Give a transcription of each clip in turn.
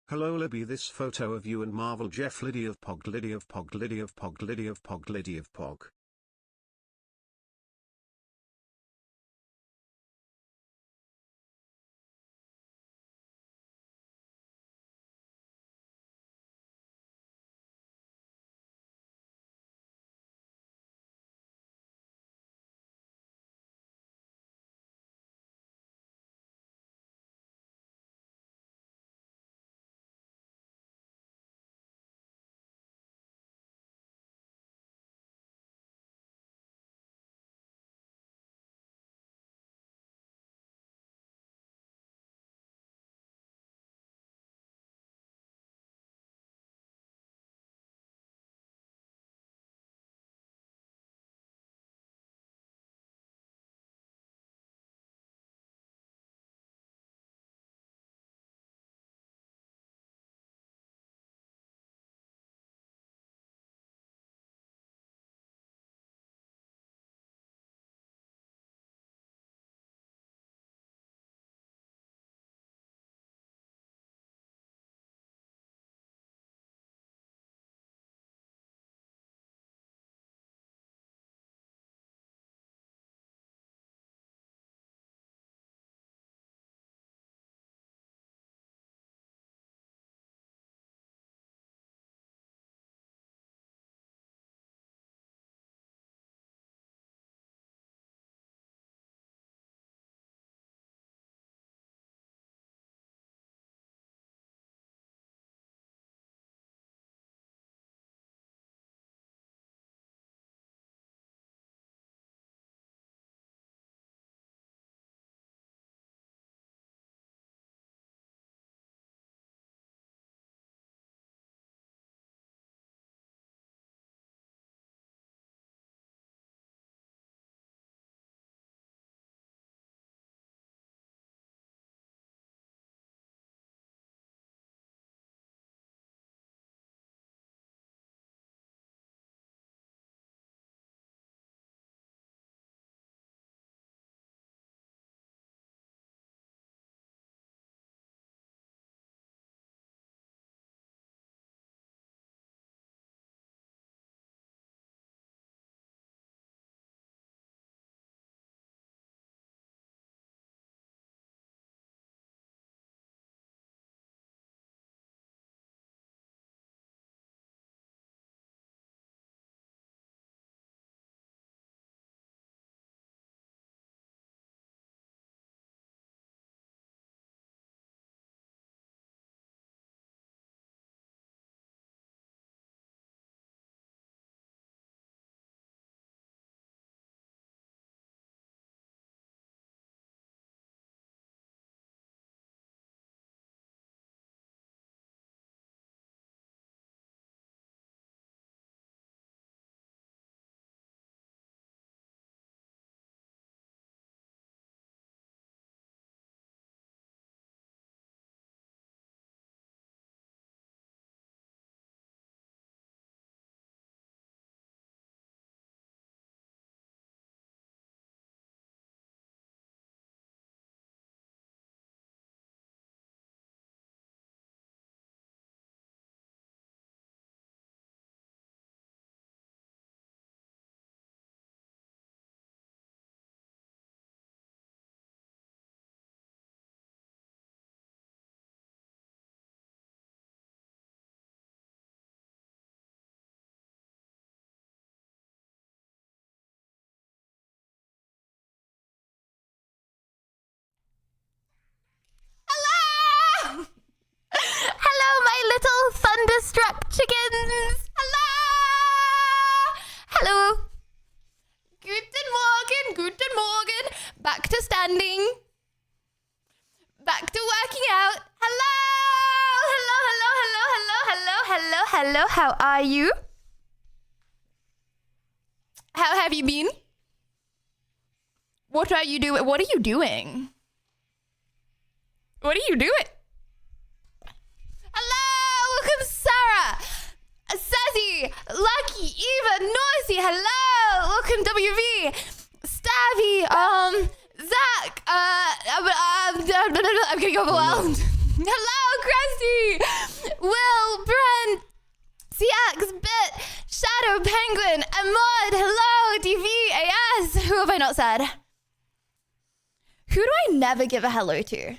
Hello Libby, this photo of you and Marvel Jeff Liddy of Pog Liddy of Pog Liddy of Pog Liddy of Pog Liddy of Pog. Hello! Hello, my little thunderstruck chickens! Hello! Hello! Guten Morgen, guten Morgen. Back to standing. Back to working out. Hello! Hello, hello, hello, hello, hello, hello, hello. How are you? How have you been? What are you doing? What are you doing? What are you doing? Hello! Welcome, Sarah! Sassy! Lucky! Eva! Noisy! Hello! Welcome, WV! Stabby! Zach! I'm getting overwhelmed. Hello, Krusty. Will, Brent, CX, Bit, Shadow, Penguin, Ahmad, hello, DV, AS. Who have I not said? Who do I never give a hello to?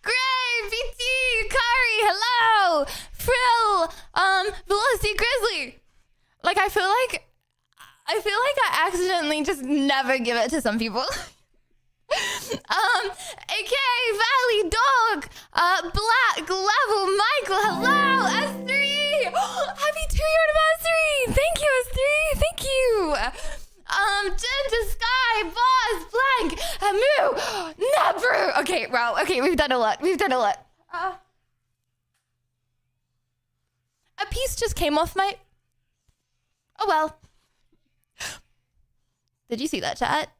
Gray, BT, Kari, hello, Frill, Velocity Grizzly. Like, I feel like I accidentally just never give it to some people. AK, Valley, Dog, Black, Level, Michael, hello, S3. Happy 2-year anniversary. Thank you, S3. Thank you. Ginger, Sky, Boss, Blank, Moo, Never. Okay, wow. Okay, we've done a lot. A piece just came off my... Oh, well. Did you see that, chat?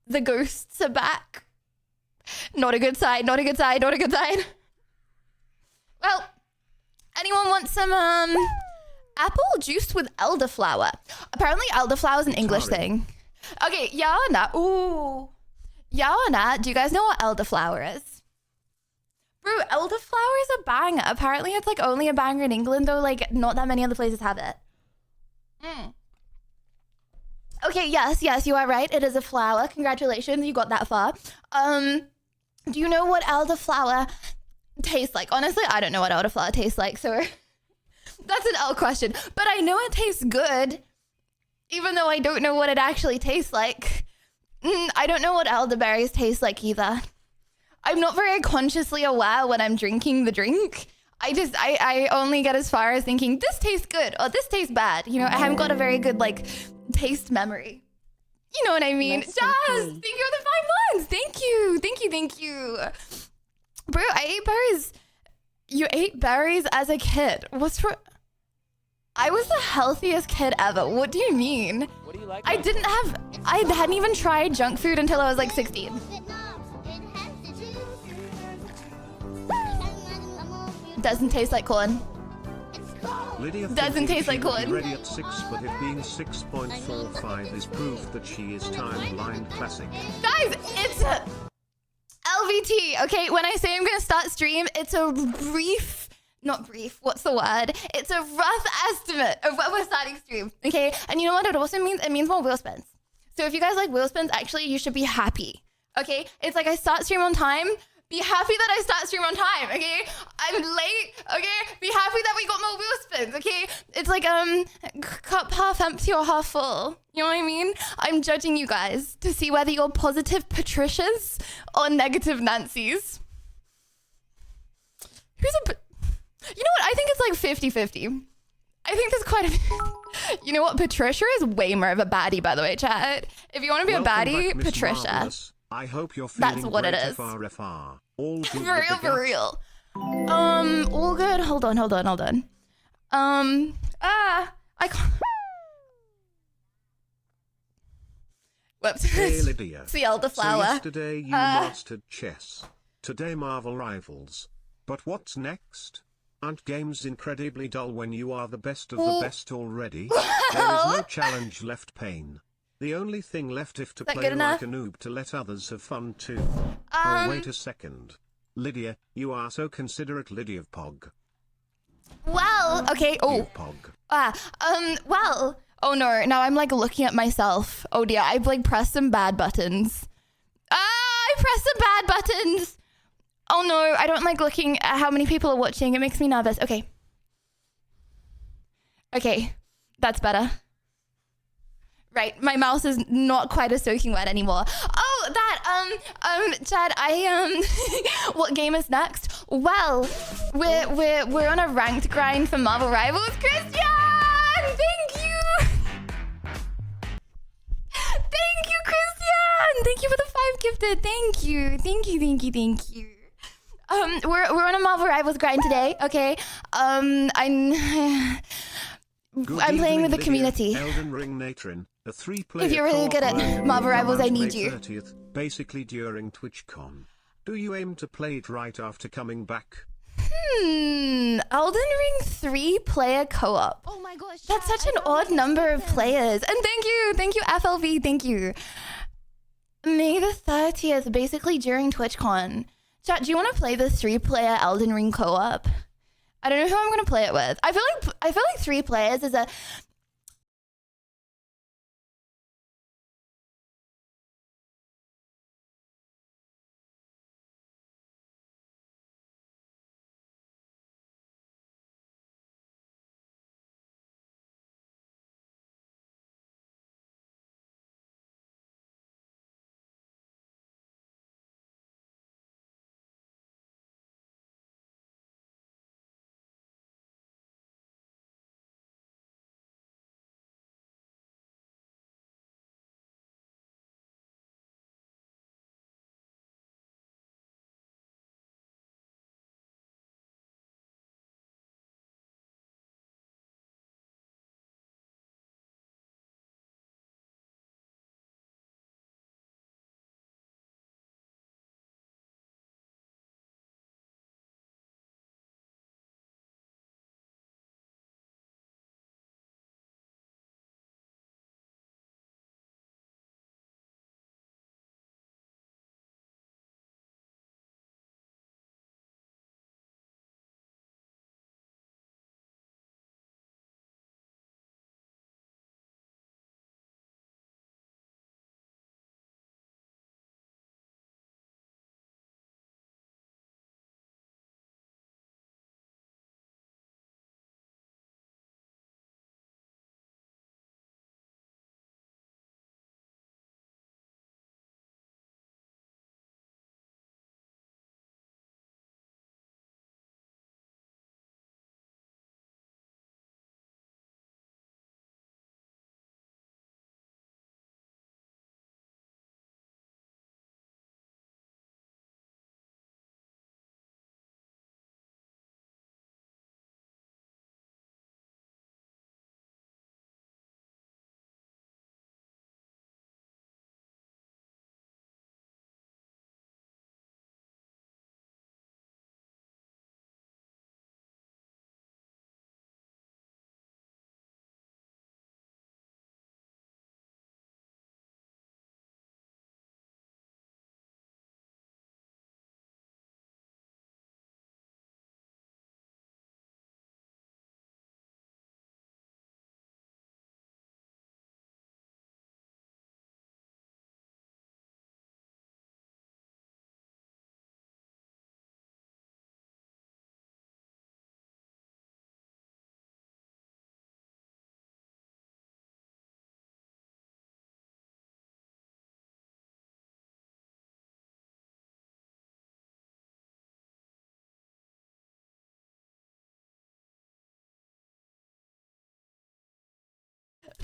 The ghosts are back. Not a good sign. Well, anyone want some apple juice with elderflower? Apparently elderflower is an English thing. Okay, Yana. Ooh. Yana, do you guys know what elderflower is? Bro, elderflower is a banger. Apparently it's like only a banger in England, though. Like, not that many other places have it. Okay, yes, you are right. It is a flower. Congratulations, you got that far. Do you know what elderflower tastes like? Honestly, I don't know what elderflower tastes like, so that's an L question. But I know it tastes good, even though I don't know what it actually tastes like. I don't know what elderberries taste like either. I'm not very consciously aware when I'm drinking the drink. I only get as far as thinking, this tastes good or this tastes bad. You know, I haven't got a very good, like, taste memory. You know what I mean? Jazz, thank you for the 5 months. Thank you. Bro, I ate berries. You ate berries as a kid. I was the healthiest kid ever. What do you mean? What do you like? I hadn't even tried junk food until I was like 16. Doesn't taste like corn. Lydia Doesn't taste like corn. Ready at 6, but it being 6.45 is proof that she is timeline classic. Guys, it's a LVT, okay? When I say I'm gonna start stream, it's a not brief, what's the word? It's a rough estimate of when we're starting stream, okay? And you know what it also means? It means more wheel spins. So if you guys like wheel spins, actually, you should be happy, okay? It's like I start stream on time. Be happy that I start stream on time, okay? I'm late, okay? Be happy that we got more wheel spins, okay? It's like, cup half empty or half full. You know what I mean? I'm judging you guys to see whether you're positive Patricias or negative Nancys. You know what? I think it's like 50-50. I think there's quite a... You know what? Patricia is way more of a baddie, by the way, chat. If you want to be a baddie, back, Patricia. Marvelous. I hope you're feeling That's what it is. FRFR. All good For real. All good. Hold on. I can't. Whoops. Hey, Lydia. It's the elderflower. So yesterday you mastered chess. Today Marvel Rivals. But what's next? Aren't games incredibly dull when you are the best of the best already? There is no challenge left, Pain. The only thing left is to play like a noob to let others have fun too. Oh, wait a second. Lydia, you are so considerate, Lydia of Pog. Well, okay. Oh. Pog. Well. Oh no, now I'm like looking at myself. Oh dear, I've like pressed some bad buttons. I pressed some bad buttons. Oh no, I don't like looking at how many people are watching. It makes me nervous. Okay. Okay, that's better. Right, my mouse is not quite as soaking wet anymore. Oh, that, Chad, what game is next? Well, we're on a ranked grind for Marvel Rivals. Christian, thank you. Thank you, Christian. Thank you for the 5 gifted. Thank you. We're on a Marvel Rivals grind today, okay? I'm playing with the community. Elden Ring Natrin, a 3-player if you're really good at Marvel Rivals, I need you. 30th, basically during TwitchCon. Do you aim to play it right after coming back? Elden Ring 3-player co-op. Oh my gosh. That's such an odd number of players. And thank you, FLV, thank you. May the 30th, basically during TwitchCon. Chat, do you want to play the 3-player Elden Ring co-op? I don't know who I'm going to play it with. I feel like 3 players is a...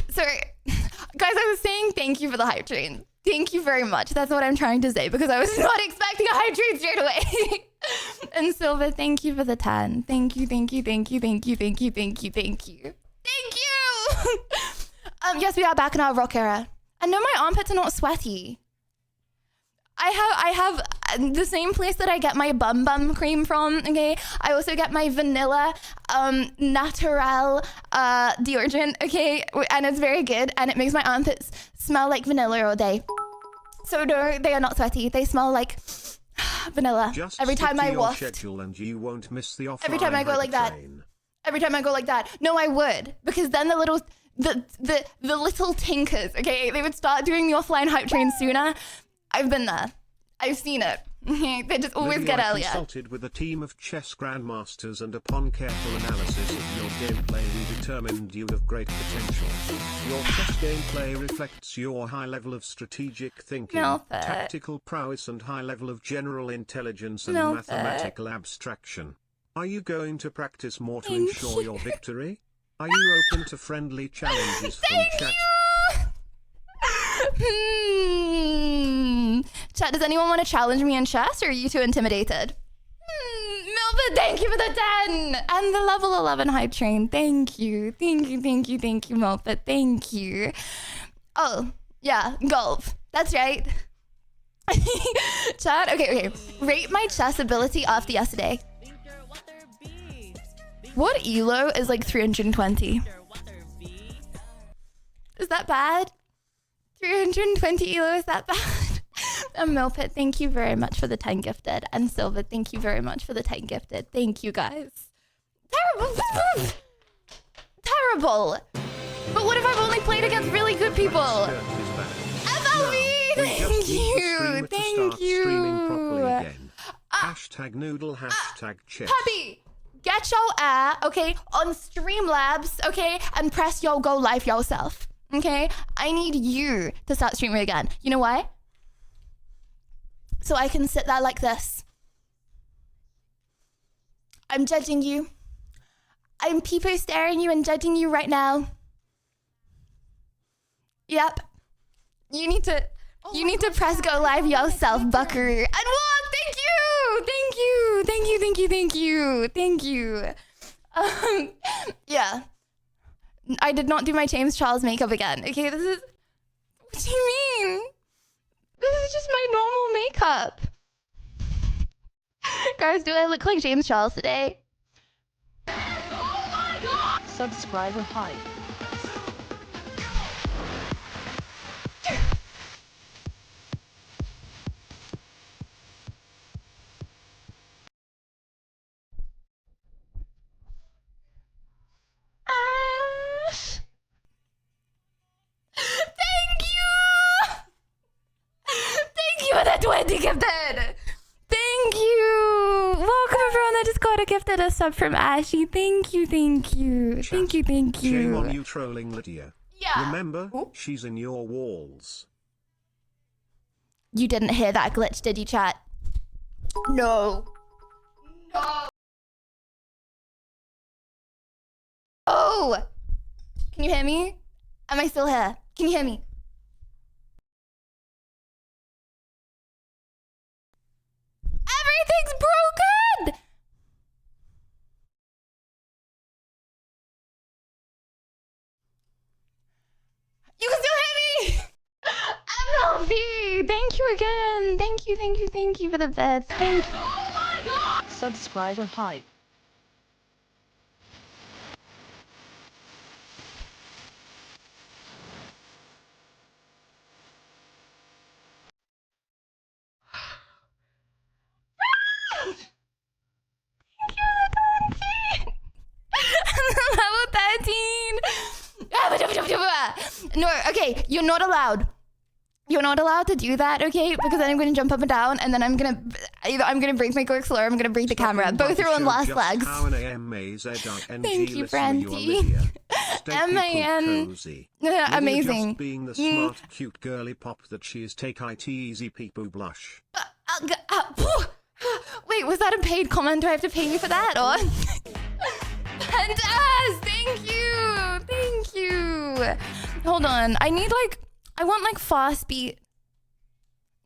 Sorry. Guys, I was saying thank you for the hype train. Thank you very much. That's what I'm trying to say because I was not expecting a hype train straight away. And Silva, thank you for the 10. Thank you, thank you, thank you, thank you, thank you, thank you, thank you. Thank you! Yes, we are back in our rock era. And no, my armpits are not sweaty. I have the same place that I get my bum cream from, okay? I also get my vanilla natural deodorant, okay? And it's very good and it makes my armpits smell like vanilla all day. So no, they are not sweaty. They smell like vanilla. Just every time I waft. Schedule and you won't miss the Every time I go like that. Every time I go like that. No, I would, because then the little tinkers, okay, they would start doing the offline hype train sooner. I've been there. I've seen it. They just always get earlier. Consulted with a team of chess grandmasters and upon careful analysis of your gameplay we determined you have great potential. Your chess gameplay reflects your high level of strategic thinking, tactical prowess and high level of general intelligence and mathematical abstraction. Are you going to practice more to ensure your victory? Are you open to friendly challenges from chat? Chat, does anyone want to challenge me in chess or are you too intimidated? Milford, thank you for the 10 and the level 11 hype train. Thank you. Thank you, thank you, thank you, Milford. Thank you. Oh, yeah, golf. That's right. Chat, okay. Rate my chess ability after yesterday. What elo is like 320? Is that bad? 320 elo, is that bad? And Milpit, thank you very much for the 10 gifted. And Silver, thank you very much for the 10 gifted. Thank you guys. Terrible. Terrible. But what if I've only played against really good people? FLV, thank you. Thank you. Streaming properly again. Hashtag noodle, hashtag chess. Puppy, get your air, okay, on Streamlabs, okay, and press your go live yourself, okay? I need you to start streaming again. You know why? So I can sit there like this. I'm judging you. I'm people staring you and judging you right now. Yep. You need to press go live yourself, buckaroo. And walk, thank you. Yeah. I did not do my James Charles makeup again. Okay, this is, what do you mean? This is just my normal makeup. Guys, do I look like James Charles today? Subscriber hype. Thank you for that 20 gifted. Thank you. Welcome everyone that just got a gifted a sub from Ashy. Thank you. Shame on you trolling Lydia. Yeah. Remember, she's in your walls. You didn't hear that glitch, did you, chat? No. Oh! Can you hear me? Am I still here? Can you hear me? Everything's broken! You can still hear me! MLB! Thank you again! Thank you for the beds. Thank you. Subscriber hype. Level 13! No, okay, you're not allowed. You're not allowed to do that, okay? Because then I'm going to jump up and down, and then I'm going to break my quirks or I'm going to break the camera. Both are on last legs. Thank you, Brandy. M-A-N. Amazing. Just being the smart, cute girly pop that she is. Take it easy, peepoo blush. Wait, was that a paid comment? Do I have to pay you for that, or? Fantas! Thank you! Hold on, I want like fast beat.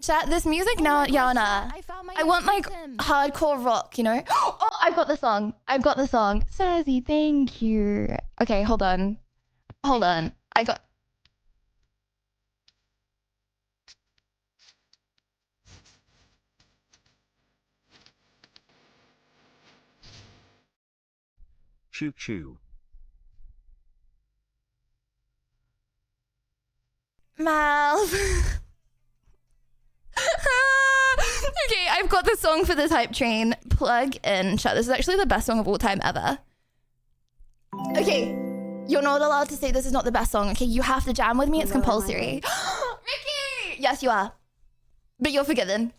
Chat, this music now, Yana. I want like hardcore rock, you know? Oh, I've got the song. Sassy, thank you. Okay, hold on. I got... Choo choo. Malv. Okay, I've got the song for this hype train. Plug in. Chat, this is actually the best song of all time ever. Okay, you're not allowed to say this is not the best song. Okay, you have to jam with me. It's compulsory. Ricky! Yes, you are. But you're forgiven.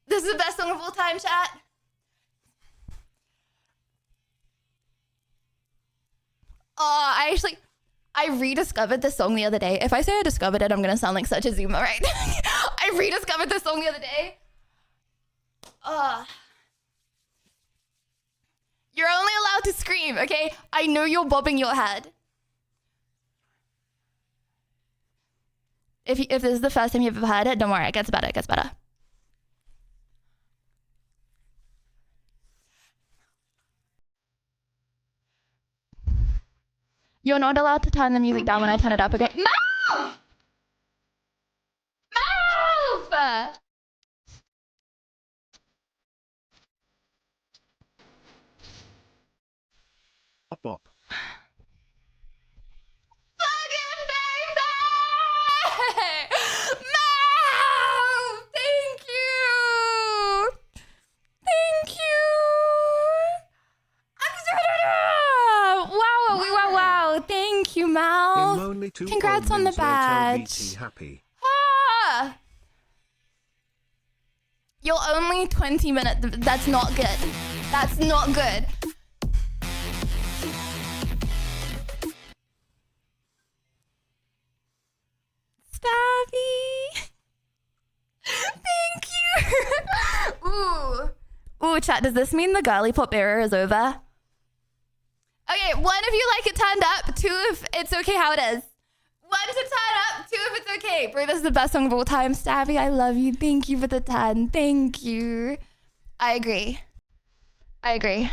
This is the best song of all time, chat. Oh, I rediscovered this song the other day. If I say I discovered it, I'm gonna sound like such a zoomer, right? I rediscovered this song the other day. You're only allowed to scream, okay? I know you're bobbing your head. If this is the first time you've ever heard it, don't worry, it gets better. You're not allowed to turn the music down when I turn it up, okay? Mouth! Bop. Fucking baby! I'm only 2 congrats on the omens late, badge. LVT happy. Ah! You're only 20 minutes. That's not good. That's not good. Stabby. Thank you. Ooh. Ooh, chat, does this mean the girly pop era is over? Okay, 1 if you like it turned up, 2 if it's okay how it is. 1 to turn up, 2 if it's okay. Bro, this is the best song of all time. Stabby, I love you. Thank you for the 10. Thank you. I agree. I agree.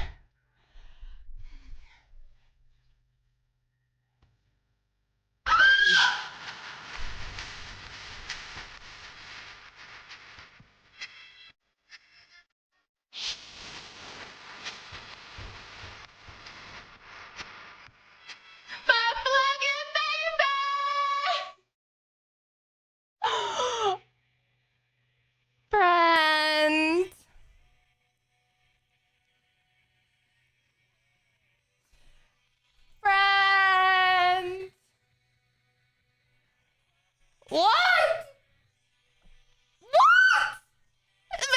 Friend. Friend. What? What? Man!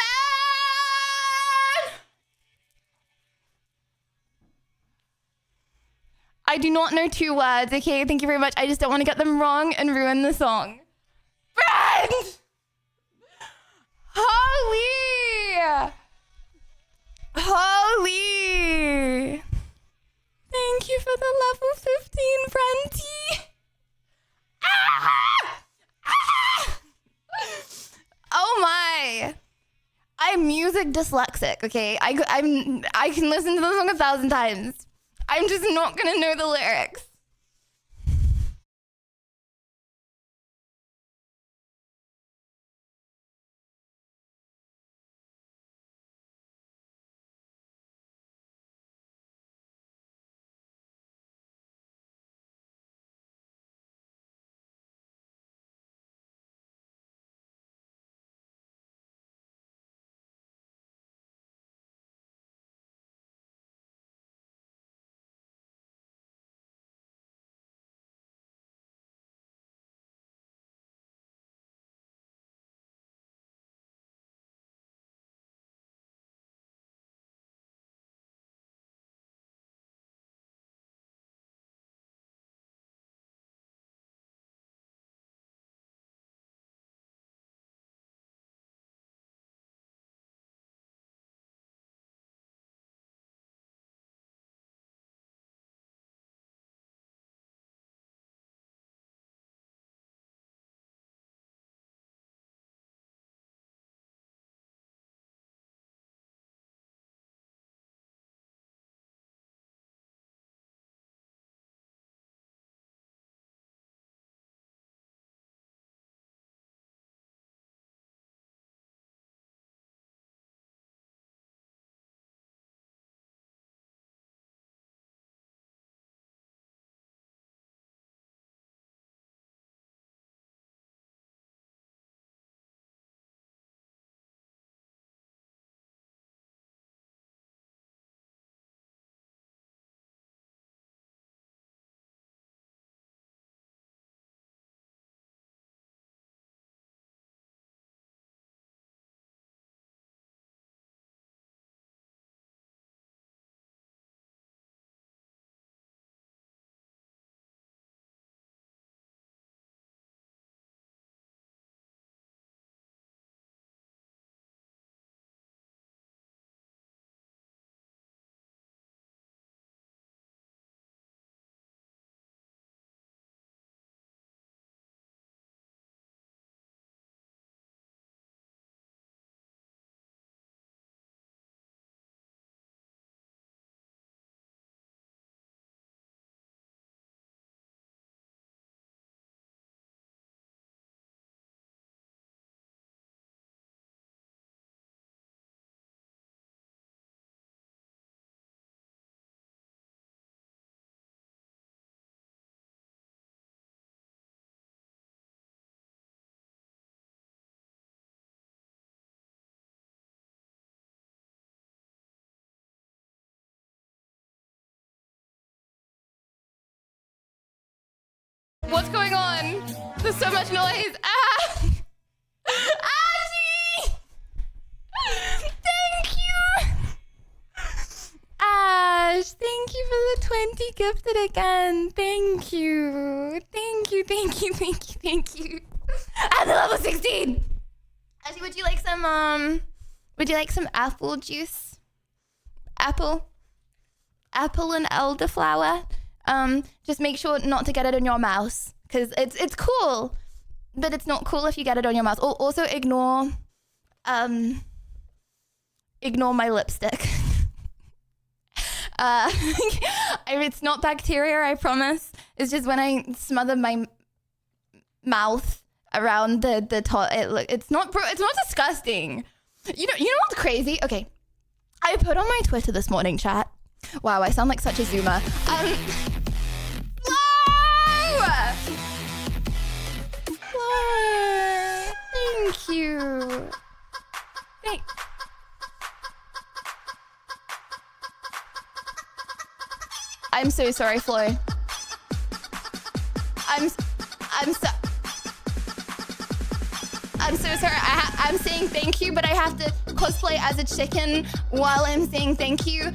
I do not know 2 words, okay? Thank you very much. I just don't want to get them wrong and ruin the song. Friend! Holy! Holy! Thank you for the level 15, Brenty. Ah! Ah! Oh my! I'm music dyslexic, okay? I can listen to the song 1,000 times. I'm just not gonna know the lyrics. What's going on? There's so much noise. Ah! Ashy! Thank you! Ash, thank you for the 20 gifted again. Thank you. Thank you, thank you, thank you, thank you. At the level 16! Ashley, would you like some apple juice? Apple and elderflower. Just make sure not to get it on your mouse, because it's cool, but it's not cool if you get it on your mouse. Also ignore my lipstick. It's not bacteria, I promise. It's just when I smother my mouth around the top. It's not disgusting. You know what's crazy? Okay, I put on my Twitter this morning, chat. Wow, I sound like such a zoomer. Flower, thank you. I'm so sorry, Flo. I'm so sorry. I'm saying thank you, but I have to cosplay as a chicken while I'm saying thank you,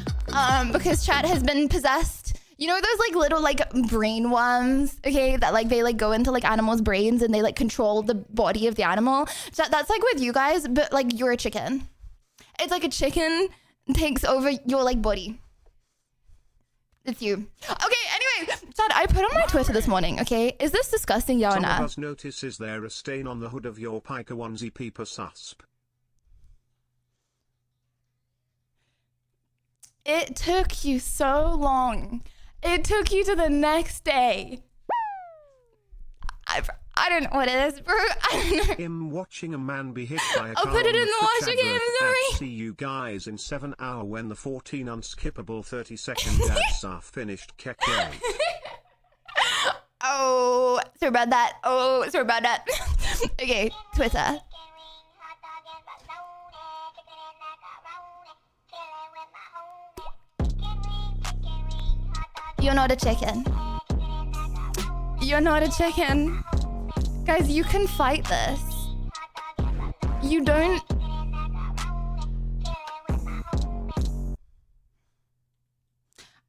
because chat has been possessed. You know those like little like brain worms, okay? That like they like go into like animals' brains and they like control the body of the animal. So that's like with you guys, but like you're a chicken. It's like a chicken takes over your like body. It's you. Okay, anyway, Chad, I put on my Twitter this morning, okay? Is this disgusting, yeah or Some nah? of us notice, is there a stain on the hood of your piker onesie peeper susp? It took you so long. It took you to the next day. I don't know what it is, bro. I don't know. Him watching a man be hit by a I'll car put it on in the wash again, I'm sorry. See you guys in 7 hour when the 14 unskippable 30-second ads are finished. Keke. Oh, sorry about that. Okay, Twitter. You're not a chicken. You're not a chicken. Guys, you can fight this. You don't...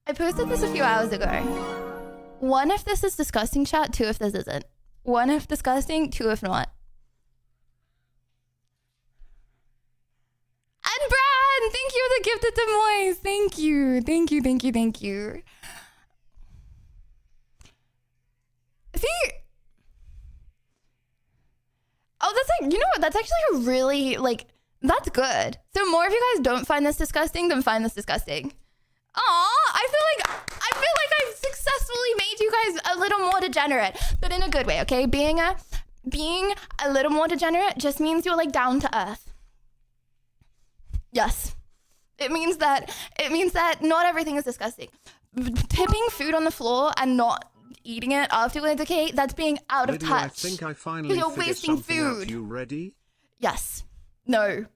I posted this a few hours ago. 1, if this is disgusting, chat. 2, if this isn't. 1, if disgusting. 2, if not. And Brad, thank you for the gifted Des Moines. Thank you. Thank you, thank you, thank you. See... Oh, that's like, you know what? That's actually a really, like, that's good. So more of you guys don't find this disgusting than find this disgusting. Aw, I feel like I've successfully made you guys a little more degenerate, but in a good way, okay? Being a little more degenerate just means you're like down to earth. Yes. It means that not everything is disgusting. Tipping food on the floor and not eating it afterwards, okay? That's being out of Lydia, touch. I think I finally You're figured wasting something food. out. You ready? Yes. No,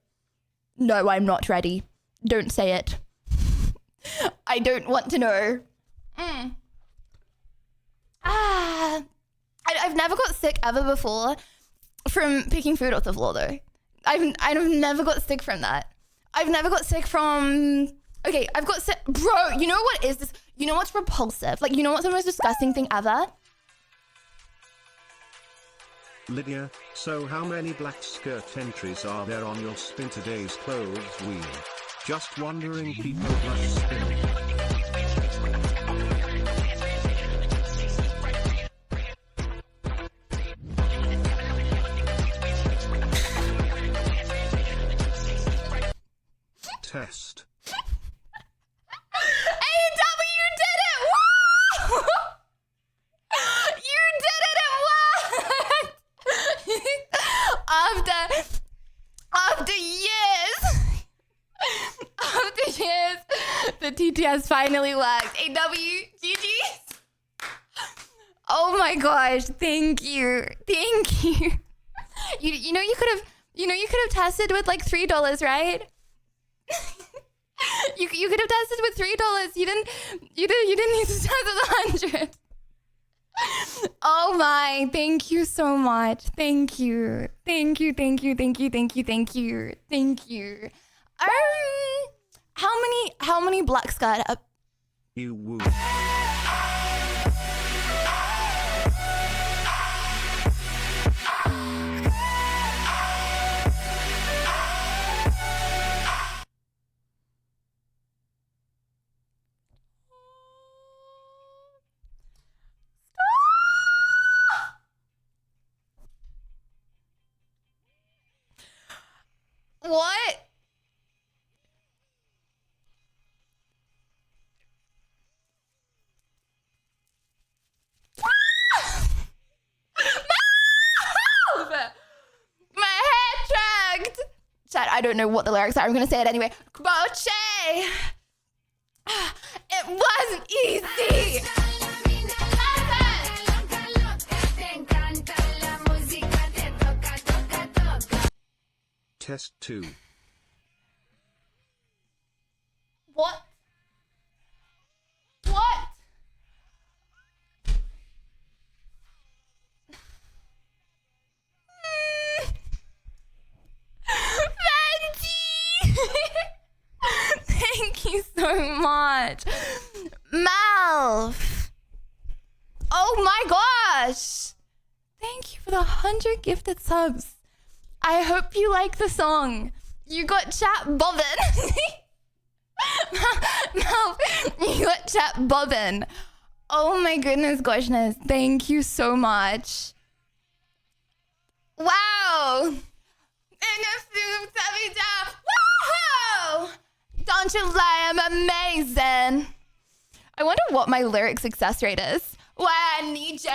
I'm not ready. Don't say it. I don't want to know. I've never got sick ever before from picking food off the floor though. I've never got sick from that. I've never got sick from... Okay, I've got sick... Bro, you know what is this? You know what's repulsive? Like, you know what's the most disgusting thing ever? Lydia, so how many black skirt entries are there on your Spin Today's Clothes wheel? Just wondering, people must spin. Test. AW, you did it! Woo! You did it! It worked! After years, the TTS finally worked. AW, GG's. Oh my gosh! Thank you. You know you could have tested with like $3, right? You could have tested with $3. You didn't need to test with 100. Oh my, thank you so much. Thank you. Thank you, thank you, thank you, thank you, thank you, thank you. How many black skirt up? You woo. What? My head dragged. Chat, I don't know what the lyrics are. I'm gonna say it anyway. Croce. It wasn't easy. Test 2. What? What? Venti! Thank you so much. Malf. Oh my gosh. Thank you for the 100 gifted subs. I hope you like the song. You got chat bobbin. Malf, you got chat bobbin. Oh my goodness, goshness. Thank you so much. Wow. Woohoo! Don't you lie, I'm amazing. I wonder what my lyric success rate is. Why I need you.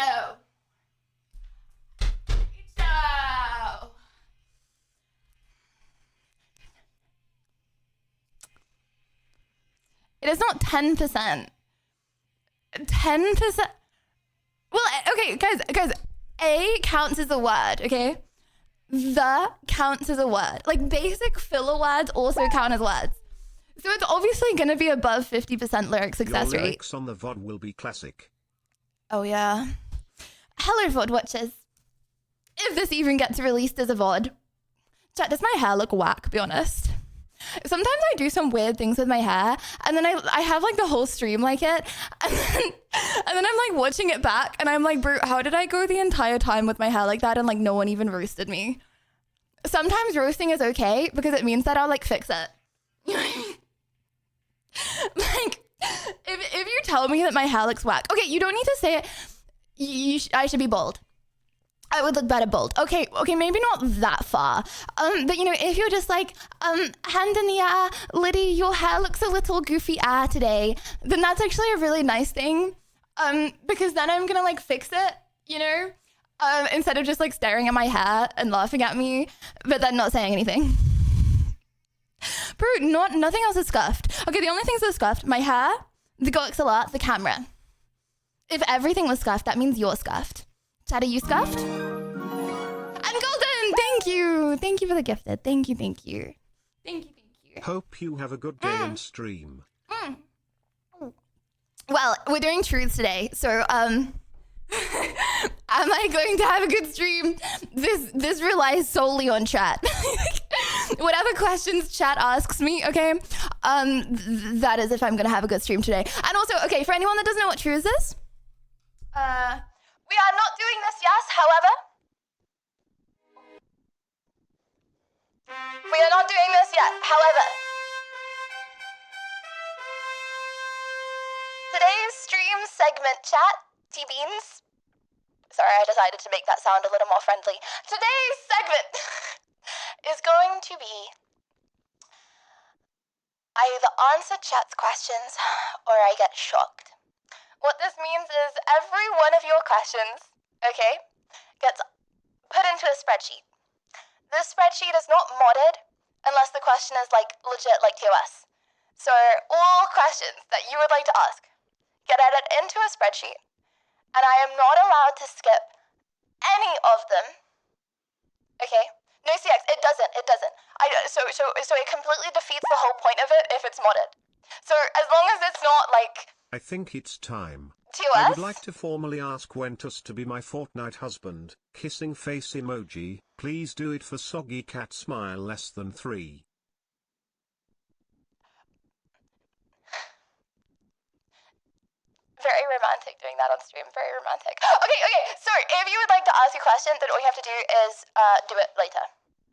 It is not 10%. 10%. Well, okay, guys, A counts as a word, okay? The counts as a word. Like basic filler words also count as words. So it's obviously going to be above 50% lyric success Your rate. lyrics on the VOD will be classic. Oh yeah. Hello VOD watchers. If this even gets released as a VOD. Chat, does my hair look whack, be honest? Sometimes I do some weird things with my hair and then I have like the whole stream like it and then I'm like watching it back and I'm like, bro, how did I go the entire time with my hair like that and like no one even roasted me? Sometimes roasting is okay because it means that I'll like fix it. You know what I mean? Like if you tell me that my hair looks whack, okay, you don't need to say it. I should be bold. I would look better bold. Okay, maybe not that far. But you know, if you're just like, hand in the air, Liddy, your hair looks a little goofy today, then that's actually a really nice thing. Because then I'm gonna like fix it, you know? Instead of just like staring at my hair and laughing at me, but then not saying anything. Bro, nothing else is scuffed. Okay, the only things that are scuffed, my hair, the GoXLR, the camera. If everything was scuffed, that means you're scuffed. Chat, are you scuffed? I'm golden! Thank you! Thank you for the gifted. Thank you, thank you. Thank you, thank you. Hope you have a good day and stream. Well, we're doing truths today, so am I going to have a good stream? This relies solely on chat. Whatever questions chat asks me, okay? That is if I'm gonna have a good stream today. And also, okay, for anyone that doesn't know what truths is, we are not doing this, yes, however. We are not doing this yet, however. Today's stream segment chat, T-Beans. Sorry, I decided to make that sound a little more friendly. Today's segment is going to be I either answer chat's questions or I get shocked. What this means is every one of your questions, okay, gets put into a spreadsheet. This spreadsheet is not modded unless the question is like legit like TOS. So all questions that you would like to ask get added into a spreadsheet and I am not allowed to skip any of them. Okay? No CX, it doesn't. So it completely defeats the whole point of it if it's modded. So as long as it's not like I think it's time. I would like to formally ask Wentus to be my fortnight husband. Kissing face emoji. Please do it for Soggy Cat Smile less than 3. Very romantic doing that on stream. Very romantic. Okay. So if you would like to ask a question, then all you have to do is do it later.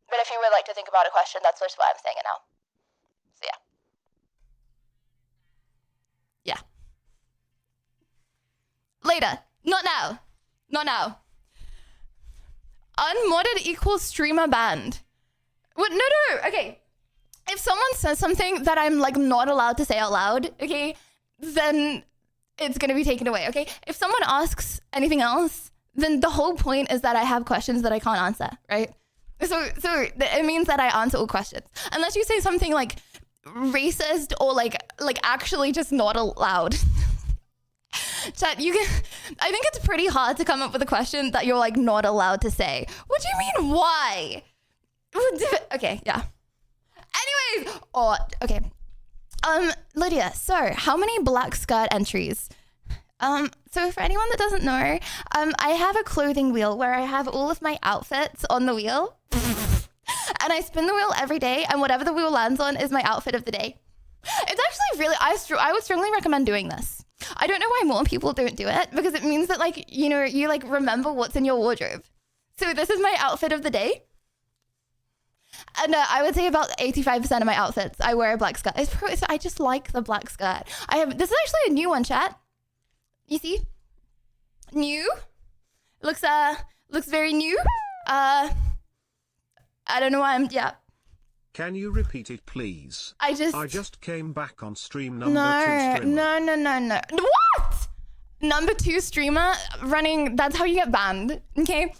But if you would like to think about a question, that's just why I'm saying it now. So yeah. Yeah. Later. Not now. Not now. Unmodded equals streamer banned. What? No. Okay. If someone says something that I'm like not allowed to say out loud, okay, then it's going to be taken away, okay? If someone asks anything else, then the whole point is that I have questions that I can't answer, right? So it means that I answer all questions. Unless you say something like racist or like actually just not allowed. Chat, I think it's pretty hard to come up with a question that you're like not allowed to say. What do you mean, why? Okay, yeah. Anyways, okay. Lydia, so how many black skirt entries? So for anyone that doesn't know, I have a clothing wheel where I have all of my outfits on the wheel. And I spin the wheel every day, and whatever the wheel lands on is my outfit of the day. It's actually really, I would strongly recommend doing this. I don't know why more people don't do it, because it means that like, you know, you like remember what's in your wardrobe. So this is my outfit of the day. And I would say about 85% of my outfits, I wear a black skirt. I just like the black skirt. This is actually a new one, chat. You see? New. Looks very new. I don't know why yeah. Can you repeat it, please? I just came back on stream number 2 streamer. No. What? Number 2 streamer running, that's how you get banned, okay?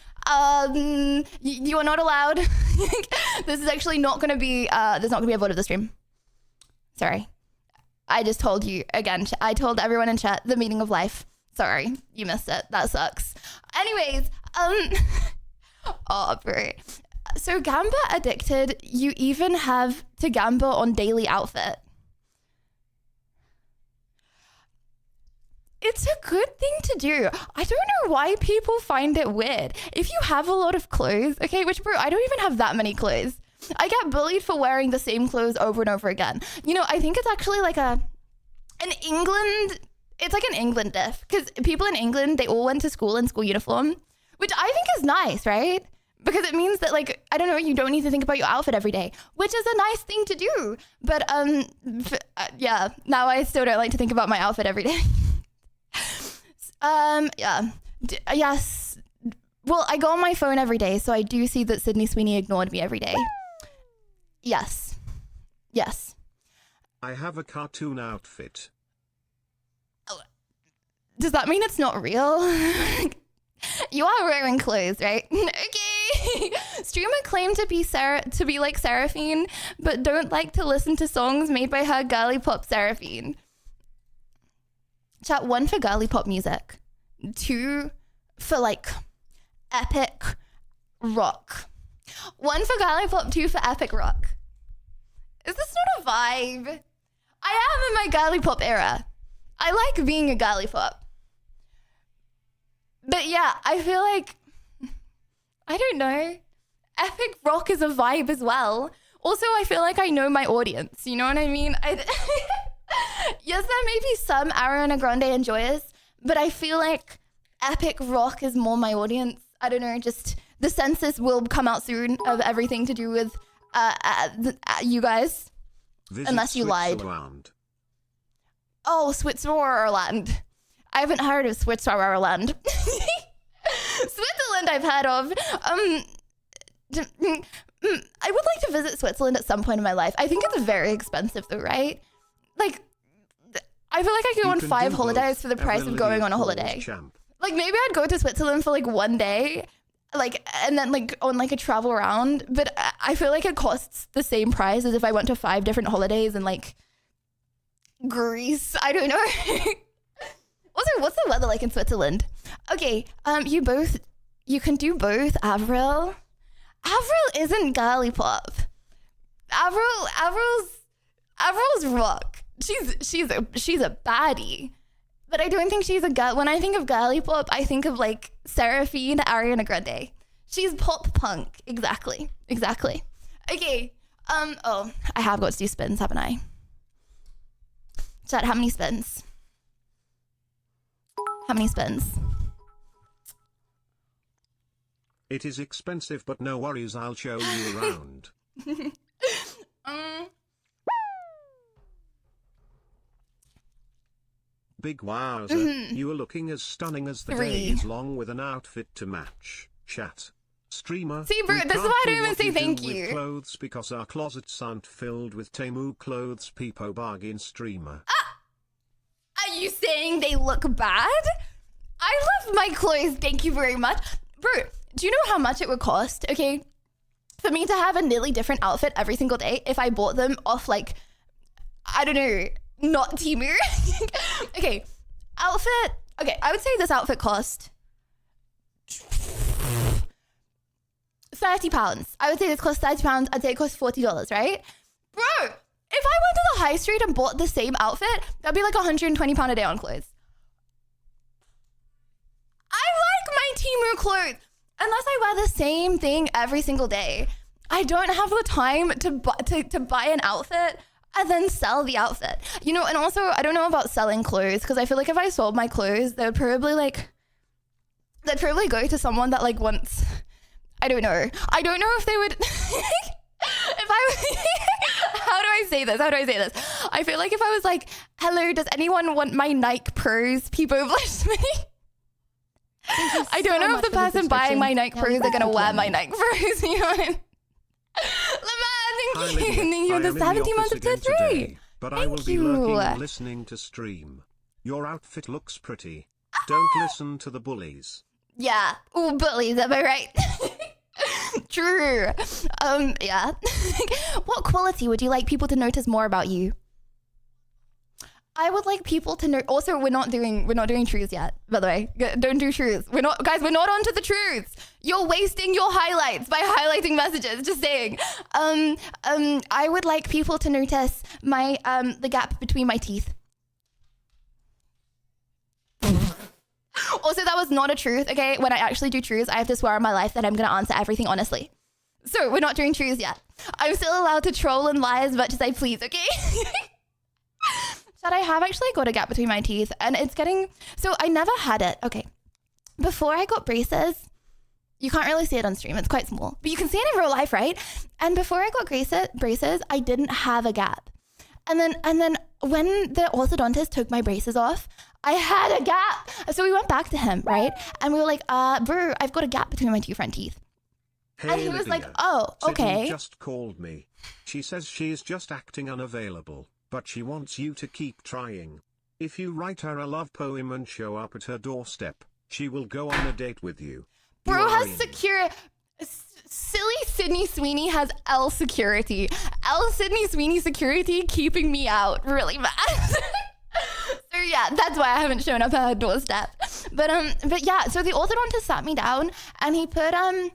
You are not allowed. This is actually not going to be, there's not going to be a vote of the stream. Sorry. I just told you, again, I told everyone in chat, the meaning of life. Sorry, you missed it. That sucks. Anyways, oh, bro. So Gamba addicted, you even have to Gamba on daily outfit. It's a good thing to do. I don't know why people find it weird. If you have a lot of clothes, okay, which bro, I don't even have that many clothes. I get bullied for wearing the same clothes over and over again. You know, I think it's actually like it's like an England diff. Because people in England, they all went to school in school uniform, which I think is nice, right? Because it means that like, I don't know, you don't need to think about your outfit every day, which is a nice thing to do. But yeah, now I still don't like to think about my outfit every day. Yeah. Yes. Well, I go on my phone every day, so I do see that Sydney Sweeney ignored me every day. Yes. Yes. I have a cartoon outfit. Does that mean it's not real? You are wearing clothes, right? Okay. Streamer claimed to be like Seraphine, but don't like to listen to songs made by her girly pop Seraphine. Chat, 1 for girly pop music, 2 for like epic rock. 1 for girly pop, 2 for epic rock. Is this not a vibe? I am in my girly pop era. I like being a girly pop. But yeah, I feel like, I don't know, epic rock is a vibe as well. Also, I feel like I know my audience, you know what I mean? Yes, there may be some Ariana Grande enjoyers, but I feel like epic rock is more my audience. I don't know, just the census will come out soon of everything to do with you guys. Visit unless you lied. Oh, Switzerland. I haven't heard of Switzerland. Switzerland I've heard of. I would like to visit Switzerland at some point in my life. I think it's very expensive though, right? Like, I feel like I could go on 5 holidays for the price of going on a holiday. Like, maybe I'd go to Switzerland for like 1 day, like, and then like on like a travel around. But I feel like it costs the same price as if I went to 5 different holidays in like Greece. I don't know. Also, what's the weather like in Switzerland? Okay, you can do both, Avril. Avril isn't girly pop. Avril's rock. She's a baddie. But I don't think she's a girl. When I think of girly pop, I think of like Seraphine, Ariana Grande. She's pop punk. Exactly. Okay. Oh, I have got to do spins, haven't I? Chat, how many spins? How many spins? It is expensive, but no worries, I'll show you around. Big wowzer, you are looking as stunning as the 3. day is long with an outfit to match. Chat. Streamer. See, bro, we this is can't why I do don't even what say you do thank with you. Clothes because our closets aren't filled with Temu clothes. Peepo bargain streamer. Are you saying they look bad? I love my clothes, thank you very much. Bro, do you know how much it would cost, okay, for me to have a nearly different outfit every single day if I bought them off, like, I don't know, not Temu? Okay, outfit. Okay, I would say this outfit cost £30. I would say this cost £30. I'd say it cost $40, right? Bro, if I went to the high street and bought the same outfit, that'd be like £120 a day on clothes. I like my Temu clothes. Unless I wear the same thing every single day, I don't have the time to buy an outfit and then sell the outfit. You know, and also, I don't know about selling clothes because I feel like if I sold my clothes, they'd probably go to someone that like wants, I don't know if they would, if I, how do I say this? I feel like if I was like, hello, does anyone want my Nike Pros? People bless me. I don't know if the person buying my Nike Pros are going to wear my Nike Pros, you know what I mean? Lamar, thank you for the 17 months of tier 3. But I will be lurking listening to stream. Your outfit looks pretty. Don't listen to the bullies. Yeah. Ooh, bullies, am I right? True. Yeah. What quality would you like people to notice more about you? I would like people to know. Also, we're not doing truths yet. By the way, don't do truths. We're not on to the truths. You're wasting your highlights by highlighting messages. Just saying. I would like people to notice my the gap between my teeth. Also, that was not a truth. Okay, when I actually do truths, I have to swear on my life that I'm gonna answer everything honestly. So we're not doing truths yet. I'm still allowed to troll and lie as much as I please. Okay. That I have actually got a gap between my teeth and it's getting, so I never had it. Okay. Before I got braces, you can't really see it on stream. It's quite small, but you can see it in real life, right? And before I got braces, I didn't have a gap. And then when the orthodontist took my braces off, I had a gap. So we went back to him, right? And we were like, bro, I've got a gap between my two front teeth. Hey, and he was Lydia. like, oh, okay. Sydney just called me. She says she is just acting unavailable, but she wants you to keep trying. If you write her a love poem and show up at her doorstep, she will go on a date with you. Bro has secure. Silly Sydney Sweeney has L security. L Sydney Sweeney security keeping me out really bad. So yeah, that's why I haven't shown up at her doorstep. But yeah, so the orthodontist sat me down and he put a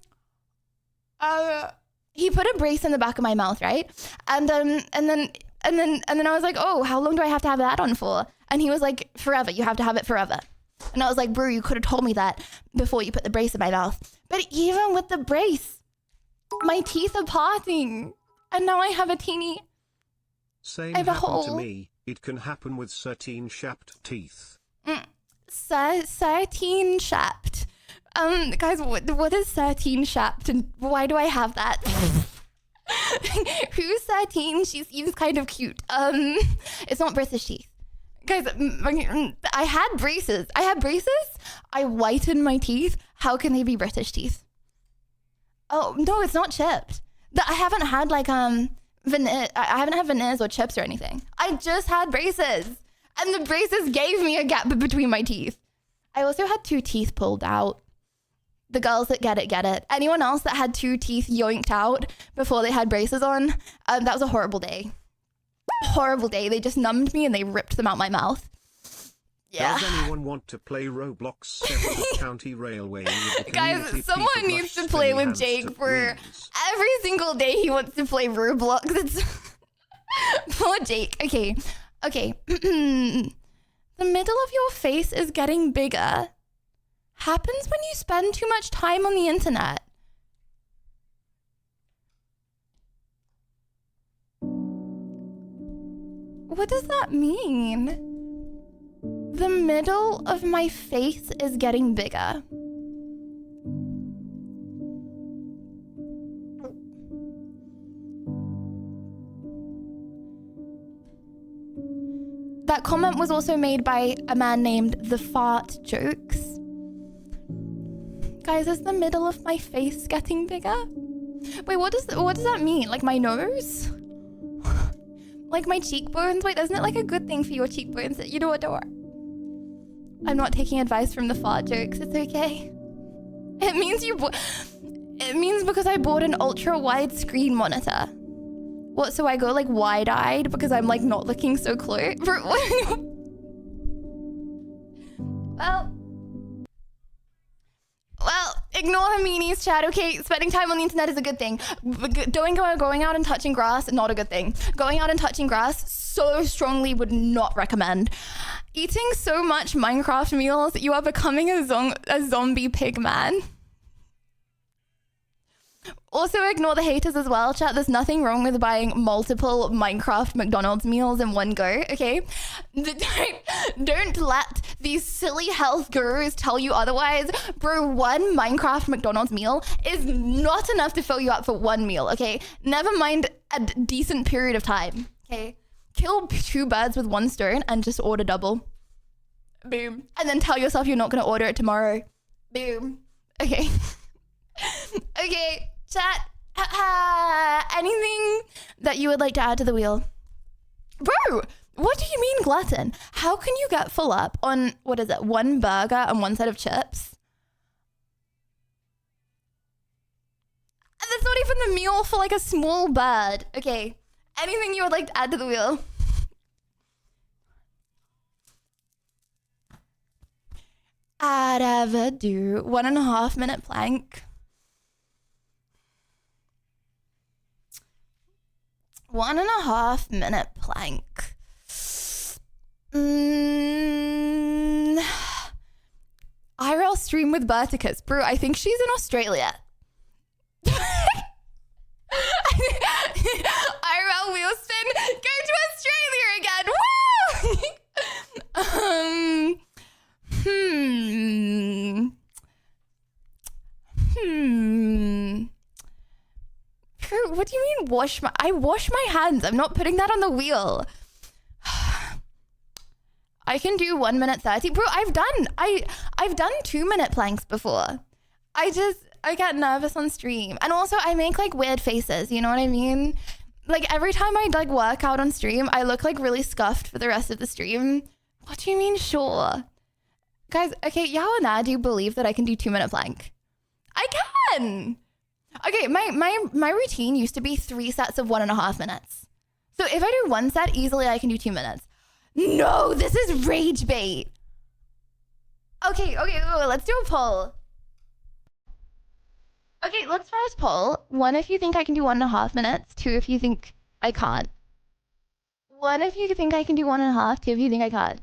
brace in the back of my mouth, right? And then I was like, oh, how long do I have to have that on for? And he was like, forever. You have to have it forever. And I was like, bro, you could have told me that before you put the brace in my mouth. But even with the brace, my teeth are parting. And now I have a teeny... Same I have a happened hole. to me. It can happen with 13 shapped teeth. 13 shapped. Guys, what is 13 shapped? And why do I have that? Who's 13? She seems kind of cute. It's not British teeth. Guys, I had braces. I whitened my teeth. How can they be British teeth? Oh, no, it's not chipped. I haven't had like, veneers. I haven't had veneers or chips or anything. I just had braces. And the braces gave me a gap between my teeth. I also had 2 teeth pulled out. The girls that get it. Anyone else that had 2 teeth yoinked out before they had braces on, that was a horrible day. Horrible day. They just numbed me and they ripped them out my mouth. Yeah. Does anyone want to play Roblox Separate County Railway? With the Guys, community someone people needs to rush play spinny with hamster Jake for wheels? every single day he wants to play Roblox. It's poor Jake. Okay. The middle of your face is getting bigger. Happens when you spend too much time on the internet. What does that mean? The middle of my face is getting bigger. That comment was also made by a man named The Fart Jokes. Guys, is the middle of my face getting bigger? Wait, what does that mean? Like my nose? Like my cheekbones? Wait, isn't it like a good thing for your cheekbones that you don't adore? I'm not taking advice from The Fart Jokes. It's okay. It means because I bought an ultra wide screen monitor. What, so I go like wide-eyed because I'm like not looking so close? Well, ignore Hamini's chat, okay? Spending time on the internet is a good thing. Going out and touching grass, not a good thing. Going out and touching grass, so strongly would not recommend. Eating so much Minecraft meals, you are becoming a zombie pig man. Also ignore the haters as well, chat. There's nothing wrong with buying multiple Minecraft McDonald's meals in one go, okay? Don't let these silly health gurus tell you otherwise. Bro, one Minecraft McDonald's meal is not enough to fill you up for one meal, okay? Never mind a decent period of time, okay? Kill 2 birds with 1 stone and just order double. Boom. And then tell yourself you're not going to order it tomorrow. Boom. Okay. Okay, chat. Anything that you would like to add to the wheel? Bro, what do you mean glutton? How can you get full up on, 1 burger and 1 set of chips? That's not even the meal for like a small bird. Okay, anything you would like to add to the wheel? I'd ever do 1.5 minute plank. 1.5 minute plank. IRL stream with Verticus. Bro, I think she's in Australia. IRL wheel spin. Go to Australia again. Woo! What do you mean I wash my hands. I'm not putting that on the wheel. I can do 1 minute 30. Bro, I've done 2 minute planks before. I get nervous on stream. And also I make like weird faces, you know what I mean? Like every time I like work out on stream, I look like really scuffed for the rest of the stream. What do you mean sure? Guys, okay, Yao and I do believe that I can do 2 minute plank. I can! Okay, my routine used to be 3 sets of 1.5 minutes. So if I do 1 set, easily I can do 2 minutes. No, this is rage bait. Okay, let's do a poll. Okay, let's first poll. 1, if you think I can do 1.5 minutes. 2, if you think I can't. 1, if you think I can do 1.5. 2, if you think I can't.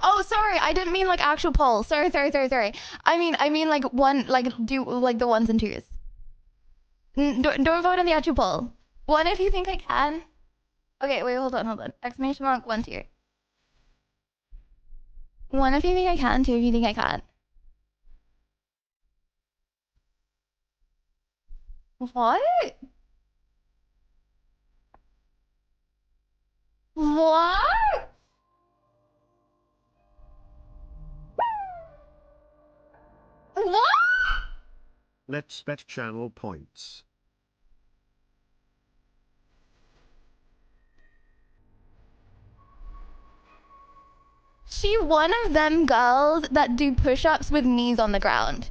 Oh, sorry, I didn't mean like actual poll. Sorry. I mean like one, like do like the 1s and 2s. Don't vote on the actual poll. 1, if you think I can. Okay, wait, hold on. Exclamation mark 1, 2. 1, if you think I can. 2, if you think I can't. What? What? What? Let's bet channel points. She one of them girls that do push-ups with knees on the ground.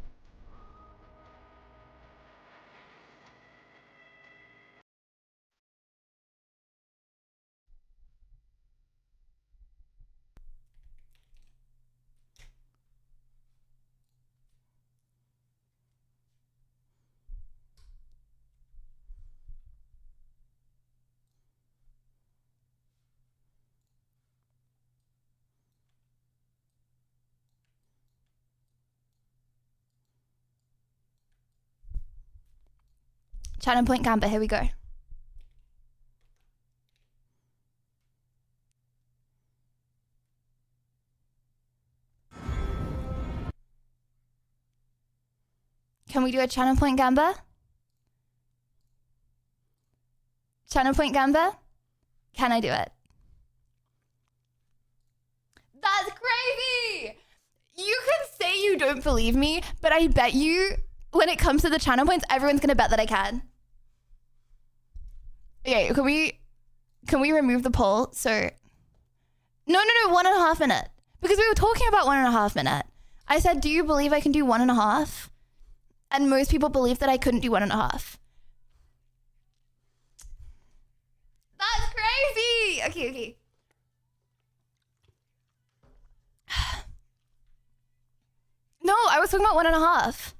Channel Point Gambit, here we go. Can we do a Channel Point Gamba? Channel Point Gamba? Can I do it? That's crazy! You can say you don't believe me, but I bet you when it comes to the channel points, everyone's gonna bet that I can. Okay, can we remove the poll? So, no, 1.5 minute. Because we were talking about 1.5 minute. I said, do you believe I can do 1.5? And most people believe that I couldn't do 1.5. That's crazy! Okay. No, I was talking about 1.5.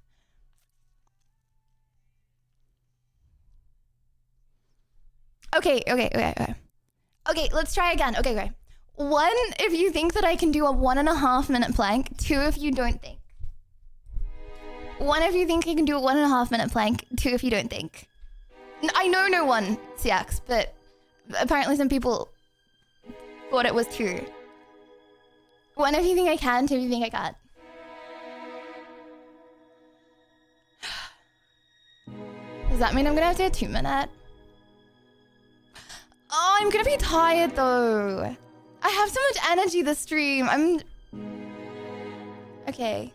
Okay. Okay, let's try again. Okay. 1, if you think that I can do a 1.5 minute plank. 2, if you don't think. 1, if you think you can do a 1.5 minute plank. 2, if you don't think. I know no one, CX, but apparently some people thought it was 2. 1, if you think I can. 2, if you think I can't. Does that mean I'm gonna have to do a 2 minute? Oh, I'm gonna be tired though. I have so much energy this stream. Okay.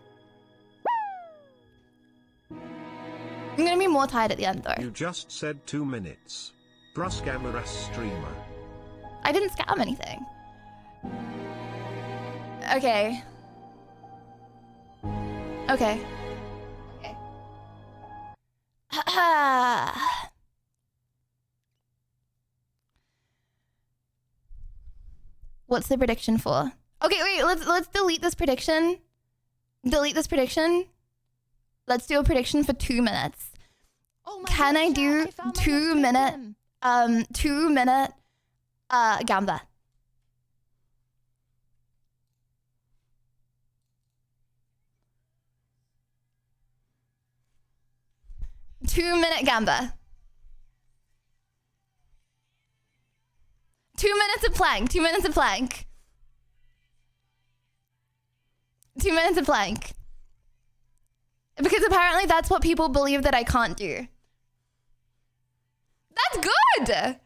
I'm gonna be more tired at the end though. You just said 2 minutes. Bruscamaras streamer. I didn't scam anything. Okay. What's the prediction for? Okay, wait, let's delete this prediction. Delete this prediction. Let's do a prediction for 2 minutes. Oh my Can I do 2 minute 2 minute gamba? Two-minute gamba. 2 minutes of plank. 2 minutes of plank. 2 minutes of plank. Because apparently that's what people believe that I can't do. That's good! And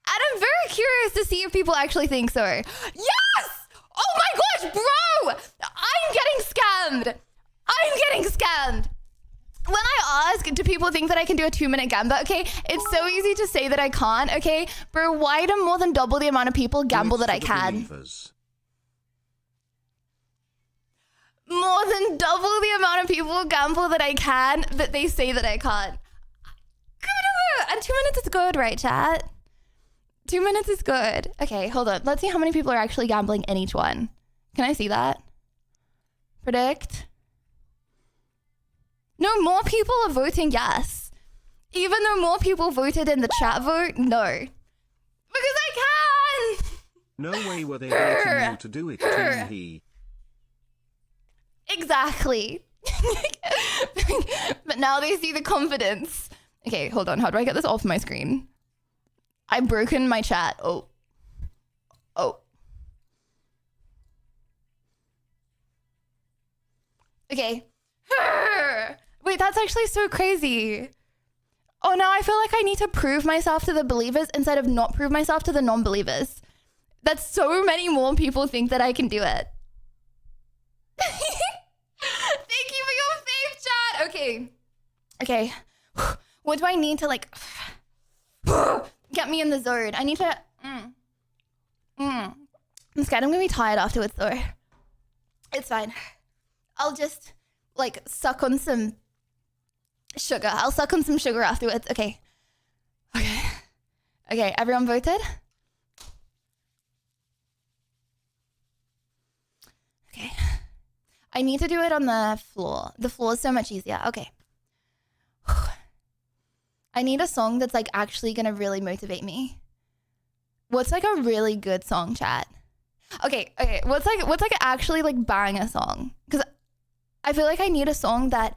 I'm very curious to see if people actually think so. Yes! Oh my gosh, bro! I'm getting scammed. When I ask, do people think that I can do a 2 minute gamba? Okay, it's so easy to say that I can't, okay? Bro, why do more than double the amount of people gamble that I can? More than double the amount of people gamble that I can, but they say that I can't. And 2 minutes is good, right, chat? 2 minutes is good. Okay, hold on. Let's see how many people are actually gambling in each one. Can I see that? Predict. No, more people are voting yes. Even though more people voted in the chat vote, no. Because I can! No way were they waiting you to do it, he. Exactly. But now they see the confidence. Okay, hold on. How do I get this off my screen? I've broken my chat. Oh. Okay. Wait, that's actually so crazy. Oh, now I feel like I need to prove myself to the believers instead of not prove myself to the non-believers. That's so many more people think that I can do it. Thank you for your faith, chat. Okay. What do I need to like get me in the zone? I need to. I'm scared I'm gonna be tired afterwards though. It's fine. I'll just like suck on some sugar. I'll suck on some sugar afterwards. Okay. Everyone voted? Okay. I need to do it on the floor. The floor is so much easier. Okay. I need a song that's like actually gonna really motivate me. What's like a really good song, chat? Okay. What's like actually like bang a song? Because I feel like I need a song that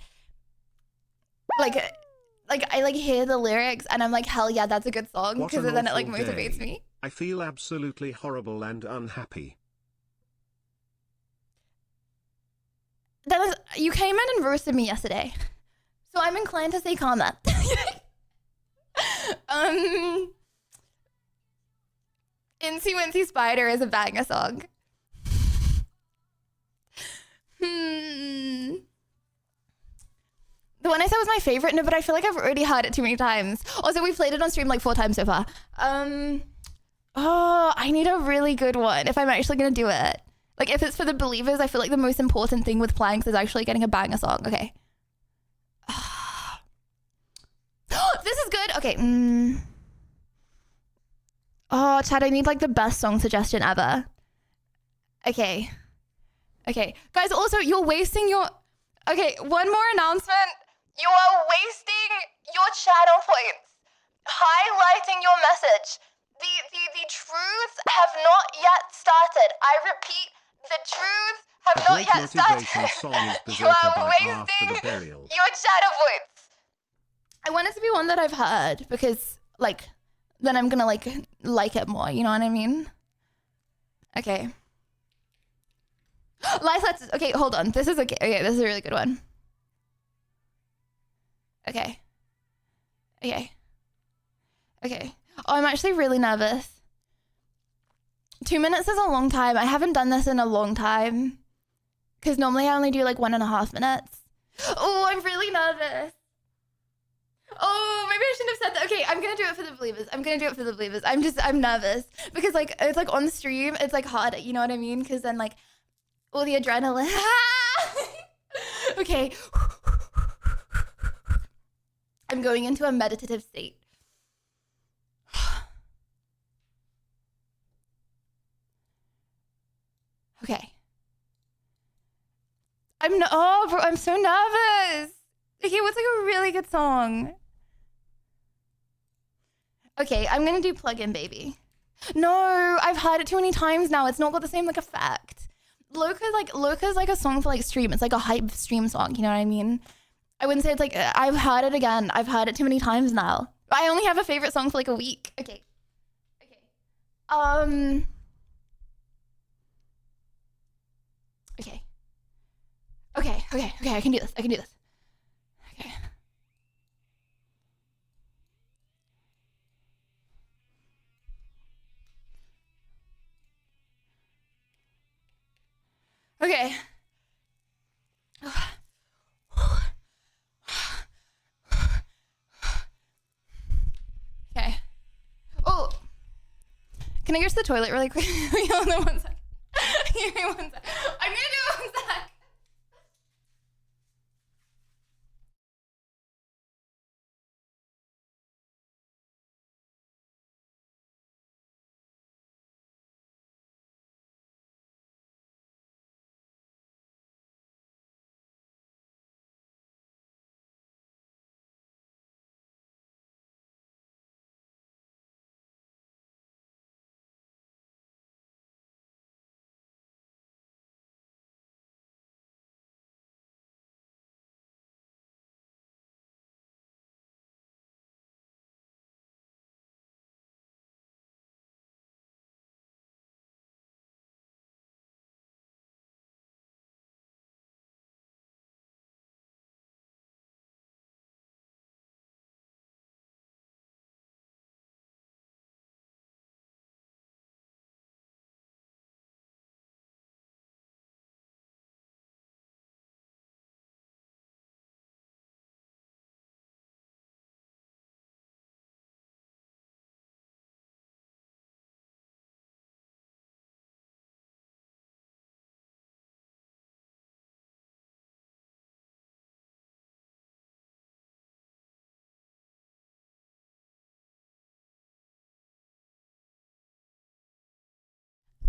like I like hear the lyrics and I'm like, hell yeah, that's a good song, What because an then it like awful motivates day. me. I feel absolutely horrible and unhappy. Dennis, you came in and roasted me yesterday, so I'm inclined to say comment. Incy Wincy Spider is a banger song. The one I said was my favorite, no, but I feel like I've already heard it too many times. Also, we played it on stream like 4 times so far. Oh, I need a really good one if I'm actually gonna do it. Like, if it's for the believers, I feel like the most important thing with planks is actually getting a banger song. Okay. This is good. Okay. Oh, Chad, I need like the best song suggestion ever. Okay. Okay. Guys, also, you're wasting your... Okay, one more announcement. You are wasting your channel points. Highlighting your message. The truths have not yet started. I repeat, the truths have A not great yet started. motivation song is You Berserker are by After the wasting Burial. your channel points. I want it to be one that I've heard because, like, then I'm gonna like it more. You know what I mean? Okay. Okay, hold on. This is okay. Okay, this is a really good one. Okay. Okay. Okay. Oh, I'm actually really nervous. 2 minutes is a long time. I haven't done this in a long time. Because normally I only do like 1.5 minutes. Oh, I'm really nervous. Oh, maybe I shouldn't have said that. Okay, I'm gonna do it for the believers. I'm nervous. Because like, it's like on the stream, it's like hard, you know what I mean? Because then like, all the adrenaline. Okay. I'm going into a meditative state. Okay. I'm so nervous. Okay, what's like a really good song? Okay, I'm gonna do Plug-in Baby. No, I've heard it too many times now. It's not got the same like effect. Loca's like a song for like stream. It's like a hype stream song, you know what I mean? I wouldn't say it's like, I've heard it again. I've heard it too many times now. I only have a favorite song for like a week. Okay. Okay. Okay. Okay, I can do this. Okay. Okay. Okay. Oh. Can I go to the toilet really quick? Hold on 1 second. Give me 1 sec. I'm gonna do it 1 sec.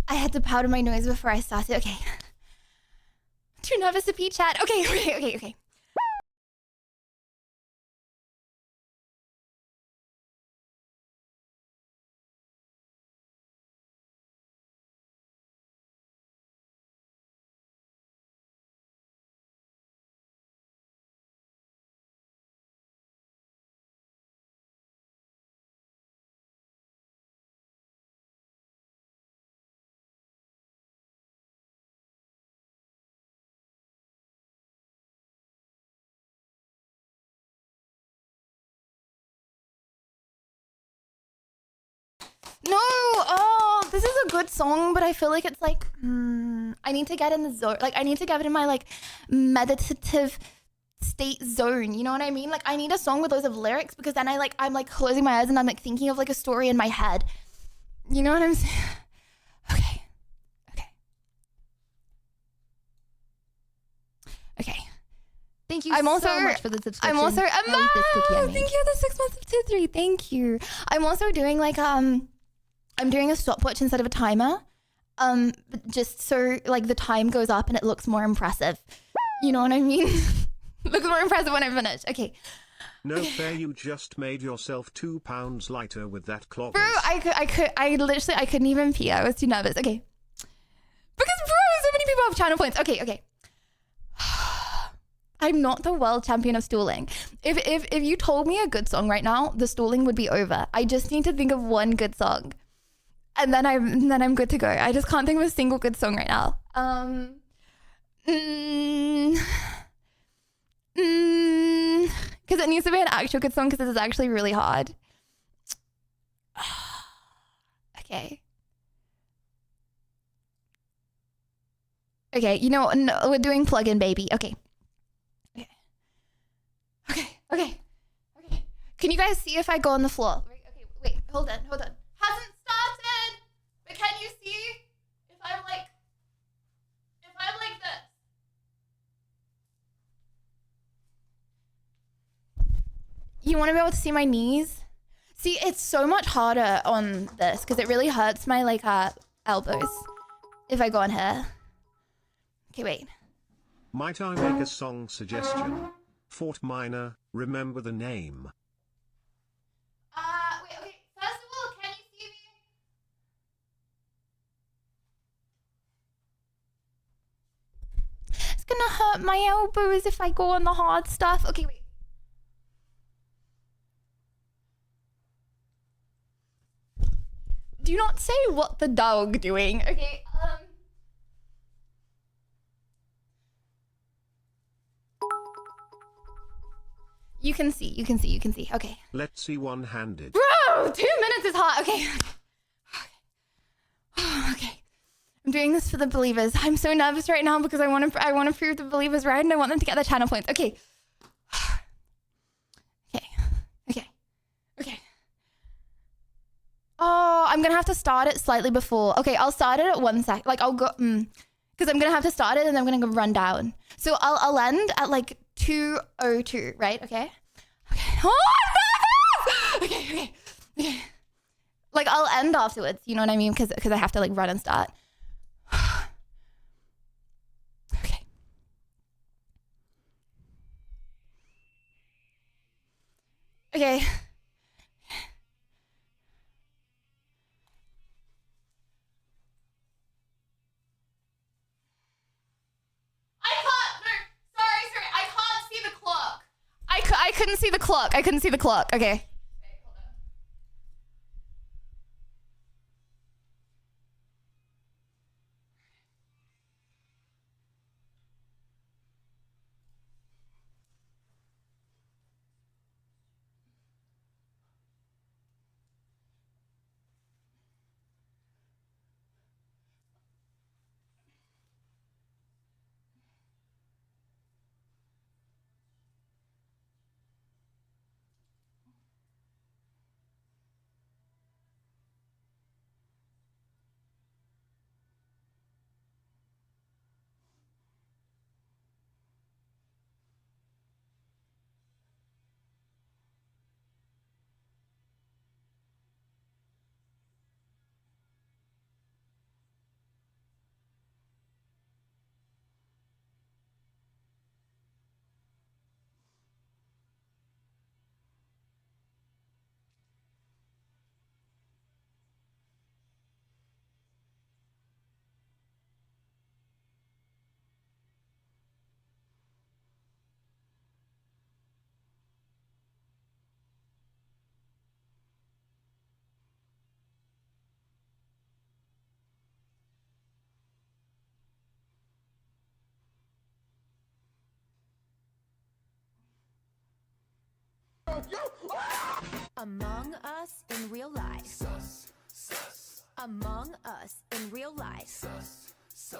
I had to powder my nose before I started. Okay. Too nervous to pee, chat. Okay. No, oh, this is a good song, but I feel like it's like, I need to get in the zone. Like, I need to get in my, like, meditative state zone. You know what I mean? Like, I need a song with loads of lyrics because then I'm, like, closing my eyes and I'm, like, thinking of, like, a story in my head. You know what I'm saying? Okay. Okay. Thank you I'm also, so much for the subscription. I'm also, How is this cookie I made? thank you for the 6 months of tier 3. Thank you. I'm also doing, like, I'm doing a stopwatch instead of a timer. Just so, like, the time goes up and it looks more impressive. You know what I mean? Looks more impressive when I finish. Okay. No fair, you just made yourself 2 pounds lighter with that cloggers. Bro, I couldn't even pee. I was too nervous. Okay. Because, bro, so many people have channel points. Okay. I'm not the world champion of stooling. If you told me a good song right now, the stooling would be over. I just need to think of one good song. And then I'm good to go. I just can't think of a single good song right now. Because it needs to be an actual good song because this is actually really hard. Okay. Okay, you know, no, we're doing plug-in, baby. Okay. Can you guys see if I go on the floor? Okay, wait, hold on. Hasn't started! But can you see if I'm like this? You want to be able to see my knees? See, it's so much harder on this because it really hurts my like elbows if I go on here. Okay, wait. Might I make a song suggestion? Fort Minor, remember the name. Wait, okay. First of all, can you see me? It's gonna hurt my elbows if I go on the hard stuff. Okay, wait. Do not say what the dog doing. Okay, You can see. Okay. Let's see one-handed. Bro, 2 minutes is hot. Okay. Okay. I'm doing this for the believers. I'm so nervous right now because I want to prove the believers right and I want them to get their channel points. Okay. Okay. Oh, I'm going to have to start it slightly before. Okay, I'll start it at 1 sec. Like I'll go because I'm going to have to start it and I'm going to go run down. So I'll end at like 2:02, right? Okay. Oh, no! Okay. Like I'll end afterwards, you know what I mean? Because I have to like run and start. Okay. Okay. I couldn't see the clock. Okay. Among Us in real life. Among Us in real life.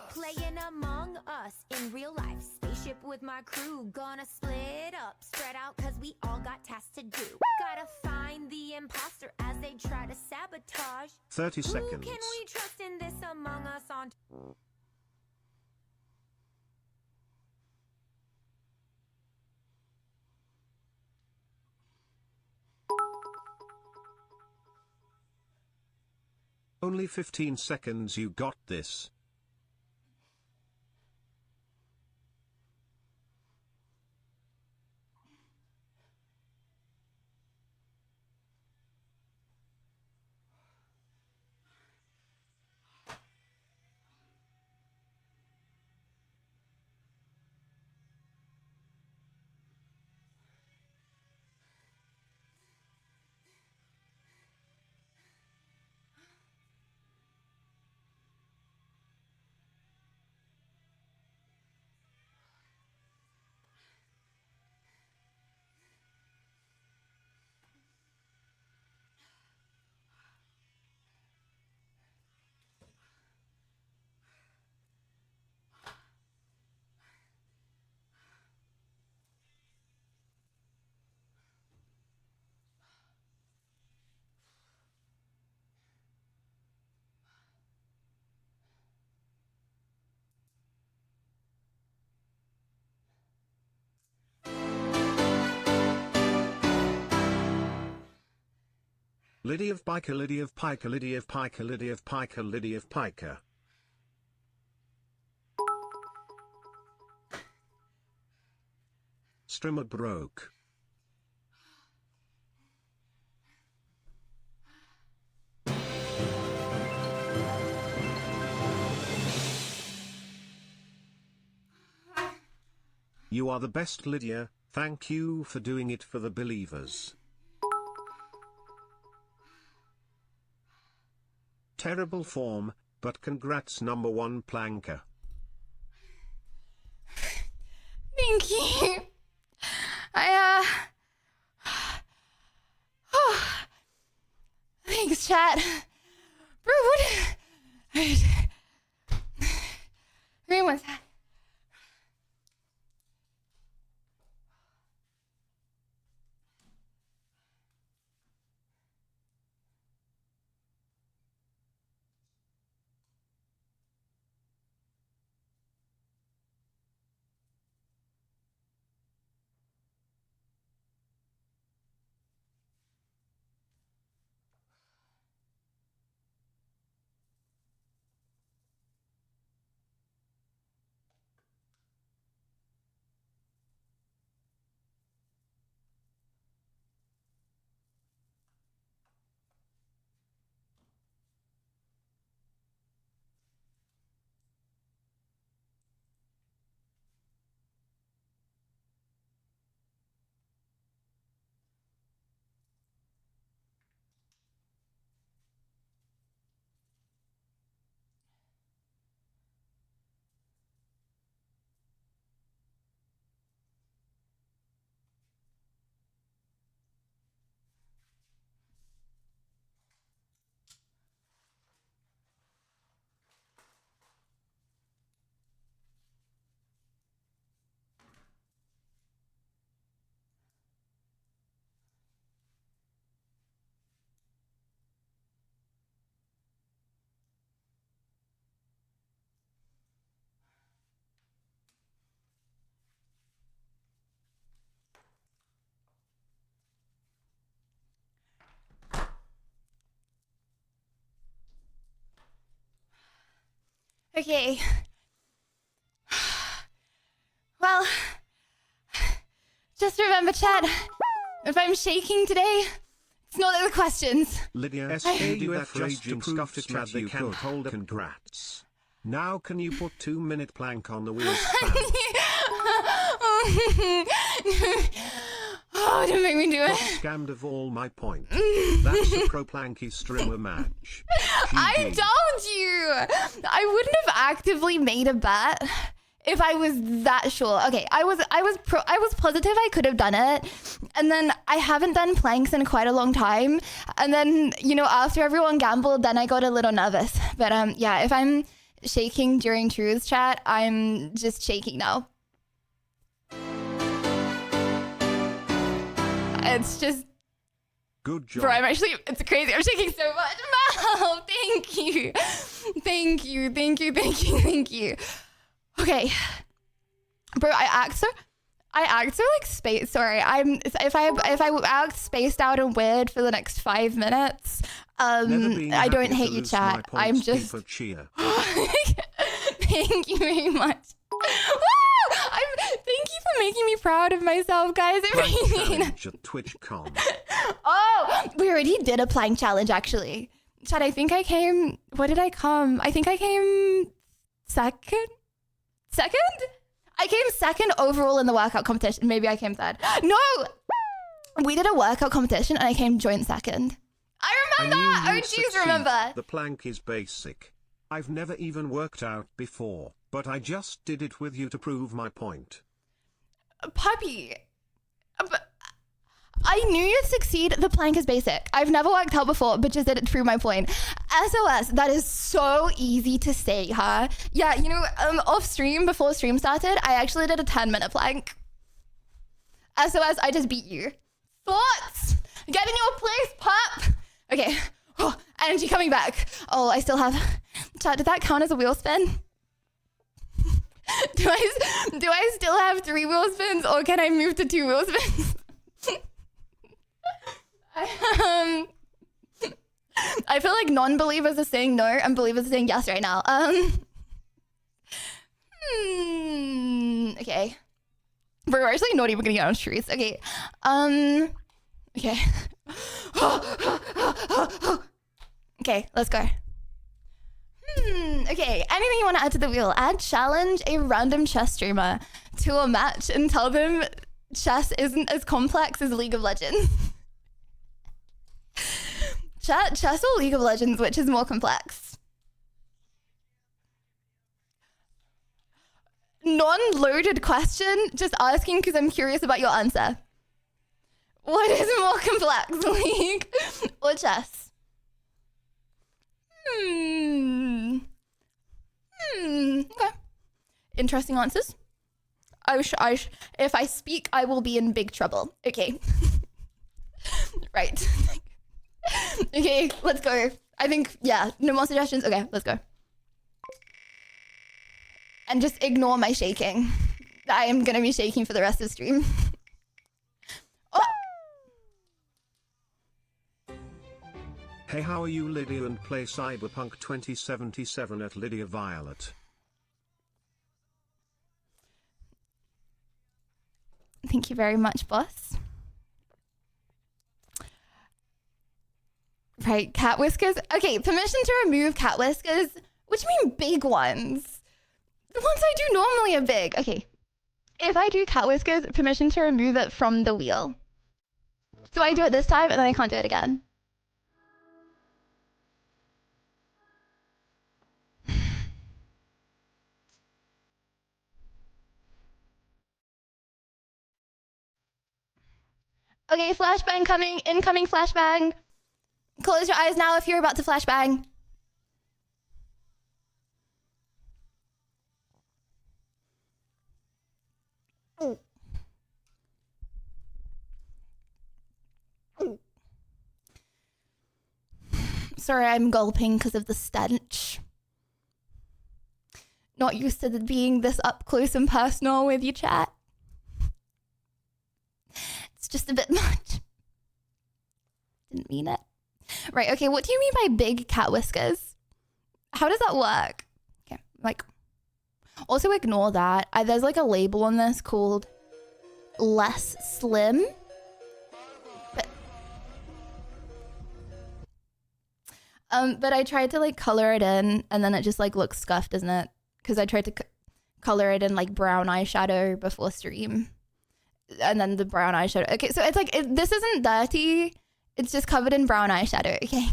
Playing Among Us in real life. Spaceship with my crew, gonna split up, spread out, cause we all got tasks to do. Gotta find the imposter as they try to sabotage. 30 Who seconds. can we trust in this Among Us on? Only 15 seconds, you got this. Liddy of Piker, Liddy of Piker, Liddy of Piker, Liddy of Piker, Liddy of Piker. Streamer broke. You are the best, Lydia. Thank you for doing it for the believers. Terrible form, but congrats #1 planker. Thank you. Thanks, chat. Bro, what? Give me one sec. Okay. Well, just remember, chat, if I'm shaking today, it's not the questions. Lydia, SKUF just to prove to Chad they can hold up. Congrats. Now can you put 2-minute plank on the wheel span? Oh, don't make me do Got it. scammed of all my points. That's a pro planky streamer match. I GG. told you! I wouldn't have actively made a bet if I was that sure. Okay, I was positive I could have done it. And then I haven't done planks in quite a long time. And then, you know, after everyone gambled, then I got a little nervous. But yeah, if I'm shaking during truth chat, I'm just shaking now. It's just... Good job. Bro, it's crazy. I'm shaking so much. Wow, thank you. Thank you. Okay. Bro, I act so like spaced. Sorry, if I act spaced out and weird for the next 5 minutes, I don't hate you, chat. I'm just... Thank you very much. Thank you for making me proud of myself, guys. Twitch.com. Oh, we already did a plank challenge, actually. Chad, I think I came... What did I come? I think I came second? Second? I came second overall in the workout competition. Maybe I came third. No! We did a workout competition and I came joint second. I remember! Oh, jeez, remember. The plank is basic. I've never even worked out before, but I just did it with you to prove my point. Puppy. I knew you'd succeed. The plank is basic. I've never worked out before, but just did it to prove my point. SOS, that is so easy to say, huh? Yeah, you know, off stream, before stream started, I actually did a 10-minute plank. SOS, I just beat you. Thoughts? Get in your place, pup. Okay. Oh, energy coming back. Oh, I still have... Chat, did that count as a wheel spin? Do I still have 3 wheel spins, or can I move to 2 wheel spins? I feel like non-believers are saying no and believers are saying yes right now. Okay. We're actually not even gonna get on streets. Okay. Okay. Okay, let's go. Okay, anything you want to add to the wheel? Add challenge a random chess streamer to a match and tell them chess isn't as complex as League of Legends. Chess or League of Legends, which is more complex? Non-loaded question, just asking because I'm curious about your answer. What is more complex, League or chess? Okay. Interesting answers. If I speak, I will be in big trouble. Okay. Right. Okay, let's go. I think, yeah, no more suggestions. Okay, let's go. And just ignore my shaking. I am gonna be shaking for the rest of the stream. Oh! Hey, how are you, Lydia, and play Cyberpunk 2077 at Lydia Violet. Thank you very much, boss. Right, cat whiskers. Okay, permission to remove cat whiskers. What do you mean big ones? The ones I do normally are big. Okay. If I do cat whiskers, permission to remove it from the wheel. So I do it this time and then I can't do it again. Okay, flashbang coming. Incoming flashbang. Close your eyes now if you're about to flashbang. Sorry, I'm gulping because of the stench. Not used to being this up close and personal with you, chat. It's just a bit much. Didn't mean it. Right, okay, what do you mean by big cat whiskers? How does that work? Okay, like, also ignore that. There's like a label on this called less slim. But I tried to like color it in and then it just like looks scuffed, doesn't it? Because I tried to color it in like brown eyeshadow before stream. And then the brown eyeshadow. Okay, so it's like, this isn't dirty. It's just covered in brown eyeshadow, okay?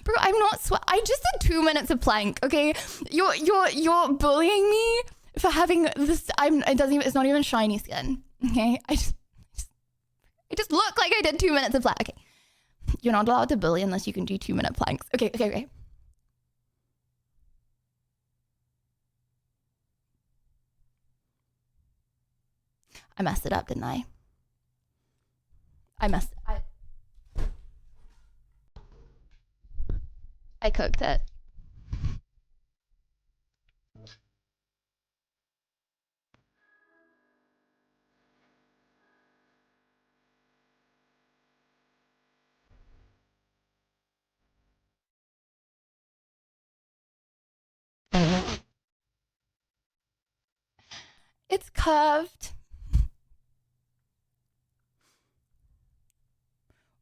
Bro, I'm not I just did 2 minutes of plank, okay? You're bullying me for having this. It's not even shiny skin, okay? I just look like I did 2 minutes of plank. Okay, you're not allowed to bully unless you can do 2 minute planks. Okay. I messed it up, didn't I? I cooked it. It's curved.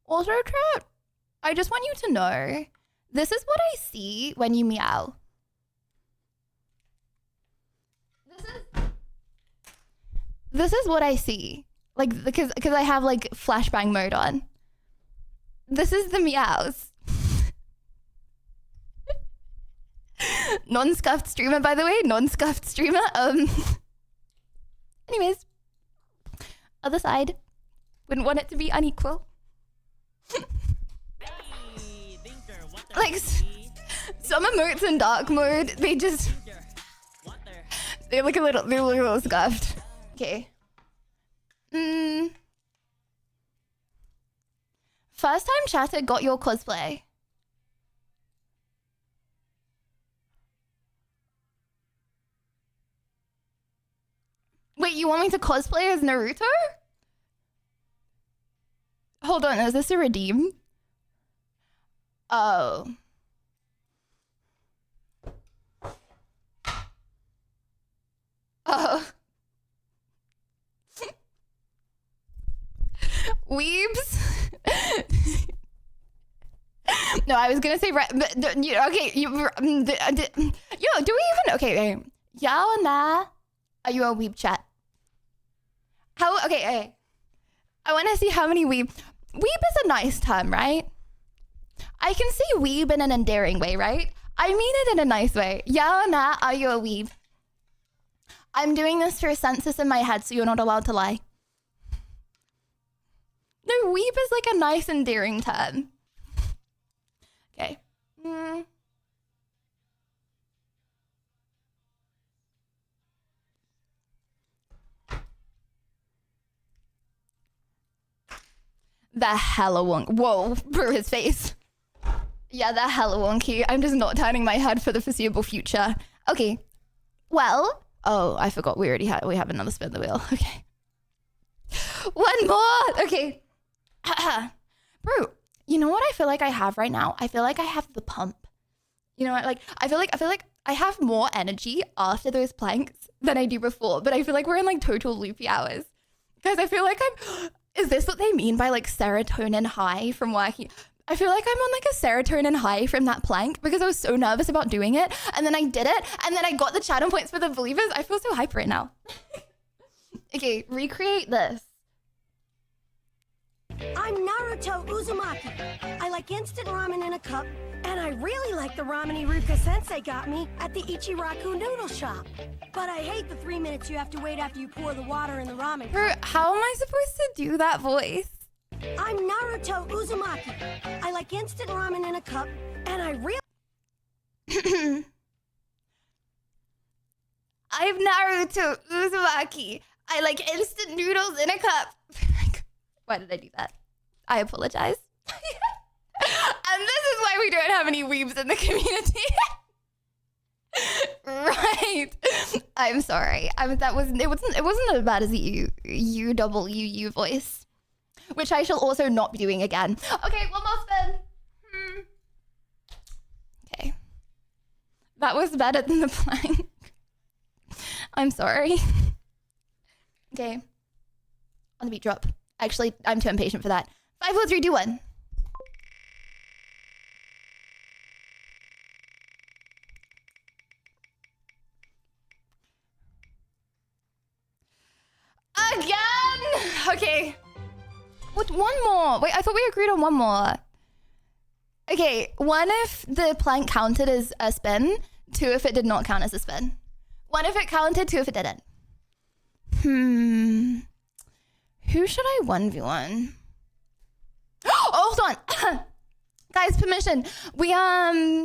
Also, chat, I just want you to know, this is what I see when you meow. This is what I see. Like, because I have like flashbang mode on. This is the meows. Non-scuffed streamer, by the way. Non-scuffed streamer. Anyways. Other side. Wouldn't want it to be unequal. Like, some emotes in dark mode, they look a little scuffed. Okay. First time chatter got your cosplay. Wait, you want me to cosplay as Naruto? Hold on, is this a redeem? Oh. Oh. Weebs? No, I was gonna say, okay, do we even, okay, Yao and Na, are you a weeb chat? Okay, I want to see how many weeb is a nice term, right? I can see weeb in an endearing way, right? I mean it in a nice way. Yao and Na, are you a weeb? I'm doing this for a census in my head, so you're not allowed to lie. No, weeb is like a nice, endearing term. Okay. The hella wonk. Whoa, bro, his face. Yeah, the hella wonky. I'm just not turning my head for the foreseeable future. Okay. Well, oh, I forgot. We have another spin the wheel. Okay. One more. Okay. Bro, you know what I feel like I have right now? I feel like I have the pump. You know what? Like, I feel like I have more energy after those planks than I do before, but I feel like we're in like total loopy hours. Guys, I feel like is this what they mean by like serotonin high from working? I feel like I'm on like a serotonin high from that plank because I was so nervous about doing it. And then I did it. And then I got the channel points for the believers. I feel so hype right now. Okay, recreate this. I'm Naruto Uzumaki. I like instant ramen in a cup, and I really like the ramen Iruka Sensei got me at the Ichiraku noodle shop. But I hate the 3 minutes you have to wait after you pour the water in the ramen. Bro, how am I supposed to do that voice? I'm Naruto Uzumaki. I like instant ramen in a cup, and I really... I'm Naruto Uzumaki. I like instant noodles in a cup. Why did I do that? I apologize. And this is why we don't have any weebs in the community. Right. I'm sorry. It wasn't as bad as the UUU voice, which I shall also not be doing again. Okay, one more spin. Okay. That was better than the plank. I'm sorry. Okay. On the beat drop. Actually, I'm too impatient for that. 5, 4, 3, 2, 1. Again! Okay. What, one more? Wait, I thought we agreed on one more. Okay, 1 if the plank counted as a spin, 2 if it did not count as a spin. 1 if it counted, 2 if it didn't. Who should I 1v1? Oh, hold on. Guys, permission. We are playing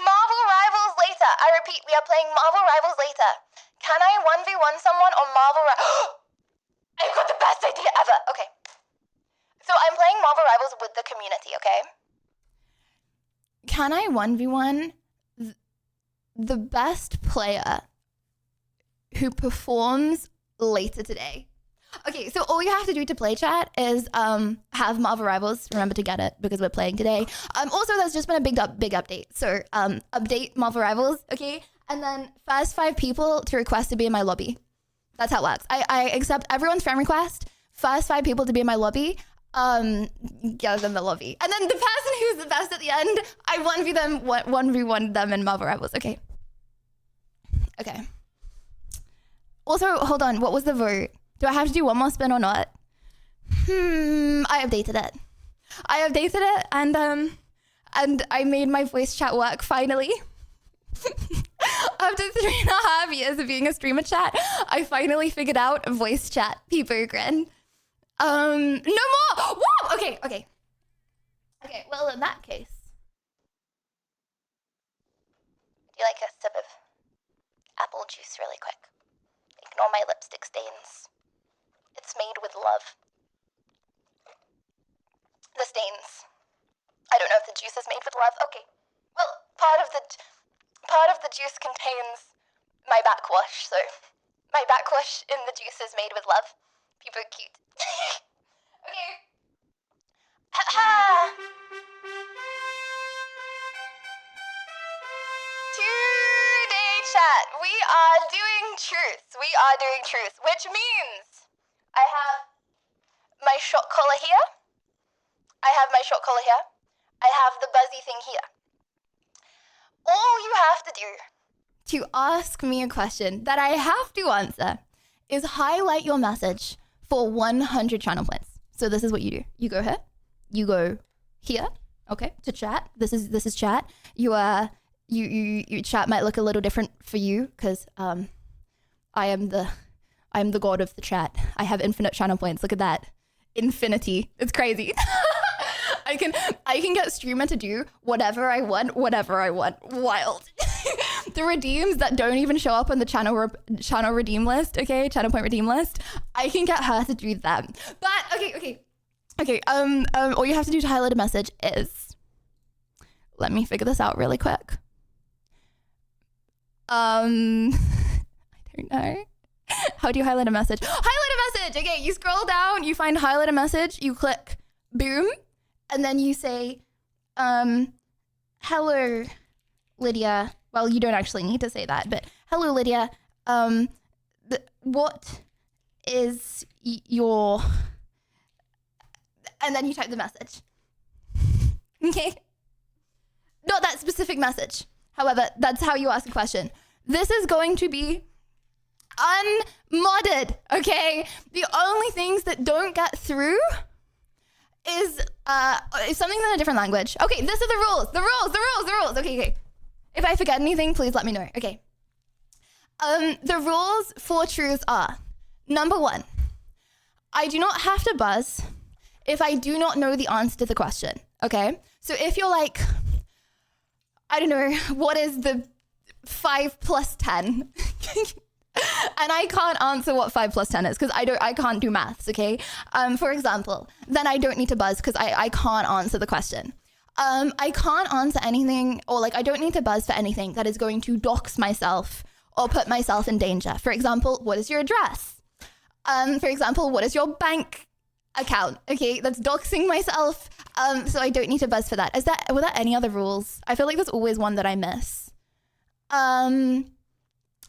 Marvel Rivals later. I repeat, we are playing Marvel Rivals later. Can I 1v1 someone on Marvel Rivals? I've got the best idea ever. Okay. So I'm playing Marvel Rivals with the community, okay? Can I 1v1 the best player who performs later today? Okay, so all you have to do to play chat is have Marvel Rivals. Remember to get it because we're playing today. Also, there's just been a big update. So update Marvel Rivals, okay? And then first 5 people to request to be in my lobby. That's how it works. I accept everyone's friend request. First 5 people to be in my lobby. Get them the lobby. And then the person who's the best at the end, I 1v1 them in Marvel Rivals. Okay. Okay. Also, hold on. What was the vote? Do I have to do one more spin or not? I updated it. And I made my voice chat work finally. After 3.5 years of being a streamer chat, I finally figured out voice chat. People grin. No more. Woo! Okay. Well, in that case, do you like a sip of apple juice really quick? Ignore my lipstick stains. It's made with love. The stains. I don't know if the juice is made with love. Okay. Well, part of the juice contains my backwash, so my backwash in the juice is made with love. People are cute. Okay. Today, chat, we are doing truth. Which means I have my shot collar here. I have the buzzy thing here. All you have to do to ask me a question that I have to answer is highlight your message for 100 channel points. So this is what you do. You go here. You go here. Okay, to chat. This is chat. You chat might look a little different for you because I am the god of the chat. I have infinite channel points. Look at that. Infinity. It's crazy. I can get streamer to do whatever I want. Wild. The redeems that don't even show up on the channel redeem list, okay? Channel point redeem list. I can get her to do them. But okay. All you have to do to highlight a message is, let me figure this out really quick. I don't know. How do you highlight a message? Highlight a message. Okay, you scroll down, you find highlight a message, you click boom, and then you say, hello, Lydia. Well, you don't actually need to say that, but hello, Lydia. What is your... And then you type the message. Okay? Not that specific message. However, that's how you ask a question. This is going to be unmodded, okay? The only things that don't get through is something in a different language. Okay, this is the rules. The rules. Okay. If I forget anything, please let me know. Okay. The rules for truth are, number 1, I do not have to buzz if I do not know the answer to the question, okay? So if you're like, I don't know, what is the 5 plus 10? And I can't answer what 5 plus 10 is because I can't do maths, okay? For example, then I don't need to buzz because I can't answer the question. I can't answer anything, or like I don't need to buzz for anything that is going to dox myself or put myself in danger. For example, what is your address? For example, what is your bank account? Okay, that's doxing myself. So I don't need to buzz for that. Were there any other rules? I feel like there's always one that I miss.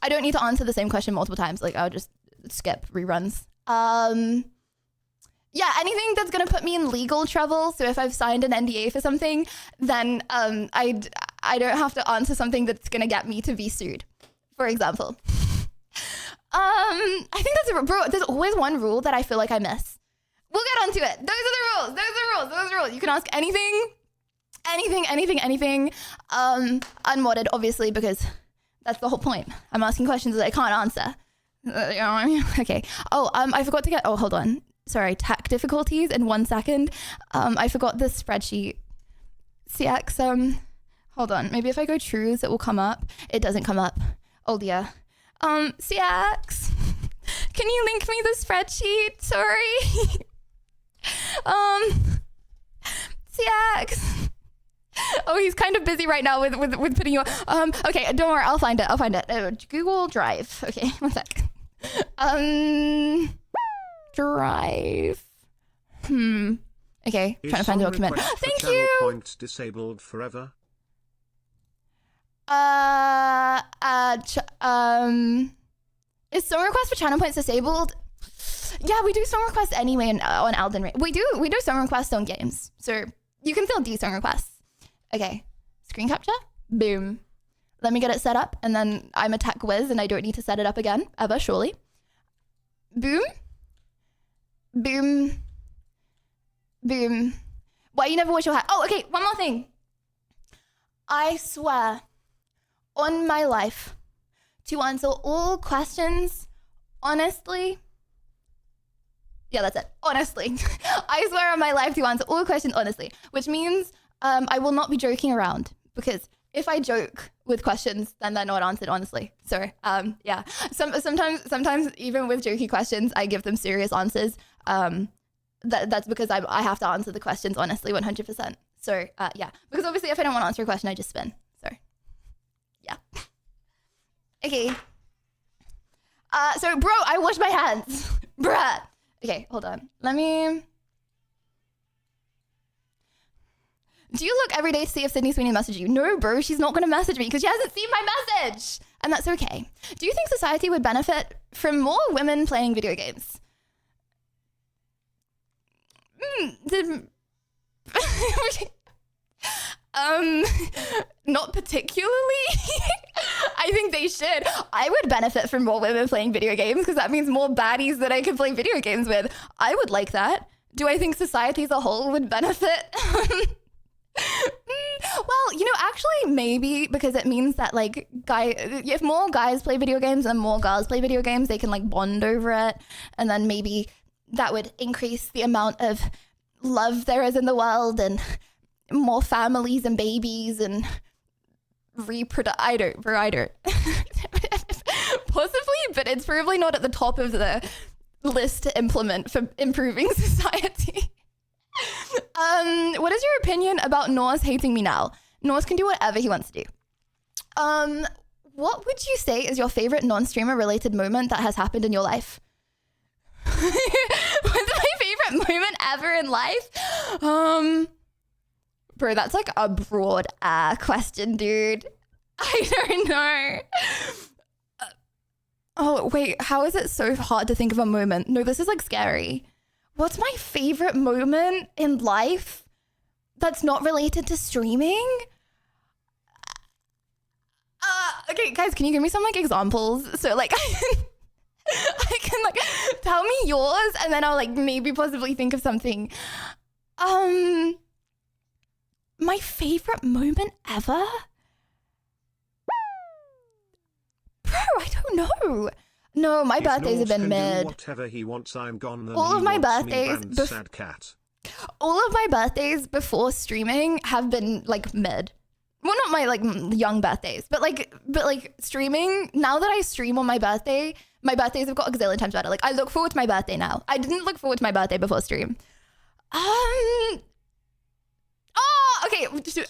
I don't need to answer the same question multiple times. Like I'll just skip reruns. Yeah, anything that's gonna put me in legal trouble. So if I've signed an NDA for something, then I don't have to answer something that's gonna get me to be sued, for example. I think that's there's always one rule that I feel like I miss. We'll get onto it. Those are the rules. You can ask anything Anything. Unmodded, obviously, because that's the whole point. I'm asking questions that I can't answer. You know what I mean? Okay. Oh, I forgot to get. Oh, hold on. Sorry, tech difficulties in 1 second. I forgot the spreadsheet. CX. Hold on. Maybe if I go truths, it will come up. It doesn't come up. Oh dear. CX. Can you link me the spreadsheet? Sorry. CX. Oh, he's kind of busy right now with putting you. Okay, don't worry. I'll find it. Google Drive. Okay, 1 sec. Drive. Okay, trying to find the document. Thank you. Point disabled forever. Is song request for channel points disabled? Yeah, we do song requests anyway on Elden Ring. We do song requests on games, so you can still do song requests. Okay, screen capture. Boom. Let me get it set up, and then I'm a tech whiz, and I don't need to set it up again ever, surely. Boom. Boom. Boom. Why you never wash your hat? Oh, okay, one more thing. I swear on my life to answer all questions honestly. Yeah, that's it. Honestly. I swear on my life to answer all questions honestly, which means I will not be joking around, because if I joke with questions, then they're not answered honestly. So yeah, sometimes even with jokey questions, I give them serious answers. That's because I have to answer the questions honestly, 100%. So yeah, because obviously if I don't want to answer a question, I just spin. So yeah. Okay. So bro, I washed my hands. Bruh. Okay, hold on. Let me. Do you look every day to see if Sydney Sweeney messaged you? No, bro, she's not going to message me because she hasn't seen my message. And that's okay. Do you think society would benefit from more women playing video games? Not particularly. I think they should. I would benefit from more women playing video games because that means more baddies that I could play video games with. I would like that. Do I think society as a whole would benefit? Well, you know, actually maybe, because it means that like if more guys play video games and more girls play video games, they can like bond over it, and then maybe that would increase the amount of love there is in the world and more families and babies and I don't possibly, but it's probably not at the top of the list to implement for improving society. What is your opinion about Norse hating me now? Norse can do whatever he wants to do. What would you say is your favorite non-streamer related moment that has happened in your life? What's my favorite moment ever in life? Bro, that's like a broad question, dude. I don't know. Oh, wait, how is it so hard to think of a moment? No, this is like scary. What's my favorite moment in life that's not related to streaming? Okay, guys, can you give me some like examples? So like I can like tell me yours and then I'll like maybe possibly think of something. My favorite moment ever? Bro, I don't know. No, my birthdays have been mid. Whatever he wants, I'm gone. All of my birthdays, sad cat. All of my birthdays before streaming have been like mid. Well, not my like young birthdays, but like streaming. Now that I stream on my birthdays have got a gazillion times better. Like I look forward to my birthday now. I didn't look forward to my birthday before stream. Okay,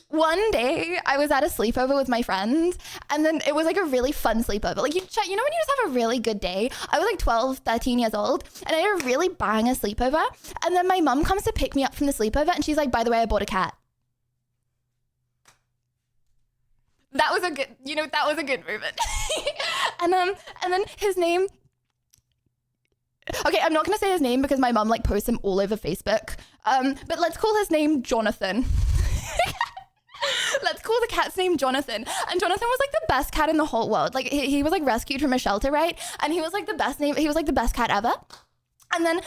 one day I was at a sleepover with my friends, and then it was like a really fun sleepover. Like, you know when you just have a really good day? I was like 12, 13 years old, and I had a really banger sleepover, and then my mum comes to pick me up from the sleepover, and she's like, by the way, I bought a cat. That was a good moment. and then his name... Okay, I'm not going to say his name because my mum like posts him all over Facebook, but let's call his name Jonathan. Let's call the cat's name Jonathan. And Jonathan was like the best cat in the whole world. Like he was like rescued from a shelter, right? And he was like the best cat ever. And then,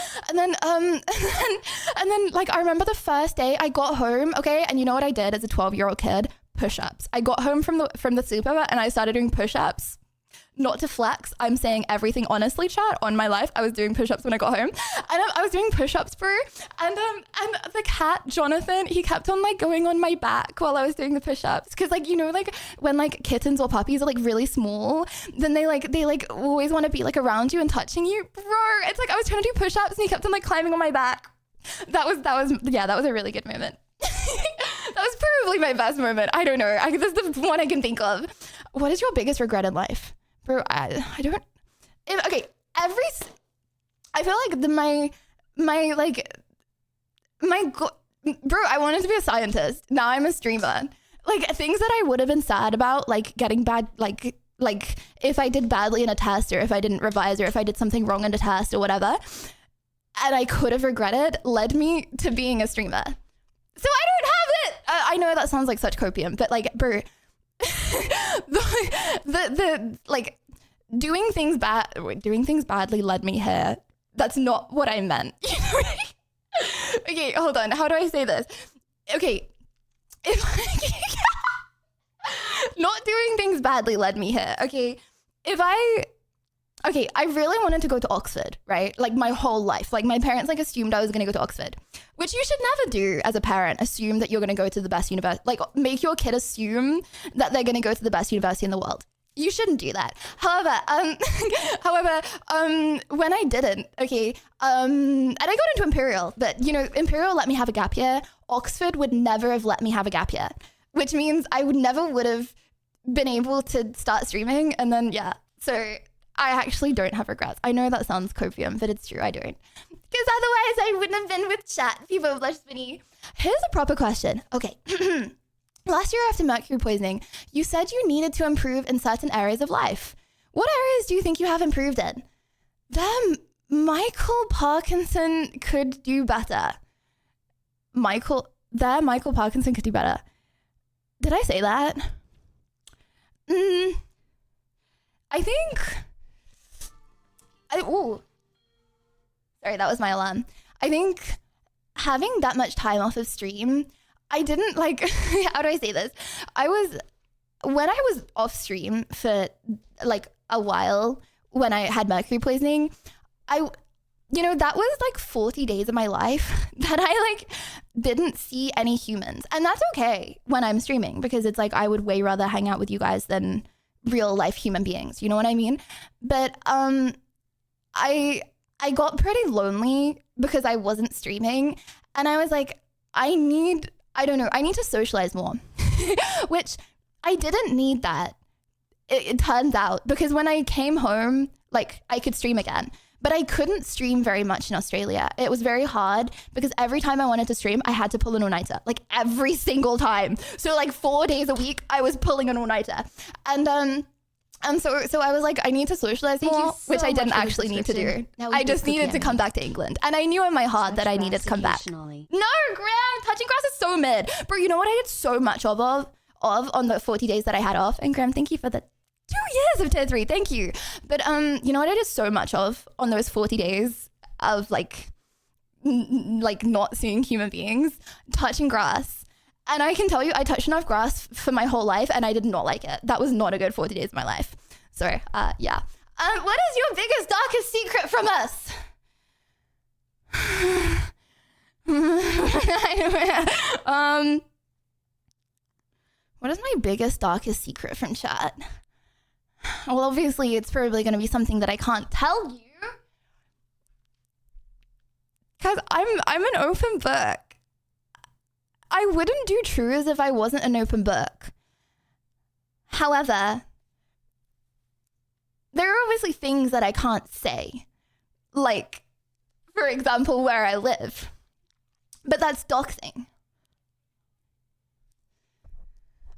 like, I remember the first day I got home, okay? And you know what I did as a 12-year-old kid? Push-ups. I got home from the super and I started doing push-ups. Not to flex, I'm saying everything honestly, chat, on my life. I was doing push-ups when I got home. And I was doing push-ups, bro. And the cat, Jonathan, he kept on, like, going on my back while I was doing the push-ups. Because, like, you know, like, when, like, kittens or puppies are, like, really small, then they always want to be, like, around you and touching you. Bro, it's like I was trying to do push-ups and he kept on, like, climbing on my back. That was a really good moment. That was probably my best moment. I don't know. That's the one I can think of. What is your biggest regret in life? Bro, I don't. I feel like bro, I wanted to be a scientist. Now I'm a streamer. Like, things that I would have been sad about, like getting bad, like if I did badly in a test or if I didn't revise or if I did something wrong in a test or whatever, and I could have regretted, led me to being a streamer. So I don't have it. I know that sounds like such copium, but, like, bro, the like doing things badly led me here. That's not what I meant. Okay, hold on. How do I say this? Okay, not doing things badly led me here. Okay, I really wanted to go to Oxford, right? Like, my whole life. Like, my parents, like, assumed I was going to go to Oxford, which you should never do as a parent. Assume that you're going to go to the best university. Like, make your kid assume that they're going to go to the best university in the world. You shouldn't do that. However, when I didn't, okay, and I got into Imperial, but, you know, Imperial let me have a gap year. Oxford would never have let me have a gap year, which means I would have been able to start streaming. And then, yeah, so I actually don't have regrets. I know that sounds copium, but it's true, I don't. Because otherwise I wouldn't have been with chat. People blush spinny. Here's a proper question. Okay. Last year after mercury poisoning, you said you needed to improve in certain areas of life. What areas do you think you have improved in? Michael Parkinson could do better. Michael Parkinson could do better. Did I say that? I think... Sorry, that was my alarm. I think having that much time off of stream, I didn't like, how do I say this? When I was off stream for like a while, when I had mercury poisoning, that was like 40 days of my life that I like didn't see any humans. And that's okay when I'm streaming, because it's like, I would way rather hang out with you guys than real life human beings. You know what I mean? But, I got pretty lonely because I wasn't streaming, and I was like, I need to socialize more, which I didn't need that. It turns out, because when I came home, like, I could stream again, but I couldn't stream very much in Australia. It was very hard because every time I wanted to stream, I had to pull an all-nighter, like every single time. So like 4 days a week, I was pulling an all-nighter. And so I was like, I need to socialize more, which I didn't actually need to do. I just needed to come back to England. And I knew in my heart that I needed to come back. No, Graham, touching grass is so mid. Bro, you know what I did so much of on the 40 days that I had off? And Graham, thank you for the 2 years of tier 3. Thank you. But you know what I did so much of on those 40 days of like not seeing human beings? Touching grass. And I can tell you, I touched enough grass for my whole life, and I did not like it. That was not a good 40 days of my life. So, yeah. What is your biggest, darkest secret from us? What is my biggest, darkest secret from chat? Well, obviously, it's probably going to be something that I can't tell you. Because I'm an open book. I wouldn't do truths if I wasn't an open book. However, there are obviously things that I can't say. Like, for example, where I live. But that's doxing.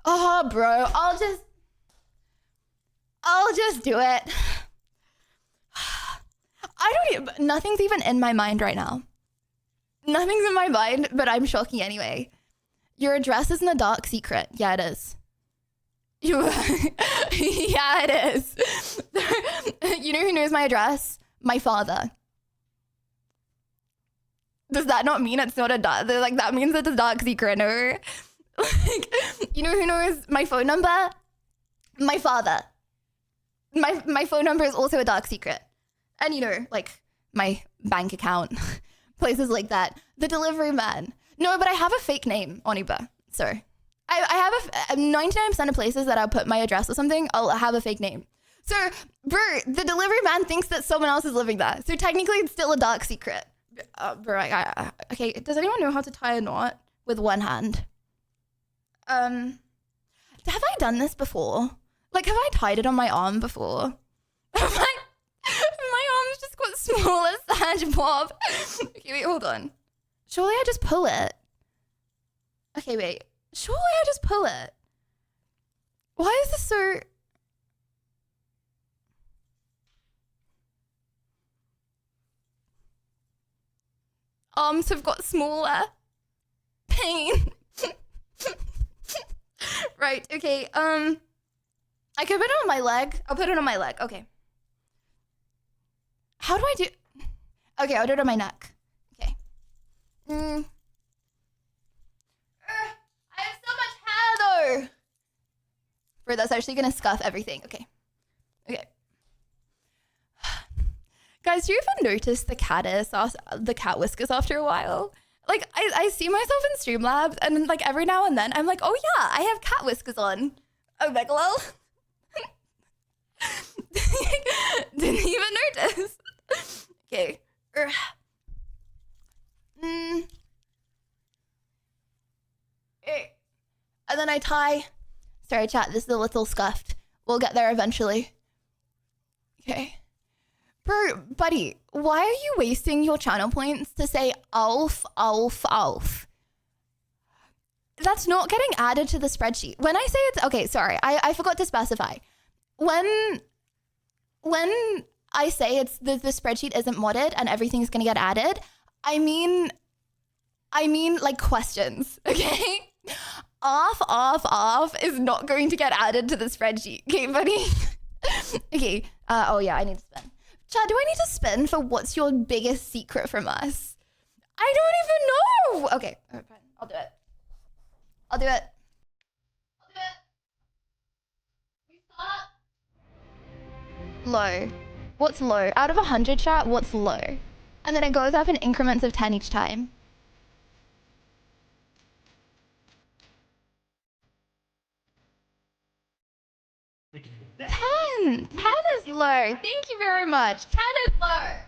Oh, bro, I'll just do it. Nothing's even in my mind right now. Nothing's in my mind, but I'm shocking anyway. Your address isn't a dark secret. Yeah, it is. Yeah, it is. You know who knows my address? My father. Does that not mean it's not a dark? Like, that means it's a dark secret, no? Like, you know who knows my phone number? My father. My phone number is also a dark secret. And, you know, like, my bank account, places like that. The delivery man. No, but I have a fake name on Uber. So I have 99% of places that I'll put my address or something, I'll have a fake name. So, bro, the delivery man thinks that someone else is living there. So technically it's still a dark secret. Bro, okay, does anyone know how to tie a knot with one hand? Have I done this before? Like, have I tied it on my arm before? My arms just got small as SpongeBob. Okay, wait, hold on. Surely I just pull it. Okay, wait. Surely I just pull it. Why is this so... Arms have got smaller. Pain. Right, okay, I can put it on my leg. I'll put it on my leg, okay. How do I do... Okay, I'll do it on my neck. Okay. I have so much hair, though. Bro, that's actually gonna scuff everything. Okay. Okay. Guys, do you ever notice the cat whiskers after a while? Like, I see myself in Streamlabs, and like every now and then, I'm like, oh yeah, I have cat whiskers on. Oh, like, lol. Didn't even notice. Okay. And then I tie. Sorry, chat, this is a little scuffed. We'll get there eventually. Okay. Bro, buddy, why are you wasting your channel points to say Alf, Alf, Alf? That's not getting added to the spreadsheet. When I say it's... Okay, sorry, I forgot to specify. When I say it's the spreadsheet isn't modded and everything's gonna get added, I mean like questions, okay? Off is not going to get added to the spreadsheet, okay, buddy? Okay, oh yeah, I need to spin. Chad, do I need to spin for what's your biggest secret from us? I don't even know. Okay, fine. I'll do it. I'll do it. We start. Low. What's low? Out of 100, chat, what's low? And then it goes up in increments of 10 each time. Ten is low. Thank you very much. 10 is low. I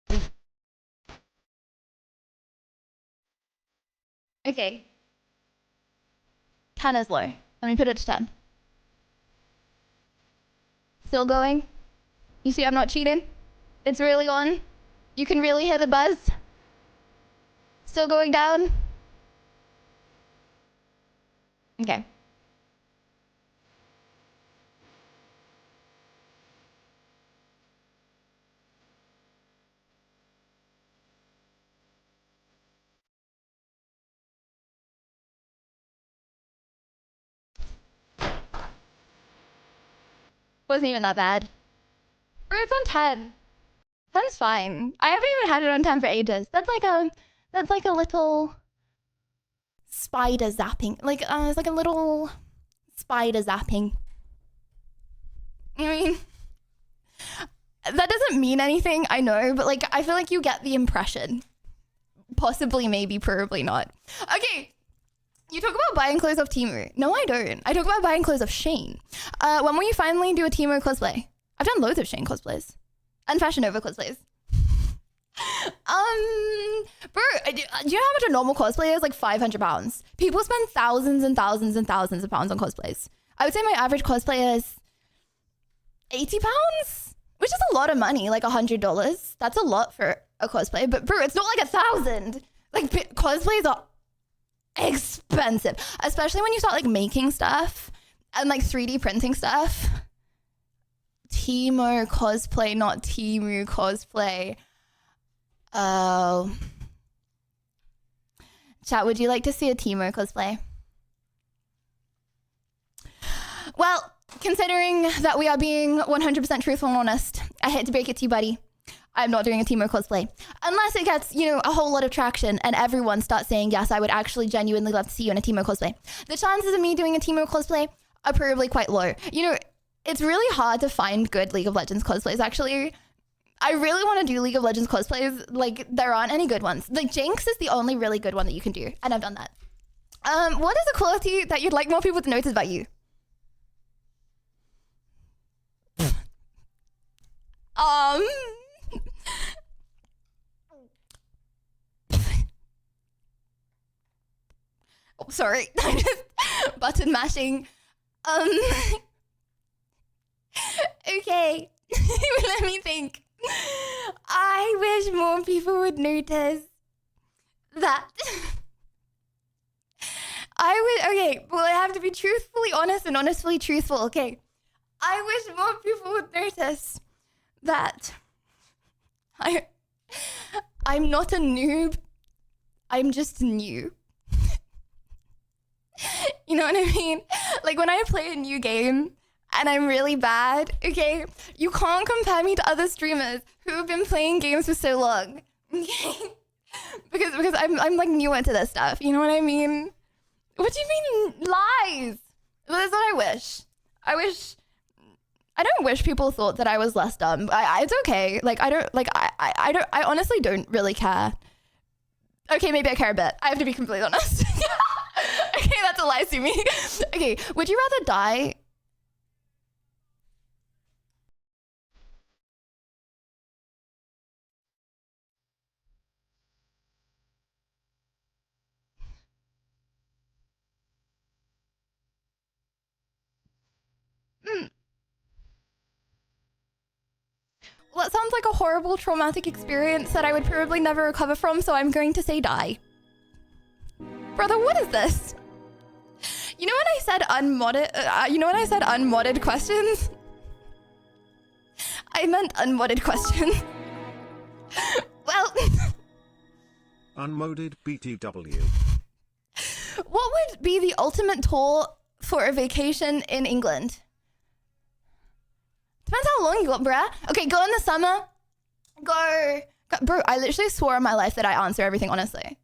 love you. Okay. 10 is low. Let me put it to 10. Still going? You see I'm not cheating? It's really on. You can really hear the buzz. Still going down? Okay. Wasn't even that bad. Or it's on 10. 10's fine. I haven't even had it on 10 for ages. That's like a little spider zapping. Like it's like a little spider zapping. I mean, that doesn't mean anything, I know, but like I feel like you get the impression. Possibly, maybe, probably not. Okay. You talk about buying clothes off Temu. No, I don't. I talk about buying clothes off Shane. When will you finally do a Temu cosplay? I've done loads of Shane cosplays. And Fashion Nova cosplays. Bro, do you know how much a normal cosplay is? Like 500 pounds. People spend thousands and thousands and thousands of pounds on cosplays. I would say my average cosplay is 80 pounds, which is a lot of money, like $100. That's a lot for a cosplay, but bro, it's not like 1,000. Like cosplays are expensive, especially when you start like making stuff and like 3D printing stuff. Temu cosplay, not Temu cosplay. Oh. Chat, would you like to see a Temu cosplay? Well, considering that we are being 100% truthful and honest, I hate to break it to you, buddy. I'm not doing a Timo cosplay. Unless it gets, a whole lot of traction and everyone starts saying, yes, I would actually genuinely love to see you in a Timo cosplay. The chances of me doing a Timo cosplay are probably quite low. It's really hard to find good League of Legends cosplays, actually. I really want to do League of Legends cosplays. Like, there aren't any good ones. Like, Jinx is the only really good one that you can do, and I've done that. What is a quality that you'd like more people to notice about you? Oh, sorry. I'm just button mashing. Okay. Let me think. I wish more people would notice that. Okay, well, I have to be truthfully honest and honestly truthful, okay? I wish more people would notice that I'm not a noob. I'm just new. You know what I mean? Like, when I play a new game and I'm really bad, okay, you can't compare me to other streamers who have been playing games for so long, okay? Because I'm like newer to this stuff, you know what I mean? What do you mean lies? That's what I wish. I don't wish people thought that I was less dumb. It's okay. Like, I honestly don't really care. Okay, maybe I care a bit. I have to be completely honest. Okay, that's a lie to me. Okay, would you rather die? Well, it sounds like a horrible traumatic experience that I would probably never recover from, so I'm going to say die. Brother, what is this? You know when I said unmodded questions? I meant unmodded questions. Well... Unmodded BTW. What would be the ultimate tour for a vacation in England? Depends how long you got, bruh. Okay, go in the summer. Go. Bro, I literally swore on my life that I answer everything honestly.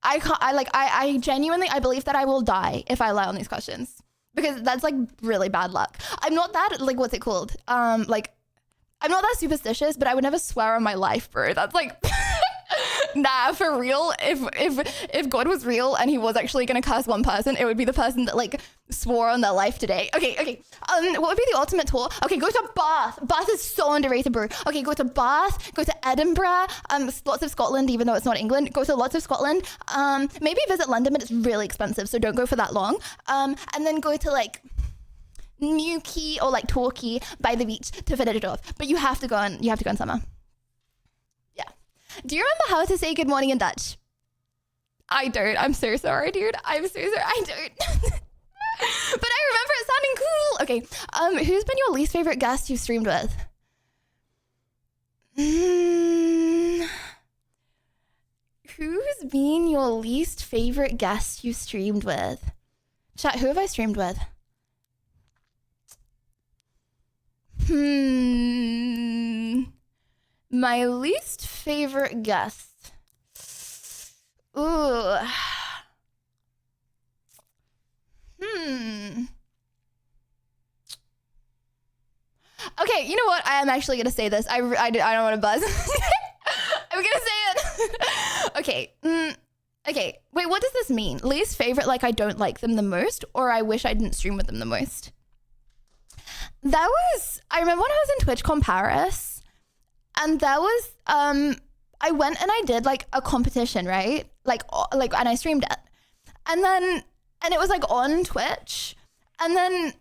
I genuinely, I believe that I will die if I lie on these questions. Because that's like really bad luck. I'm not that, like, what's it called? I'm not that superstitious, but I would never swear on my life, bro. That's like... Nah, for real, if God was real and he was actually gonna curse one person, it would be the person that like swore on their life today. Okay. What would be the ultimate tour? Okay, go to Bath. Bath is so underrated, bro. Okay, go to Bath, go to Edinburgh, lots of Scotland, even though it's not England. Go to lots of Scotland. Maybe visit London, but it's really expensive, so don't go for that long. And then go to like Newquay or like Torquay by the beach to finish it off. But you have to go in summer. Do you remember how to say good morning in Dutch? I don't. I'm so sorry, dude. I'm so sorry. I don't. But I remember it sounding cool. Okay. Who's been your least favorite guest you've streamed with? Who's been your least favorite guest you streamed with? Chat, who have I streamed with? My least favorite guest. Ooh. Okay, you know what? I am actually going to say this. I don't want to buzz. I'm going to say it. Okay. Okay. Wait, what does this mean? Least favorite, like I don't like them the most, or I wish I didn't stream with them the most? I remember when I was in TwitchCon Paris. And that was, I went and I did like a competition, right? Like, and I streamed it. And it was like on Twitch. And then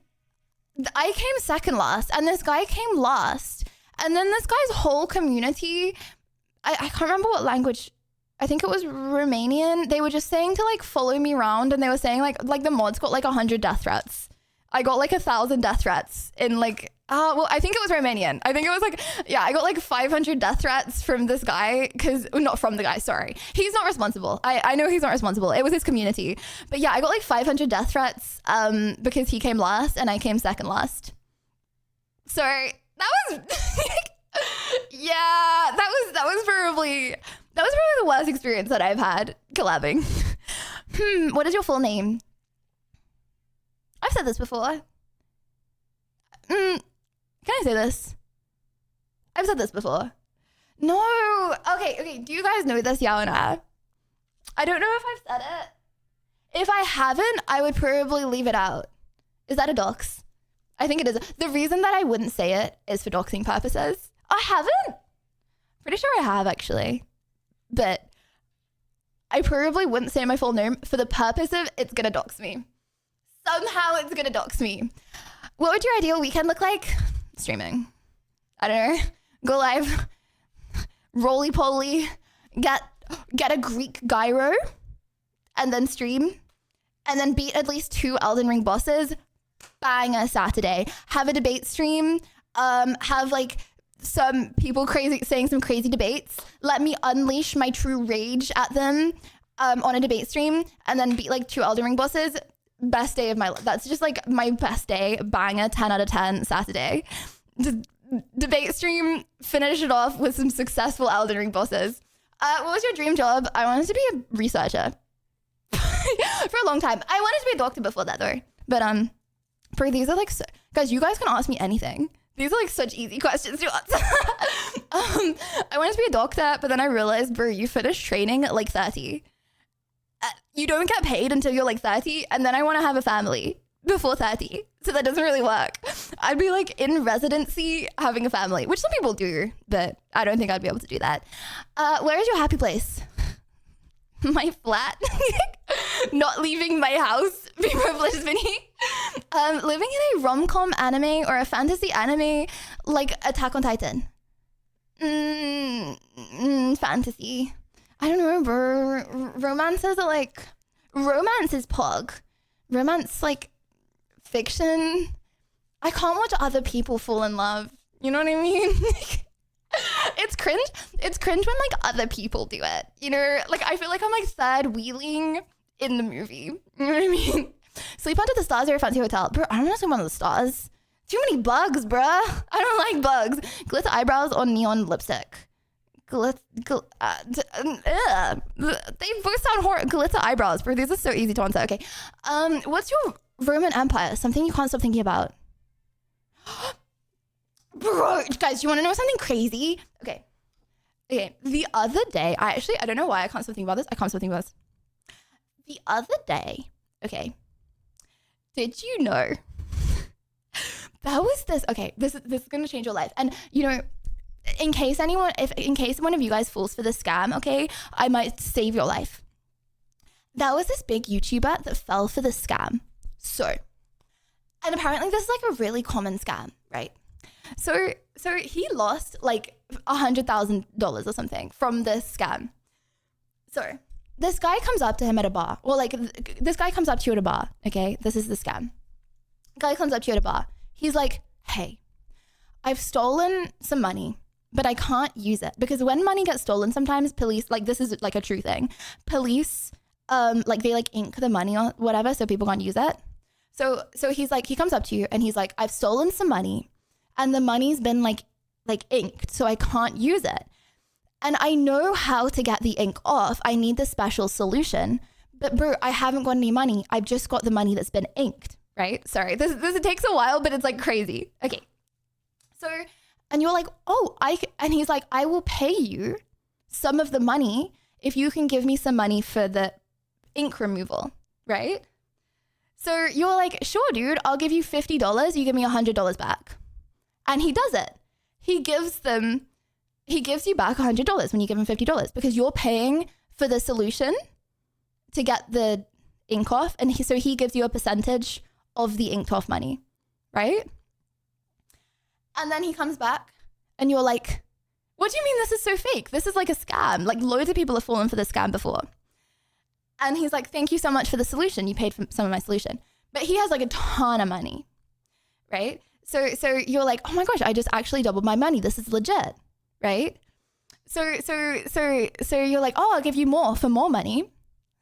I came second last and this guy came last. And then this guy's whole community, I can't remember what language, I think it was Romanian. They were just saying to like follow me around and they were saying like the mods got like 100 death threats. I got like 1,000 death threats in like Well, I think it was Romanian. I think it was like, yeah, I got like 500 death threats from this guy not from the guy, sorry. He's not responsible. I know he's not responsible. It was his community. But yeah, I got like 500 death threats because he came last and I came second last. So that was, yeah, that was probably the worst experience that I've had collabing. What is your full name? I've said this before. Can I say this? I've said this before. No. Okay. Do you guys know this, yeah or nah? I don't know if I've said it. If I haven't, I would probably leave it out. Is that a dox? I think it is. The reason that I wouldn't say it is for doxing purposes. I haven't. Pretty sure I have, actually. But I probably wouldn't say my full name for the purpose of it's going to dox me. Somehow it's going to dox me. What would your ideal weekend look like? Streaming. I don't know. Go live. Roly-poly. Get a Greek gyro. And then stream. And then beat at least 2 Elden Ring bosses. Bang a Saturday. Have a debate stream. Have like some people saying some crazy debates. Let me unleash my true rage at them on a debate stream. And then beat like 2 Elden Ring bosses. Best day of my life. That's just like my best day. Banger, 10 out of 10 Saturday. Just debate stream, finish it off with some successful Elden Ring bosses. What was your dream job? I wanted to be a researcher for a long time. I wanted to be a doctor before that though. But these are like, guys, you guys can ask me anything. These are like such easy questions to answer. I wanted to be a doctor, but then I realized, bro, you finish training at like 30. You don't get paid until you're like 30, and then I want to have a family before 30. So that doesn't really work. I'd be like in residency having a family, which some people do, but I don't think I'd be able to do that. Where is your happy place? My flat. Not leaving my house. Be privileged, Vinny. Living in a rom-com anime or a fantasy anime like Attack on Titan. Fantasy. I don't know, bro. Romance is pog. Romance, like, fiction. I can't watch other people fall in love. You know what I mean? It's cringe. It's cringe when, like, other people do it. You know? Like, I feel like I'm, like, third wheeling in the movie. You know what I mean? Sleep under the stars or a fancy hotel. Bro, I don't want to sleep under the stars. Too many bugs, bruh. I don't like bugs. Glitter eyebrows or neon lipstick. They both sound horrible. Glitter eyebrows, bro. These are so easy to answer. Okay. What's your Roman Empire? Something you can't stop thinking about. Bro, guys, you want to know something crazy? Okay. The other day, I don't know why I can't stop thinking about this. I can't stop thinking about this. The other day, okay. Did you know that was this? Okay, this is going to change your life. And you know, in case one of you guys falls for the scam, okay, I might save your life. That was this big YouTuber that fell for the scam. So, and apparently this is like a really common scam, right? So he lost like $100,000 or something from this scam. So this guy comes up to him at a bar. Well, like this guy comes up to you at a bar, okay? This is the scam. Guy comes up to you at a bar. He's like, hey, I've stolen some money, but I can't use it because when money gets stolen, sometimes police, like this is like a true thing. Police, like they like ink the money or whatever, so people can't use it. So he's like, he comes up to you and he's like, I've stolen some money and the money's been like inked, so I can't use it. And I know how to get the ink off. I need the special solution. But bro, I haven't got any money. I've just got the money that's been inked, right? Sorry, this it takes a while, but it's like crazy. Okay. So, and you're like, oh, and he's like, I will pay you some of the money if you can give me some money for the ink removal, right? So you're like, sure, dude, I'll give you $50. You give me $100 back. And he does it. He gives you back $100 when you give him $50 because you're paying for the solution to get the ink off. And so he gives you a percentage of the inked off money, right? And then he comes back and you're like, what do you mean this is so fake? This is like a scam. Like loads of people have fallen for this scam before. And he's like, thank you so much for the solution. You paid for some of my solution. But he has like a ton of money, right? So you're like, oh my gosh, I just actually doubled my money. This is legit, right? So you're like, oh, I'll give you more for more money.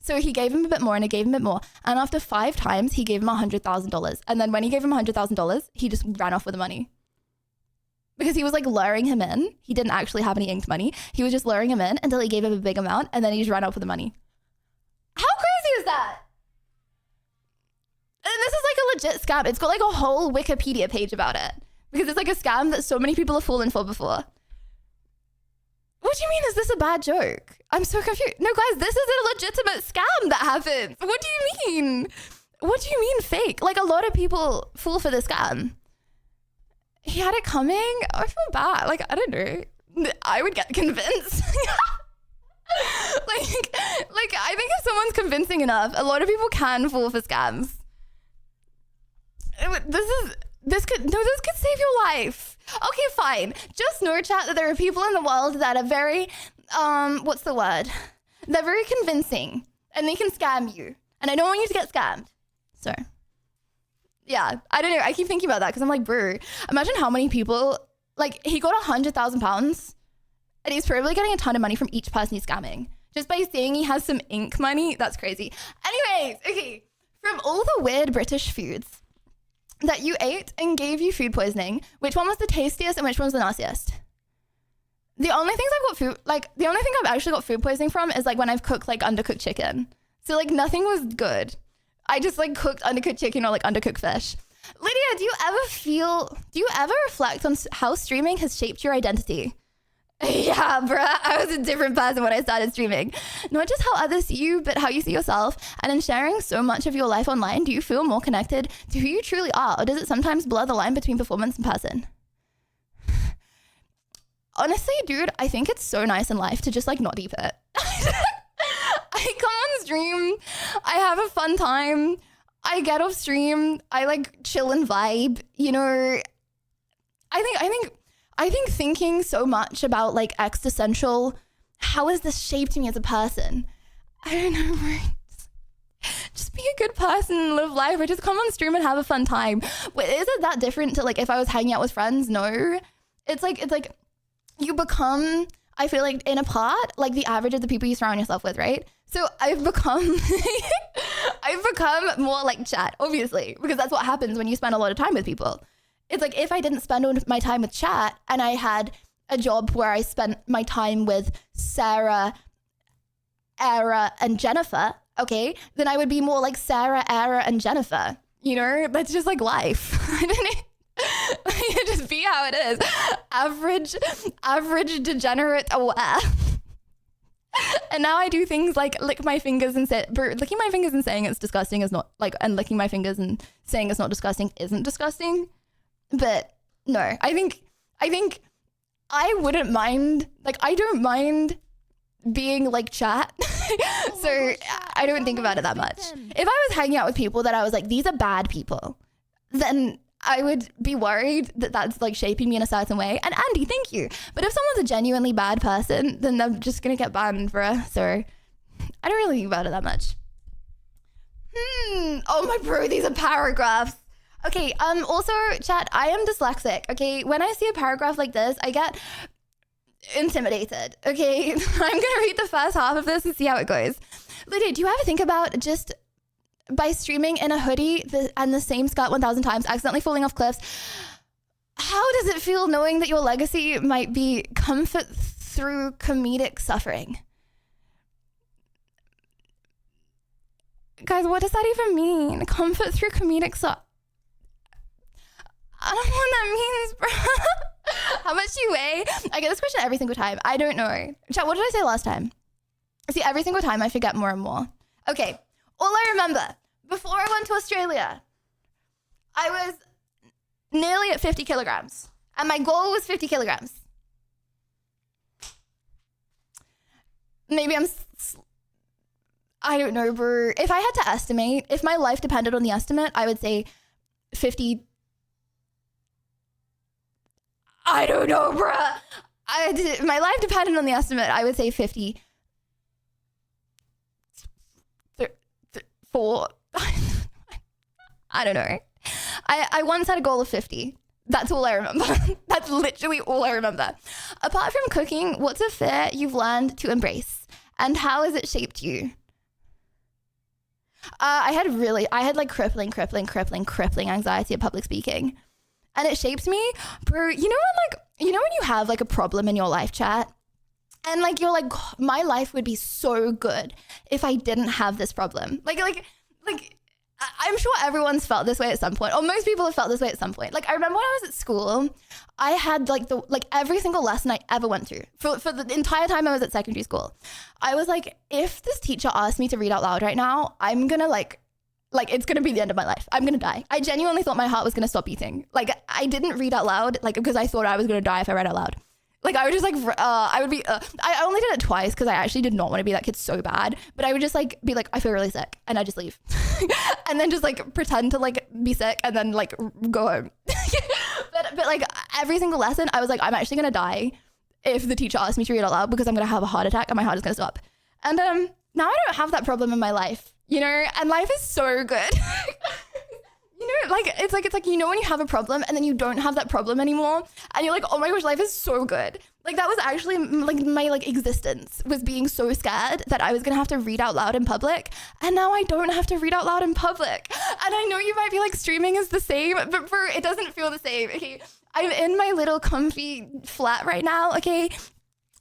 So he gave him a bit more and I gave him a bit more. And after 5 times, he gave him $100,000. And then when he gave him $100,000, he just ran off with the money. Because he was like luring him in. He didn't actually have any inked money. He was just luring him in until he gave him a big amount and then he just ran off with the money. How crazy is that? And this is like a legit scam. It's got like a whole Wikipedia page about it. Because it's like a scam that so many people have fallen for before. What do you mean? Is this a bad joke? I'm so confused. No, guys, this is a legitimate scam that happens. What do you mean? What do you mean fake? Like a lot of people fall for this scam. He had it coming. I feel bad. Like, I don't know. I would get convinced. like I think if someone's convincing enough, a lot of people can fall for scams. This could save your life. Okay, fine. Just know, chat, that there are people in the world that are very, what's the word? They're very convincing and they can scam you. And I don't want you to get scammed. So, yeah, I don't know. I keep thinking about that because I'm like, bro, imagine how many people, like he got £100,000 and he's probably getting a ton of money from each person he's scamming. Just by saying he has some ink money, that's crazy. Anyways, okay, from all the weird British foods that you ate and gave you food poisoning, which one was the tastiest and which one was the nastiest? The only thing I've actually got food poisoning from is like when I've cooked like undercooked chicken. So like nothing was good. I just like cooked undercooked chicken or like undercooked fish. Lydia, do you ever reflect on how streaming has shaped your identity? Yeah, bruh, I was a different person when I started streaming. Not just how others see you, but how you see yourself. And in sharing so much of your life online, do you feel more connected to who you truly are? Or does it sometimes blur the line between performance and person? Honestly, dude, I think it's so nice in life to just like not deep it. I come on stream, I have a fun time, I get off stream, I like chill and vibe, you know. I think thinking so much about like existential, how has this shaped me as a person? I don't know, just be a good person and live life, or just come on stream and have a fun time. Wait, is it that different to like if I was hanging out with friends? No. It's like you become, I feel like in a part, like the average of the people you surround yourself with, right? So I've become more like chat, obviously, because that's what happens when you spend a lot of time with people. It's like if I didn't spend all my time with chat and I had a job where I spent my time with Sarah, Era, and Jennifer, okay, then I would be more like Sarah, Era, and Jennifer. You know, that's just like life. I don't know. Just be how it is. Average, degenerate, aware. And now I do things like lick my fingers and say, licking my fingers and saying it's disgusting is not like, and licking my fingers and saying it's not disgusting isn't disgusting. But no, I think I wouldn't mind, like I don't mind being like chat. So I don't think about it that much. If I was hanging out with people that I was like, these are bad people, then I would be worried that that's like shaping me in a certain way. And Andy, thank you. But if someone's a genuinely bad person, then they're just going to get banned for us. So I don't really think about it that much. Oh my bro, these are paragraphs. Okay, also chat, I am dyslexic. Okay, when I see a paragraph like this, I get intimidated. Okay, I'm gonna read the first half of this and see how it goes. Lydia, do you ever think about just by streaming in a hoodie and the same skirt 1,000 times, accidentally falling off cliffs? How does it feel knowing that your legacy might be comfort through comedic suffering? Guys, what does that even mean? Comfort through comedic suffering? I don't know what that means, bro. How much do you weigh? I get this question every single time. I don't know. Chat, what did I say last time? See, every single time I forget more and more. Okay, all I remember, before I went to Australia, I was nearly at 50 kilograms. And my goal was 50 kilograms. Maybe I don't know, bro. If I had to estimate, if my life depended on the estimate, I would say 50. I don't know, bruh. My life depended on the estimate. I would say 50. 4. I don't know. I once had a goal of 50. That's all I remember. That's literally all I remember. Apart from cooking, what's a fear you've learned to embrace? And how has it shaped you? I had like crippling anxiety of public speaking. And it shaped me. Bro, you know when you have like a problem in your life chat? And like, you're like, my life would be so good if I didn't have this problem. Like, I'm sure everyone's felt this way at some point, or most people have felt this way at some point. Like, I remember when I was at school, I had like every single lesson I ever went through for the entire time I was at secondary school. I was like, if this teacher asked me to read out loud right now, I'm gonna like it's gonna be the end of my life. I'm gonna die. I genuinely thought my heart was gonna stop beating. Like, I didn't read out loud, like, because I thought I was gonna die if I read out loud. Like, I would just like, I only did it twice because I actually did not want to be that kid so bad. But I would just like be like, I feel really sick, and I just leave. And then just like pretend to like be sick and then like go home. but like every single lesson, I was like, I'm actually going to die if the teacher asks me to read out loud because I'm going to have a heart attack and my heart is going to stop. And now I don't have that problem in my life, you know, and life is so good. You know, like, it's like, you know, when you have a problem and then you don't have that problem anymore and you're like, oh my gosh, life is so good. Like, that was actually like my like existence was being so scared that I was going to have to read out loud in public. And now I don't have to read out loud in public. And I know you might be like, streaming is the same, but it doesn't feel the same. Okay. I'm in my little comfy flat right now. Okay.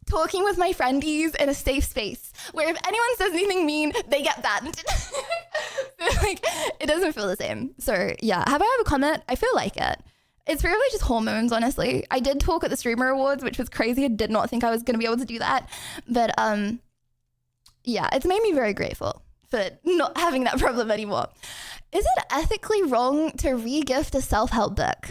Talking with my friendies in a safe space where if anyone says anything mean, they get banned. Like, it doesn't feel the same. So yeah, have I ever comment? I feel like it. It's probably just hormones, honestly. I did talk at the Streamer Awards, which was crazy. I did not think I was going to be able to do that. But yeah, it's made me very grateful for not having that problem anymore. Is it ethically wrong to re-gift a self-help book?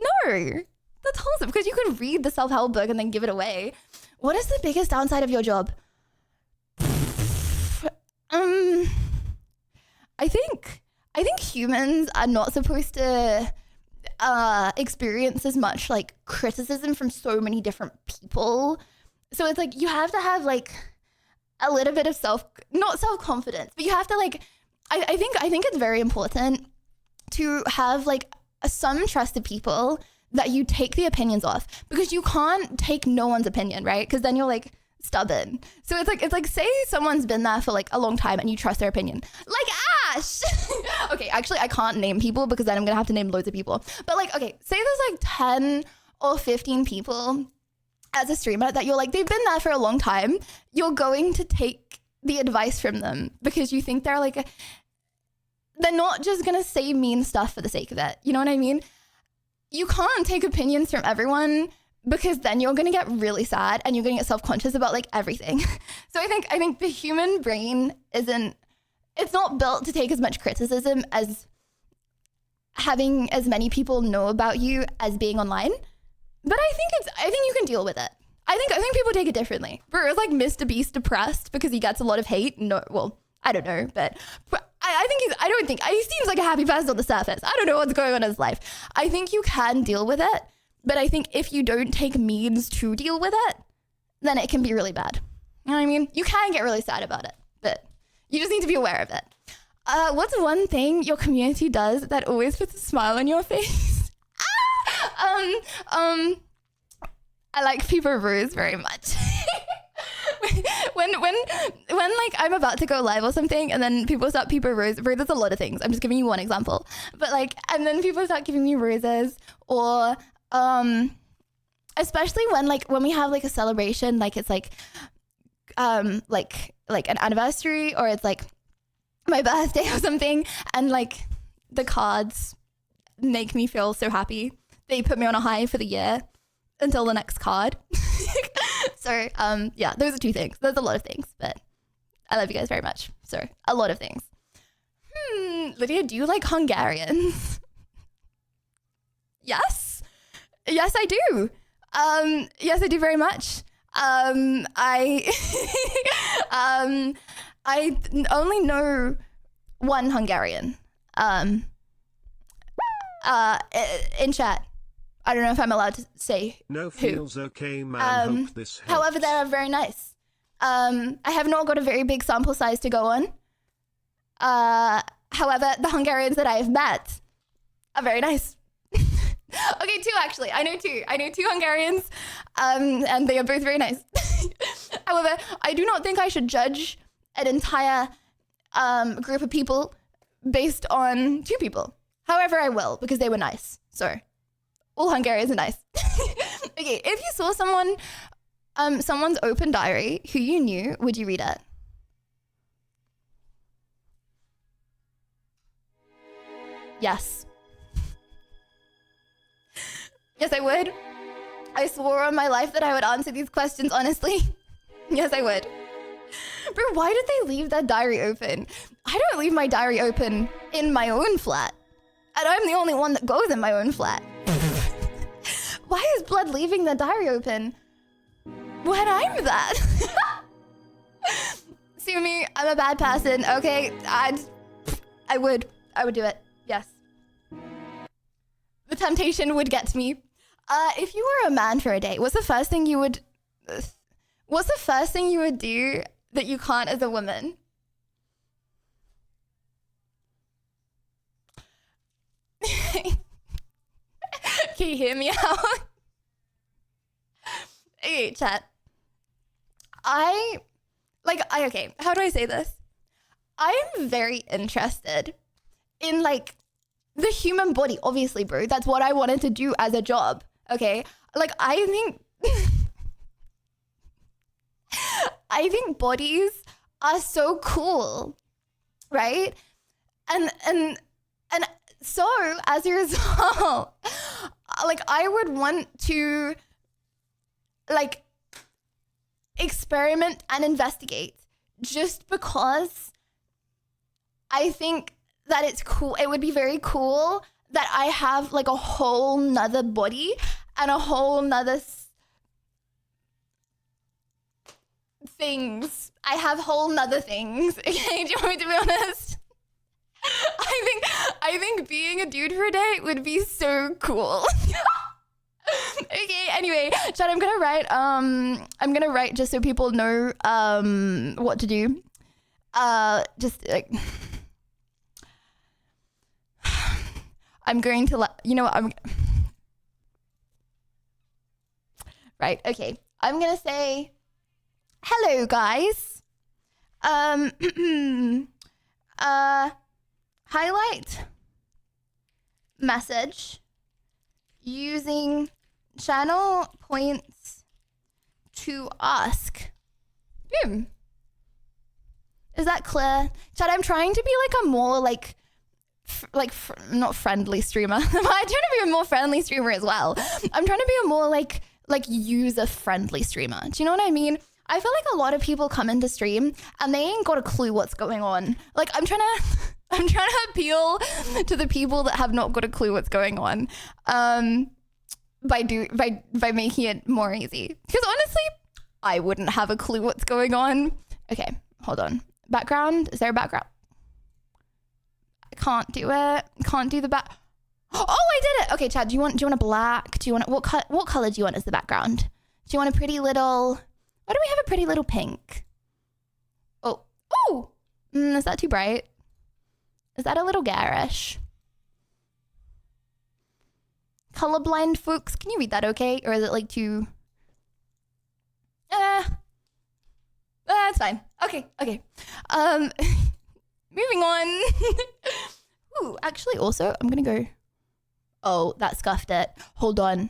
No, that's wholesome because you can read the self-help book and then give it away. What is the biggest downside of your job? I think humans are not supposed to experience as much like criticism from so many different people. So it's like you have to have like a little bit of not self-confidence, but you have to like, I think it's very important to have like some trusted people that you take the opinions off, because you can't take no one's opinion, right? Because then you're like stubborn. So it's like say someone's been there for like a long time and you trust their opinion, like Ash. Okay, actually I can't name people because then I'm gonna have to name loads of people. But like, okay, say there's like 10 or 15 people as a streamer that you're like, they've been there for a long time. You're going to take the advice from them because you think they're like, they're not just gonna say mean stuff for the sake of it. You know what I mean? You can't take opinions from everyone because then you're going to get really sad and you're going to get self-conscious about like everything. So I think the human brain it's not built to take as much criticism as having as many people know about you as being online. But I think you can deal with it. I think people take it differently. Bro, it's like Mr. Beast depressed because he gets a lot of hate. No, well, I don't know, but he seems like a happy person on the surface. I don't know what's going on in his life. I think you can deal with it, but I think if you don't take means to deal with it, then it can be really bad. You know what I mean? You can get really sad about it, but you just need to be aware of it. What's one thing your community does that always puts a smile on your face? I like People Rose very much. when like I'm about to go live or something and then people start People Rose, bro, there's a lot of things. I'm just giving you one example. But like, and then people start giving me roses, or especially when we have like a celebration, like it's like an anniversary or it's like my birthday or something, and like the cards make me feel so happy. They put me on a high for the year until the next card. So yeah, those are two things. There's a lot of things, but I love you guys very much. So a lot of things. Lydia, do you like Hungarians? Yes I do. Yes I do very much. I only know one Hungarian in chat. I don't know if I'm allowed to say No who. feels okay, man. Hope this helps. However, they are very nice. I have not got a very big sample size to go on. However, the Hungarians that I have met are very nice. Okay, two actually. I know two Hungarians, and they are both very nice. However, I do not think I should judge an entire group of people based on two people. However, I will, because they were nice. So, all Hungarians are nice. Okay, if you saw someone's open diary who you knew, would you read it? Yes. Yes, I would. I swore on my life that I would answer these questions honestly. Yes, I would. Bro, why did they leave that diary open? I don't leave my diary open in my own flat. And I'm the only one that goes in my own flat. Why is Blood leaving the diary open when I'm that? Sue me, I'm a bad person. Okay, I would do it. Yes. The temptation would get to me. If you were a man for a day, what's the first thing you would do that you can't as a woman? Can you hear me out? Okay, chat. Okay, how do I say this? I'm very interested in like the human body, obviously, bro. That's what I wanted to do as a job. Okay. Like I think bodies are so cool. Right? And so as a result, like I would want to like experiment and investigate just because I think that it's cool. It would be very cool that I have like a whole nother body and a whole nother things. I have whole nother things. Okay, do you want me to be honest? I think being a dude for a day would be so cool. Okay, anyway, chat, I'm gonna write just so people know what to do. Just like I'm going to you know what, right, okay. I'm gonna say hello guys. Highlight message using channel points to ask. Boom. Is that clear? Chad, I'm trying to be like a more not friendly streamer. I'm trying to be a more friendly streamer as well. I'm trying to be a more like user friendly streamer. Do you know what I mean? I feel like a lot of people come into stream and they ain't got a clue what's going on. Like I'm trying to appeal to the people that have not got a clue what's going on. By making it more easy. Because honestly, I wouldn't have a clue what's going on. Okay, hold on. Background? Is there a background? I can't do it. Can't do the back. Oh, I did it. Okay, Chad, do you want a black? Do you want what color do you want as the background? Do you want a pretty little? Why do we have a pretty little pink? Oh, is that too bright? Is that a little garish? Colorblind folks, can you read that okay? Or is it like too... That's fine. Okay. Moving on. Ooh, actually also, I'm gonna go... Oh, that scuffed it. Hold on.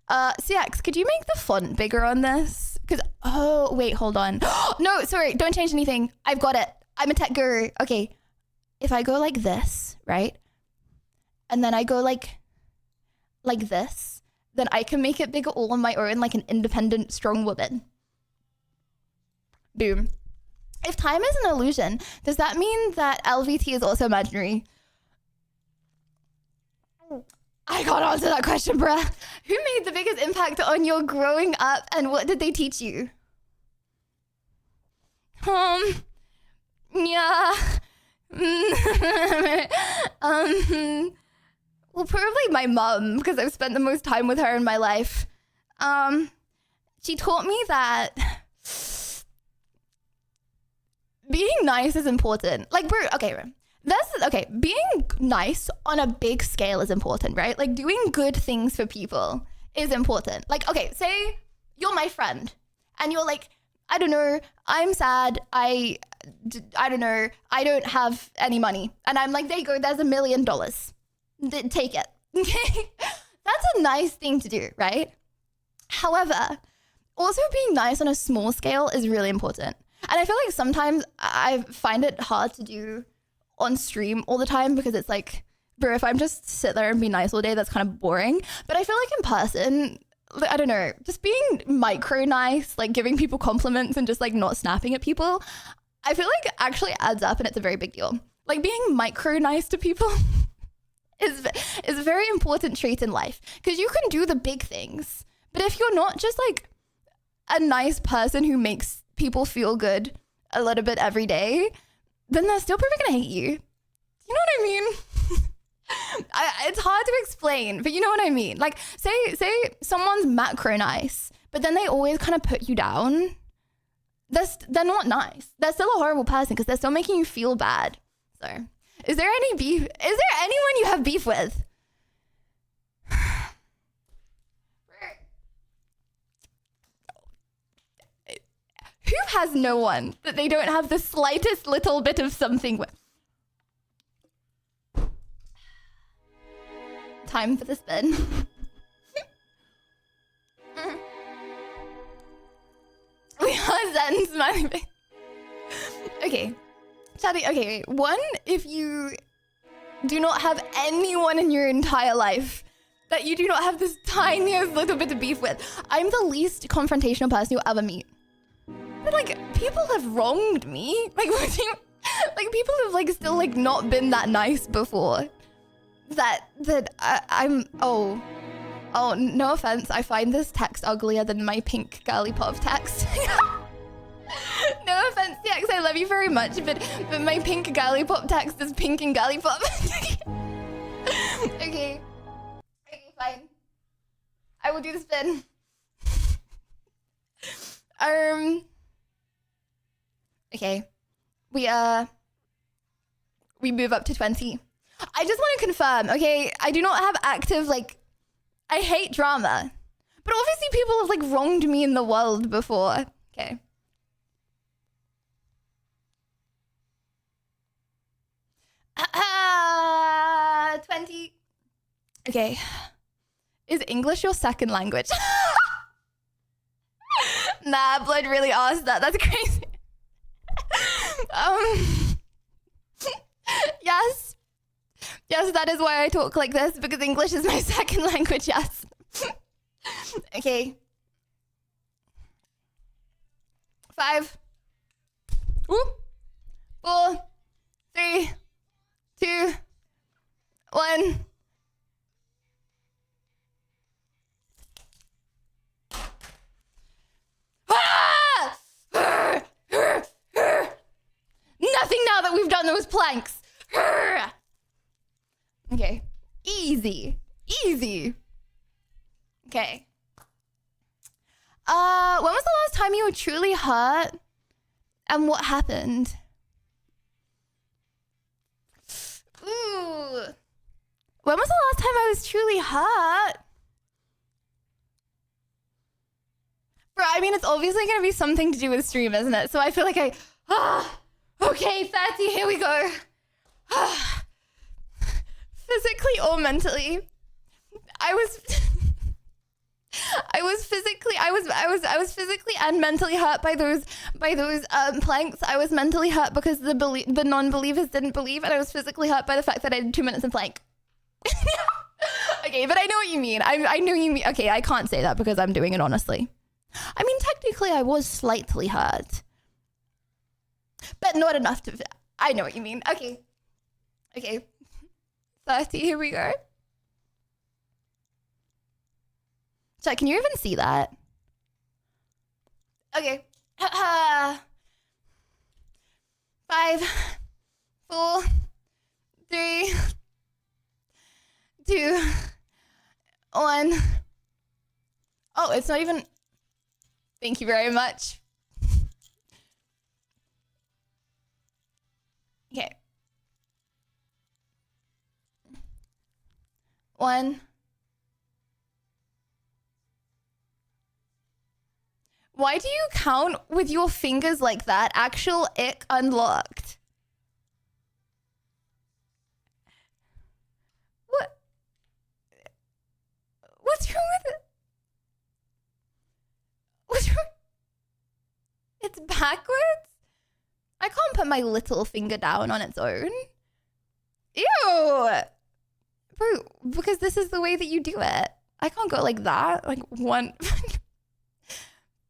CX, could you make the font bigger on this? Because, oh, wait, hold on. No, sorry, don't change anything. I've got it. I'm a tech guru. Okay. If I go like this, right? And then I go like this, then I can make it bigger all on my own like an independent, strong woman. Boom. If time is an illusion, does that mean that LVT is also imaginary? I can't answer that question, bruh. Who made the biggest impact on your growing up and what did they teach you? Yeah. Well, probably my mum, because I've spent the most time with her in my life. She taught me that being nice is important. Like, bro, okay, being nice on a big scale is important, right? Like doing good things for people is important. Like, okay, say you're my friend and you're like, I don't know, I'm sad. I don't know, I don't have any money. And I'm like, there you go, there's $1 million. Take it. Okay. That's a nice thing to do, right? However, also being nice on a small scale is really important. And I feel like sometimes I find it hard to do on stream all the time because it's like, bro, if I'm just sit there and be nice all day, that's kind of boring. But I feel like in person, I don't know, just being micro nice, like giving people compliments and just like not snapping at people, I feel like actually adds up and it's a very big deal. Like being micro nice to people is a very important trait in life because you can do the big things. But if you're not just like a nice person who makes people feel good a little bit every day, then they're still probably gonna hate you. You know what I mean? It's hard to explain, but you know what I mean? Like say someone's macro nice, but then they always kind of put you down. They're not nice. They're still a horrible person because they're still making you feel bad. So is there any beef? Is there anyone you have beef with? Who has no one that they don't have the slightest little bit of something with? Time for the spin. We are Zen smiling face. Okay. Chatty, okay. One, if you do not have anyone in your entire life that you do not have this tiniest little bit of beef with, I'm the least confrontational person you'll ever meet. But like, people have wronged me. Like, like people have like still like not been that nice before. Oh, no offense. I find this text uglier than my pink girly pop text. No offense, TX, I love you very much, but my pink girly pop text is pink and girly pop. Okay, fine. I will do the spin. Okay, we move up to 20. I just want to confirm, okay, I do not have active, like, I hate drama. But obviously people have, like, wronged me in the world before. Okay. Ah, 20. Okay. Is English your second language? Nah, Blood really asked that. That's crazy. Yes. Yes, that is why I talk like this, because English is my second language, yes. Okay. 5. 4, 3, 2, 1. Ah! Nothing now that we've done those planks. Okay. Easy. Okay. When was the last time you were truly hurt? And what happened? Ooh. When was the last time I was truly hurt? Bro, I mean, it's obviously going to be something to do with stream, isn't it? So I feel like okay, 30, here we go. Physically or mentally. I was physically and mentally hurt by those planks. I was mentally hurt because the non-believers didn't believe, and I was physically hurt by the fact that I did 2 minutes in plank. Okay, but I know what you mean. I know you mean. Okay, I can't say that because I'm doing it honestly. I mean, technically, I was slightly hurt, but not enough to. I know what you mean. Okay. 30. Here we go. Chat, can you even see that? Okay. 5, 4, 3, 2, 1. Oh, it's not even. Thank you very much. Okay. 1. Why do you count with your fingers like that? Actual ick unlocked. What? What's wrong with it? What's wrong? It's backwards? I can't put my little finger down on its own. Ew! Bro, because this is the way that you do it. I can't go like that. Like 1,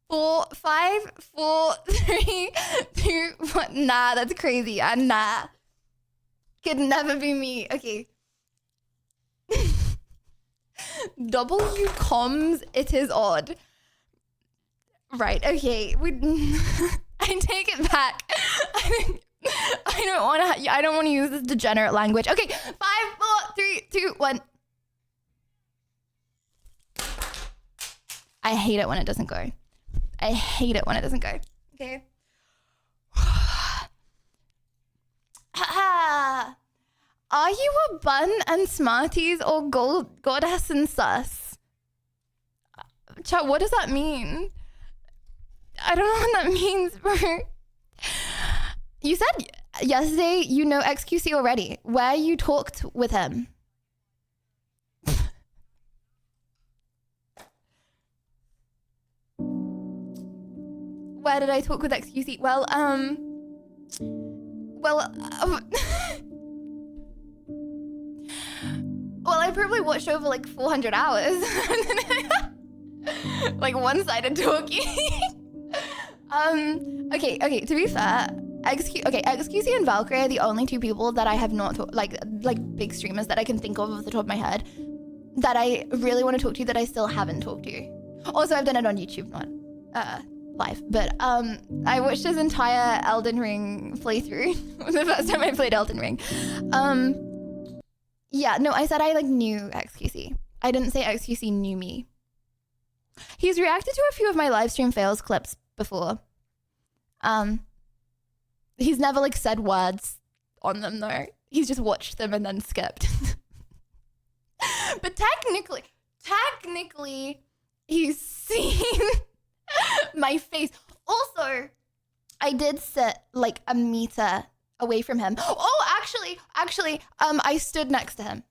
4, 5, 4, 3, 2, 1. Nah, that's crazy. Nah. Could never be me. Okay. W comms, it is odd. Right, okay. I take it back. I don't want to use this degenerate language. Okay, 5, 4, 3, 2, 1. I hate it when it doesn't go. I hate it when it doesn't go. Okay. Are you a bun and Smarties or goddess and sus? Chat, what does that mean? I don't know what that means, bro. You said yesterday you know XQC already. Where you talked with him. Where did I talk with XQC? Well, I probably watched over like 400 hours. Like one-sided talking. Okay, to be fair, XQC and Valkyrie are the only two people that I have not like big streamers that I can think of off the top of my head that I really want to talk to that I still haven't talked to. Also, I've done it on YouTube, not live, but I watched his entire Elden Ring playthrough. The first time I played Elden Ring. Yeah, no, I said I like knew XQC. I didn't say XQC knew me. He's reacted to a few of my live stream fails clips before. He's never like said words on them though. He's just watched them and then skipped. But technically, he's seen my face. Also, I did sit like a meter away from him. Oh, actually, I stood next to him.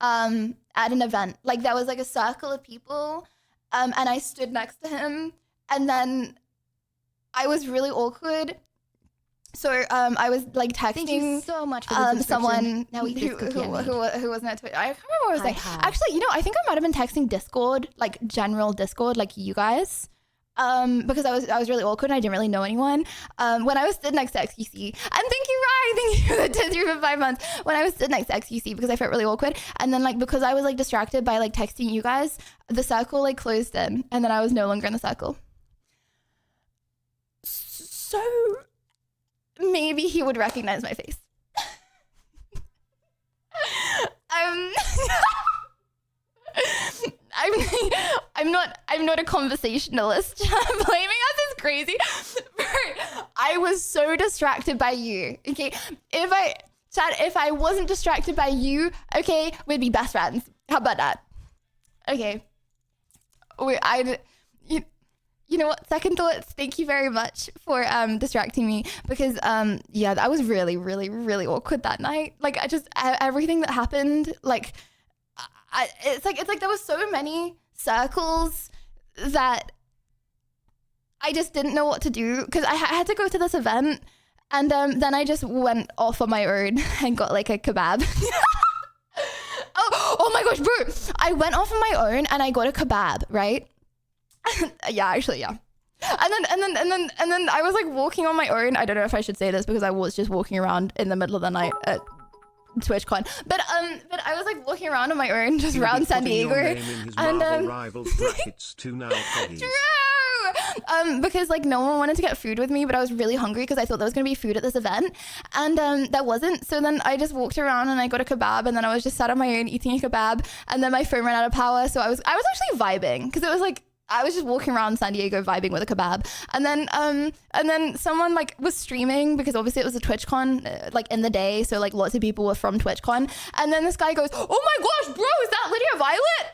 At an event. Like there was like a circle of people, and I stood next to him, and then I was really awkward. So I was like texting. Thank you so much for the someone now who wasn't at Twitter. I can't remember what I was saying. Actually, you know, I think I might have been texting Discord, like general Discord, like you guys. Because I was really awkward and I didn't really know anyone. When I was stood next to XQC, and thank you, Ryan, thank you for the 10 for 5 months. When I was stood next to XQC because I felt really awkward, and then like because I was like distracted by like texting you guys, the circle like closed in, and then I was no longer in the circle. So maybe he would recognize my face. I'm not a conversationalist. Blaming us is crazy. I was so distracted by you. Okay, if I wasn't distracted by you, okay, we'd be best friends. How about that? Okay. You know what? Second thoughts. Thank you very much for distracting me because yeah, I was really, really, really awkward that night. Like I just everything that happened, like it's like there was so many circles that I just didn't know what to do because I had to go to this event, and then I just went off on my own and got like a kebab. oh my gosh, bro! I went off on my own and I got a kebab, right? Yeah, actually, yeah. And then I was like walking on my own. I don't know if I should say this because I was just walking around in the middle of the night at TwitchCon. But I was like walking around on my own just around San Diego. And rivals brackets too now. True. Because like no one wanted to get food with me, but I was really hungry because I thought there was gonna be food at this event, and there wasn't. So then I just walked around and I got a kebab, and then I was just sat on my own eating a kebab, and then my phone ran out of power. So I was actually vibing because it was like I was just walking around San Diego vibing with a kebab, and then someone like was streaming because obviously it was a TwitchCon like in the day, so like lots of people were from TwitchCon, and then this guy goes, "Oh my gosh, bro, is that Lydia Violet?"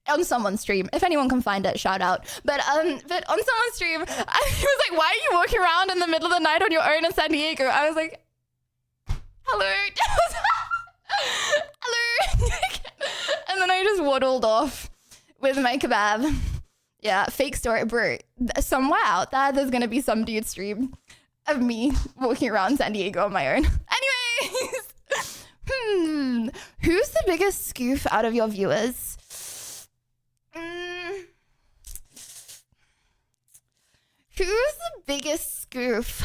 On someone's stream. If anyone can find it, shout out. But on someone's stream, he was like, "Why are you walking around in the middle of the night on your own in San Diego?" I was like, "Hello." Hello. And then I just waddled off with my kebab. Yeah, fake story, bro. Somewhere out there's gonna be some dude stream of me walking around San Diego on my own. Anyways, who's the biggest scoof out of your viewers? Who's the biggest scoof?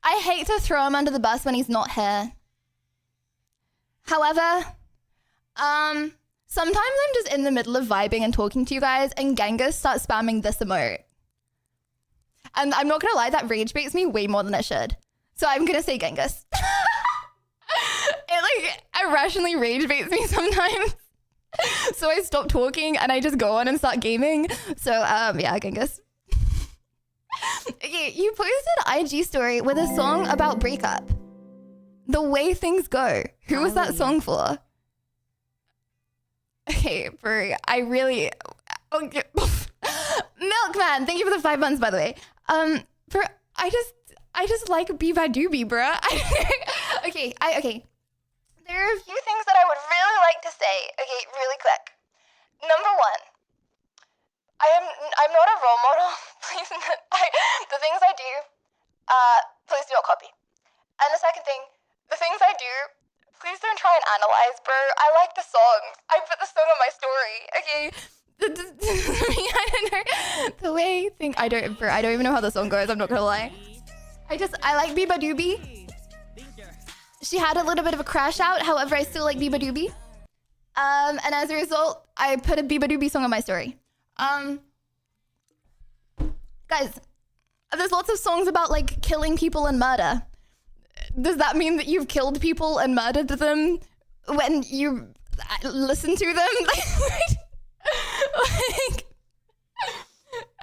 I hate to throw him under the bus when he's not here. However, sometimes I'm just in the middle of vibing and talking to you guys and Genghis starts spamming this emote. And I'm not gonna lie, that rage baits me way more than it should. So I'm gonna say Genghis. It like irrationally rage baits me sometimes. So I stop talking and I just go on and start gaming. So yeah, Genghis. Okay, you posted IG story with a song about breakup. The Way Things Go. Who was that song for? Okay, bro, I really... Okay. Milkman, thank you for the 5 months, by the way. Bro, I just like Biba Doobie, bro. Okay. There are a few things that I would really like to say. Okay, really quick. Number one, I'm not a role model. Please, the things I do, please do not copy. And the second thing, the things I do, please don't try and analyze, bro. I like the song. I put the song on my story. Okay. I don't know the way I don't even know how the song goes. I'm not gonna lie. I like Biba Doobie. She had a little bit of a crash out. However, I still like Biba Doobie. And as a result, I put a Biba Doobie song on my story. Guys, there's lots of songs about like killing people and murder. Does that mean that you've killed people and murdered them when you listen to them? Like,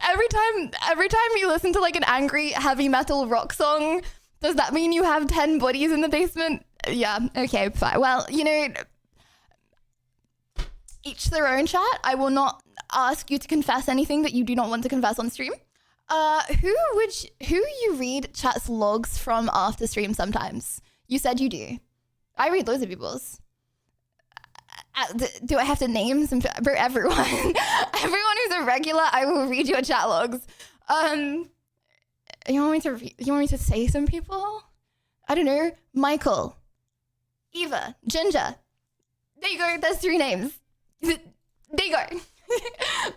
every time you listen to like an angry heavy metal rock song, does that mean you have 10 bodies in the basement? Yeah, okay, fine. Well, you know, each their own, chat. I will not ask you to confess anything that you do not want to confess on stream. Who you read chat's logs from after stream sometimes? You said you do. I read loads of people's. Do I have to name some? For everyone. Everyone who's a regular, I will read your chat logs. You want me to say some people? I don't know. Michael, Eva, Ginger. There you go. There's 3 names. There you go.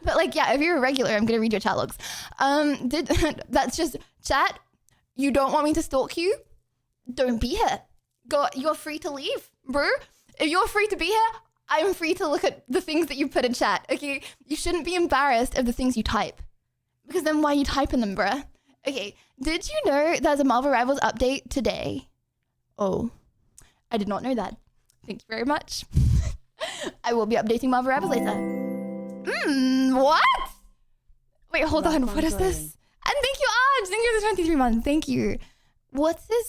But like, yeah, if you're a regular, I'm gonna read your chat logs. That's just chat. You don't want me to stalk you? Don't be here. You're free to leave, bro. If you're free to be here, I'm free to look at the things that you put in chat. Okay, you shouldn't be embarrassed of the things you type, because then why are you typing them, bruh? Okay, did you know there's a Marvel Rivals update today? Oh, I did not know that. Thank you very much. I will be updating Marvel Rivals later. What? Wait, hold on. What is this? And thank you, Aj. Thank you for the 23 months. Thank you. What's a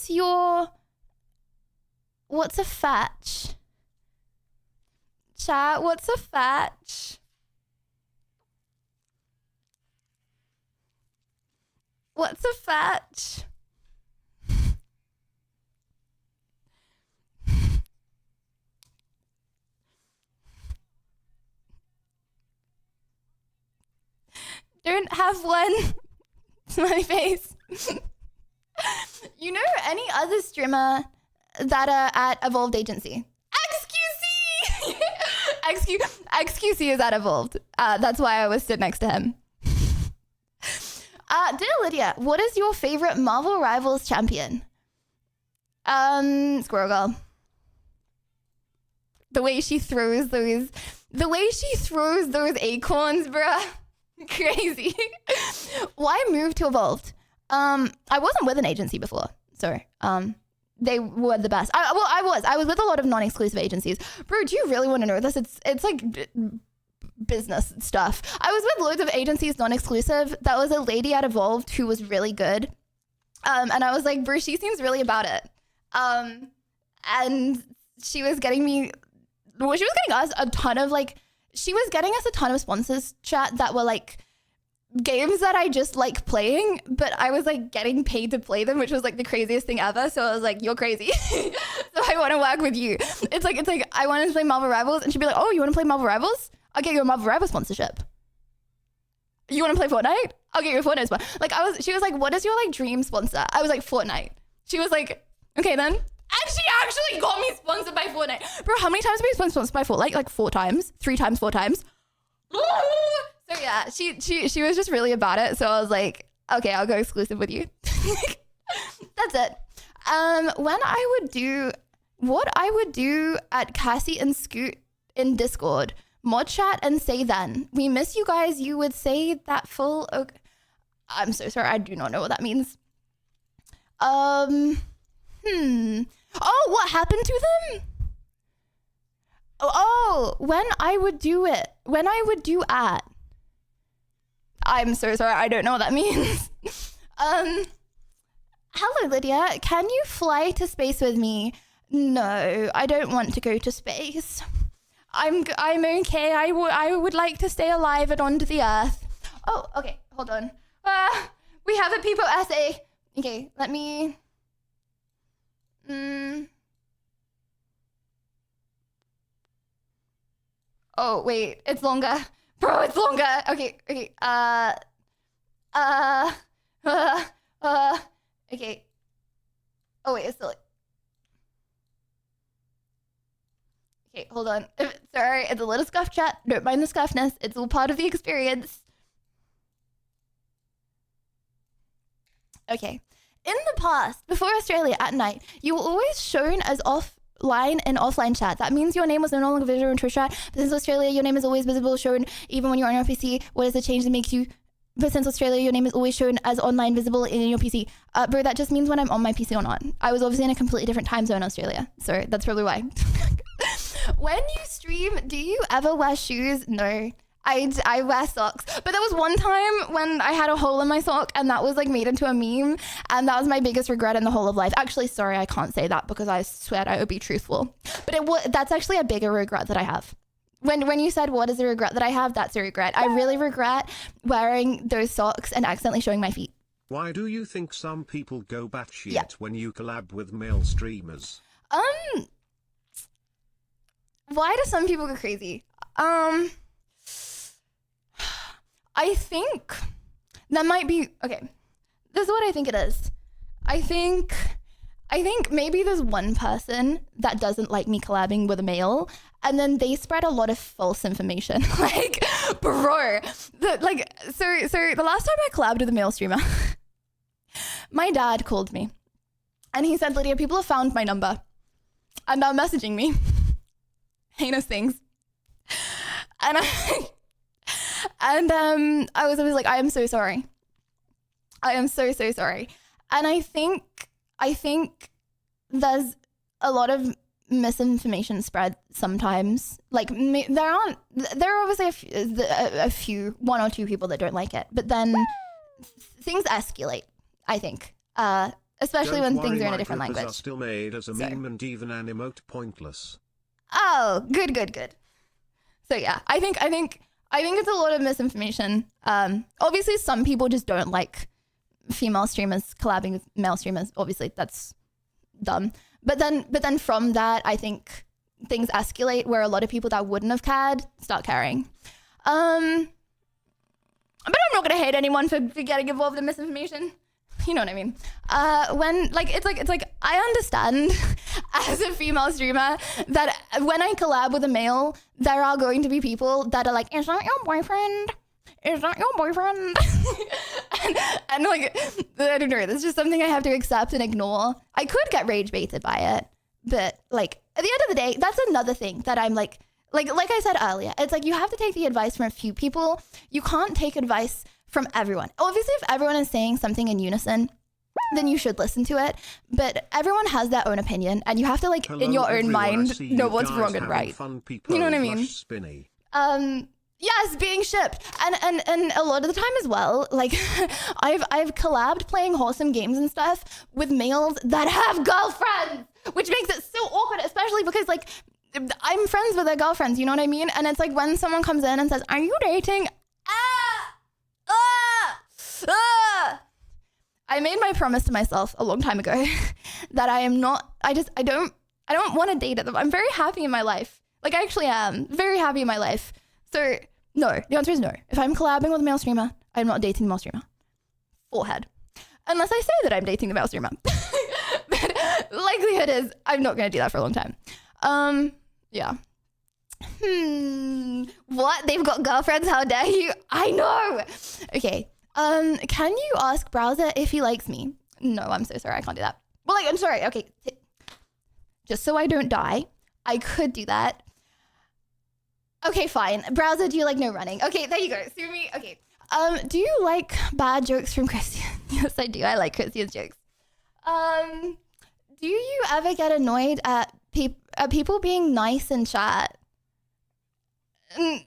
fetch? Chat, what's a fetch? What's a fetch? Don't have one. Smiley face. You know any other streamer that are at Evolved Agency? XQC! XQC is at Evolved. That's why I was stood next to him. Dear Lydia, what is your favorite Marvel Rivals champion? Squirrel Girl. The way she throws those acorns, bruh. Crazy. Why move to Evolved? I wasn't with an agency before, so they were the best. I was with a lot of non-exclusive agencies. Bro, do you really want to know this? It's like business stuff. I was with loads of agencies non-exclusive. That was a lady at Evolved who was really good. And I was like, bro, she seems really about it. And she was getting us a ton of sponsors chat that were like games that I just like playing, but I was like getting paid to play them, which was like the craziest thing ever. So I was like, you're crazy. So I want to work with you. It's like I wanted to play Marvel Rivals, and she'd be like, oh, you want to play Marvel Rivals? I'll get you a Marvel Rivals sponsorship. You want to play Fortnite? I'll get you a Fortnite sponsor. Like she was like, what is your like dream sponsor? I was like, Fortnite. She was like, okay then. And she actually got me sponsored by Fortnite. Bro, how many times have we been sponsored by Fortnite? Like 4 times, 4 times. So yeah, she was just really about it. So I was like, okay, I'll go exclusive with you. That's it. What I would do at Cassie and Scoot in Discord, mod chat and say then, we miss you guys. You would say that full. Okay. I'm so sorry. I do not know what that means. Oh, what happened to them? Oh, when I would do at. I'm so sorry, I don't know what that means. Hello, Lydia. Can you fly to space with me? No, I don't want to go to space. I'm okay. I would like to stay alive and onto the Earth. Oh, okay. Hold on. We have a people essay. Okay, let me. Oh wait, it's longer. Bro, it's longer. Okay. Okay. Oh wait, it's still. Okay, hold on. Sorry, it's a little scuff chat. Don't mind the scuffness. It's all part of the experience. Okay. In the past, before Australia at night, you were always shown as offline and offline chat. That means your name was no longer visible in Twitch chat. But since Australia, your name is always visible, shown even when you're on your PC. What is the change that makes you? But since Australia, your name is always shown as online visible in your PC. Bro, that just means when I'm on my PC or not. I was obviously in a completely different time zone in Australia. So that's probably why. When you stream, do you ever wear shoes? No. I wear socks. But there was one time when I had a hole in my sock and that was like made into a meme, and that was my biggest regret in the whole of life. Actually, sorry, I can't say that because I swear I would be truthful. But that's actually a bigger regret that I have. When you said what is the regret that I have, that's a regret. I really regret wearing those socks and accidentally showing my feet. Why do you think some people go batshit when you collab with male streamers? Why do some people go crazy? I think that might be, okay, this is what I think it is. I think maybe there's one person that doesn't like me collabing with a male, and then they spread a lot of false information. Like, bro, so the last time I collabed with a male streamer, my dad called me and he said, Lydia, people have found my number and are messaging me heinous things. And I was always like, I am so sorry. I am so sorry. And I think there's a lot of misinformation spread sometimes. Like there are obviously a few, 1 or 2 people that don't like it, but then things escalate, I think. Especially when things are in a different language. Are still made as a meme and even an emote pointless. Oh, good. So yeah, I think it's a lot of misinformation. Obviously some people just don't like female streamers collabing with male streamers. Obviously that's dumb. But then from that, I think things escalate where a lot of people that wouldn't have cared start caring. But I'm not gonna hate anyone for getting involved in misinformation. You know what I mean? It's like I understand as a female streamer that when I collab with a male, there are going to be people that are like, is that your boyfriend? Is that your boyfriend? and like, I don't know. That's just something I have to accept and ignore. I could get rage baited by it, but like at the end of the day, that's another thing that I'm like I said earlier, it's like you have to take the advice from a few people. You can't take advice from everyone. Obviously, if everyone is saying something in unison, then you should listen to it. But everyone has their own opinion, and you have to, like, Hello, in your own everyone. I mind, see know you what's guys wrong and having right. fun, You know what I mean? Spinny. Yes, being shipped, and a lot of the time as well, like I've collabed playing wholesome games and stuff with males that have girlfriends, which makes it so awkward, especially because, like, I'm friends with their girlfriends, you know what I mean? And it's like when someone comes in and says, "Are you dating?" I made my promise to myself a long time ago that I am not. I don't want to date them. I'm very happy in my life. Like, I actually am very happy in my life. So, no, the answer is no. If I'm collabing with a male streamer, I'm not dating the male streamer. Forehead. Unless I say that I'm dating the male streamer. But likelihood is I'm not going to do that for a long time. Yeah. What? They've got girlfriends? How dare you? I know. Okay. Can you ask browser if he likes me? No, I'm so sorry. I can't do that. Well, like, I'm sorry. Okay. Just so I don't die, I could do that. Okay, fine. Browser, do you like no running? Okay, there you go. Sue me. Okay. Do you like bad jokes from Christian? Yes, I do. I like Christian's jokes. Do you ever get annoyed at people being nice in chat?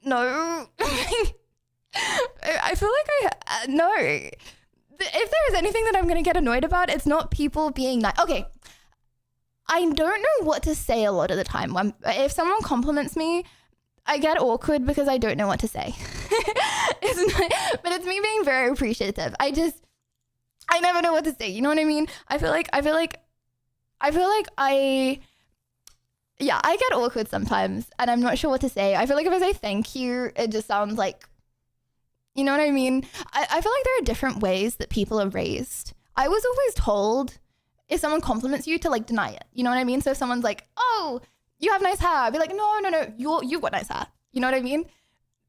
No. I feel like no. If there is anything that I'm going to get annoyed about, it's not people being nice. Okay. I don't know what to say a lot of the time. If someone compliments me, I get awkward because I don't know what to say. But it's me being very appreciative. I never know what to say. You know what I mean? I get awkward sometimes and I'm not sure what to say. I feel like if I say thank you, it just sounds like, you know what I mean? I feel like there are different ways that people are raised. I was always told if someone compliments you to, like, deny it. You know what I mean? So if someone's like, "Oh, you have nice hair," I'd be like, no, you've got nice hair. You know what I mean?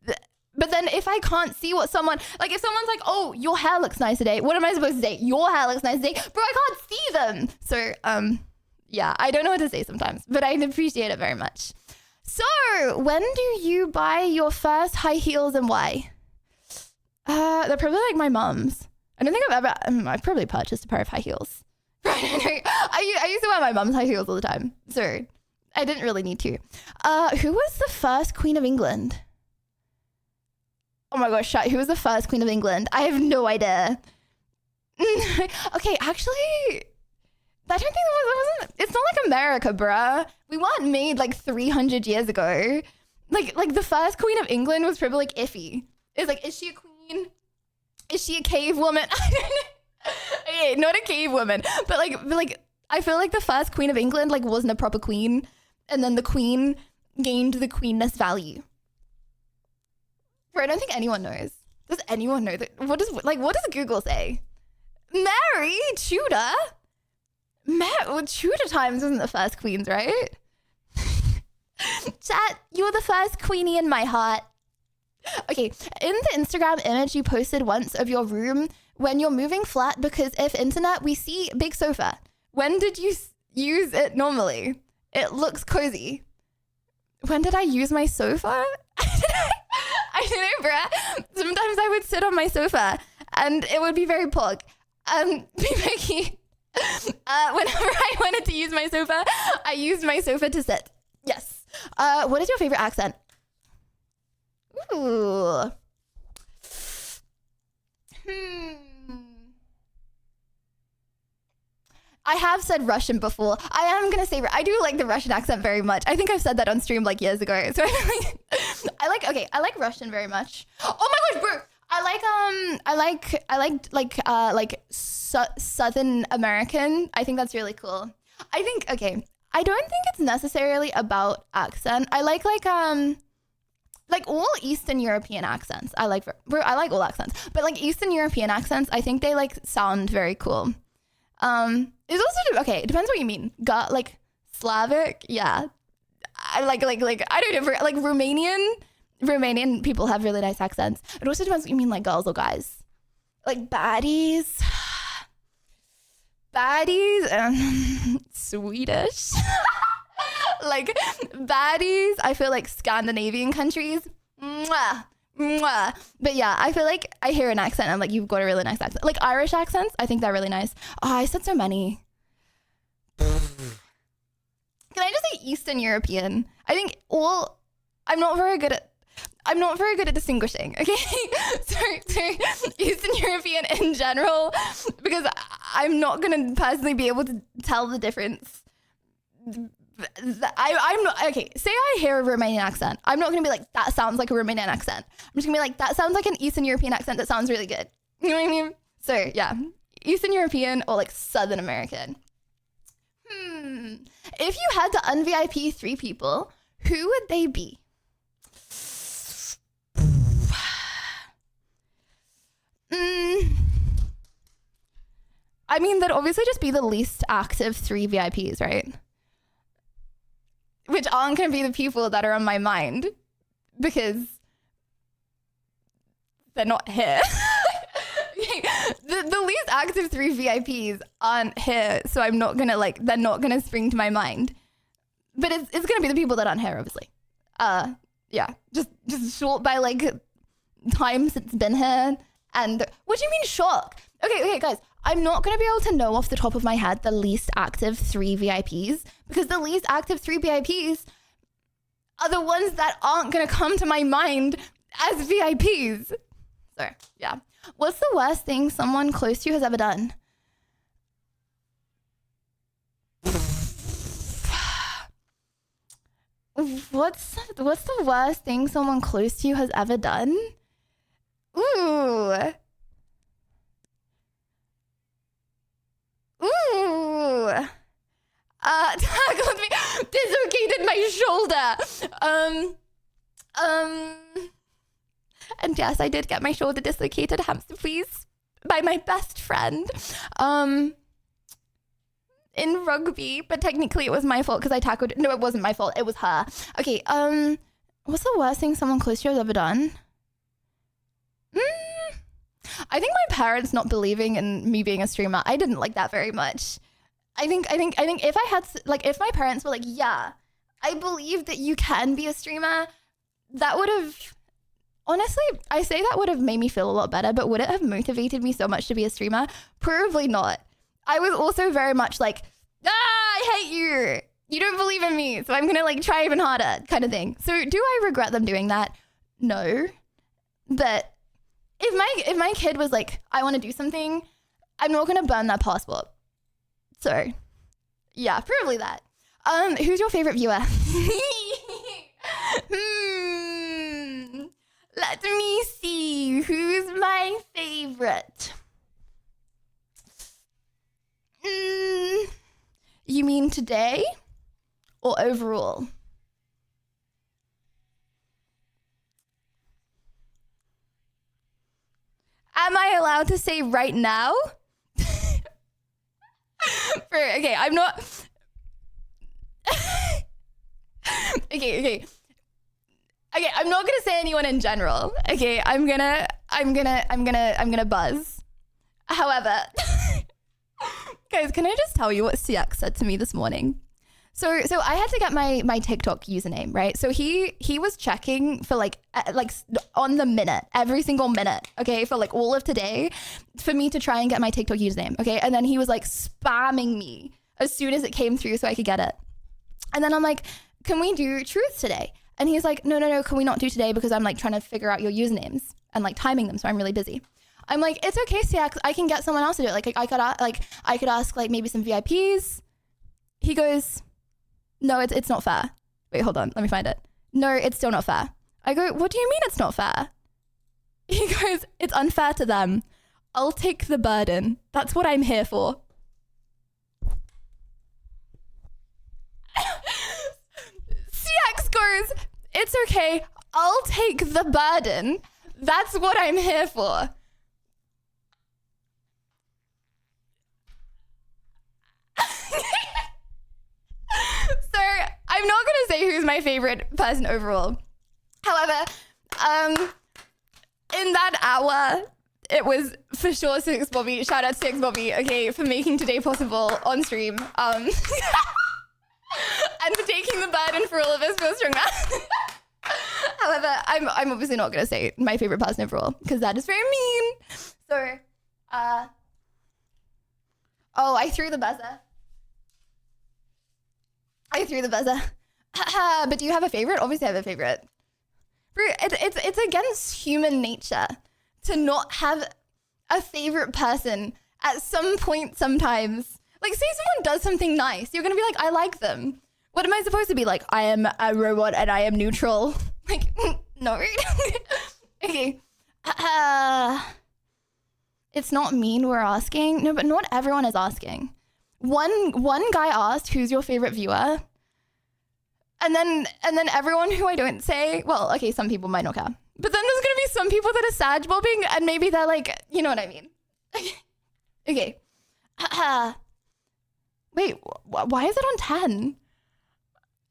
But then if I can't see what someone, like, if someone's like, "Oh, your hair looks nice today," what am I supposed to say? Your hair looks nice today? Bro, I can't see them. So, yeah, I don't know what to say sometimes, but I appreciate it very much. So, when do you buy your first high heels and why? They're probably like my mom's. I don't think I've probably purchased a pair of high heels. I used to wear my mom's high heels all the time. So, I didn't really need to. Who was the first Queen of England? Oh my gosh, who was the first Queen of England? I have no idea. Okay, actually, I don't think it's not like America, bruh. We weren't made like 300 years ago. Like the first Queen of England was probably like iffy. It's like, is she a queen? Is she a cave woman? I don't know. Okay, not a cave woman, but like I feel like the first Queen of England like wasn't a proper queen, and then the queen gained the queenness value. Bro, I don't think anyone knows. Does anyone know that? What does Google say? Mary Tudor? Tudor times wasn't the first queens, right? Chat, you're the first queenie in my heart. Okay, in the Instagram image you posted once of your room when you're moving flat because if internet, we see big sofa. When did you use it normally? It looks cozy. When did I use my sofa? I don't know, bruh. Sometimes I would sit on my sofa and it would be very pog. Becky, whenever I wanted to use my sofa, I used my sofa to sit. Yes. What is your favorite accent? Ooh. I have said Russian before. I am going to say, I do like the Russian accent very much. I think I've said that on stream like years ago. So I like Russian very much. Oh my gosh, bro. I like Southern American. I think that's really cool. I don't think it's necessarily about accent. I like all Eastern European accents. I like all accents, but like Eastern European accents, I think they like sound very cool. It's also, okay, it depends what you mean. Like Slavic, yeah. I like I don't know, like Romanian people have really nice accents. It also depends what you mean, like girls or guys. Like baddies, Swedish. Like baddies, I feel like Scandinavian countries, mwah, Mwah. But yeah, I feel like I hear an accent. I'm like, you've got a really nice accent. Like Irish accents, I think they're really nice. Oh, I said so many. Can I just say Eastern European? I think I'm not very good at distinguishing, okay? so Eastern European in general, because I'm not gonna personally be able to tell the difference. I'm not, okay, say I hear a Romanian accent. I'm not gonna be like, that sounds like a Romanian accent. I'm just gonna be like, that sounds like an Eastern European accent that sounds really good. You know what I mean? So yeah, Eastern European or like Southern American. If you had to un-VIP 3 people, who would they be? I mean, that'd obviously just be the least active 3 VIPs, right? Which aren't going to be the people that are on my mind because they're not here. The least active 3 VIPs aren't here, so I'm not gonna they're not gonna spring to my mind. But it's gonna be the people that aren't here, obviously. Yeah, just short by like time since been here. And what do you mean shock? Okay, guys, I'm not gonna be able to know off the top of my head the least active 3 VIPs because the least active 3 VIPs are the ones that aren't gonna come to my mind as VIPs. So yeah. What's the worst thing someone close to you has ever done? What's the worst thing someone close to you has ever done? Ooh. Tackled me, dislocated my shoulder. And yes, I did get my shoulder dislocated, hamster please, by my best friend in rugby, but technically it was my fault because I tackled. No, it wasn't my fault. It was her. Okay, what's the worst thing someone close to you has ever done? I think my parents not believing in me being a streamer, I didn't like that very much. I think if I had, like, if my parents were like, yeah, I believe that you can be a streamer, that would have... Honestly, I say that would have made me feel a lot better, but would it have motivated me so much to be a streamer? Probably not. I was also very much like, I hate you. You don't believe in me, so I'm going to like try even harder kind of thing. So do I regret them doing that? No. But if my kid was like, I want to do something, I'm not going to burn that passport. So yeah, probably that. Who's your favorite viewer? Let me see. Who's my favorite? You mean today or overall? Am I allowed to say right now? Okay, I'm not. Okay, I'm not gonna say anyone in general. Okay, I'm gonna buzz. However, guys, can I just tell you what CX said to me this morning? So I had to get my TikTok username, right? So he was checking for like on the minute, every single minute, okay, for like all of today, for me to try and get my TikTok username, okay? And then he was like spamming me as soon as it came through so I could get it. And then I'm like, can we do truth today? And he's like, no, can we not do today because I'm like trying to figure out your usernames and like timing them, so I'm really busy. I'm like, it's okay, CX, I can get someone else to do it. Like I could ask like maybe some VIPs. He goes, no, it's not fair. Wait, hold on, let me find it. No, it's still not fair. I go, what do you mean it's not fair? He goes, it's unfair to them. I'll take the burden. That's what I'm here for. CX goes, it's okay, I'll take the burden. That's what I'm here for. So I'm not gonna say who's my favorite person overall. However, in that hour, it was for sure Six Bobby. Shout out to Six Bobby, okay, for making today possible on stream. And for taking the burden for all of us for strong. However, I'm obviously not going to say my favorite person overall because that is very mean. So, oh, I threw the buzzer. But do you have a favorite? Obviously, I have a favorite. Bro, it's against human nature to not have a favorite person at some point sometimes. Like, say someone does something nice. You're going to be like, I like them. What am I supposed to be like? I am a robot and I am neutral. Like, no. Okay. It's not mean we're asking. No, but not everyone is asking. One guy asked, who's your favorite viewer? And then everyone who I don't say, well, okay, some people might not care. But then there's going to be some people that are sad bobbing and maybe they're like, you know what I mean? Okay. Wait, why is it on 10?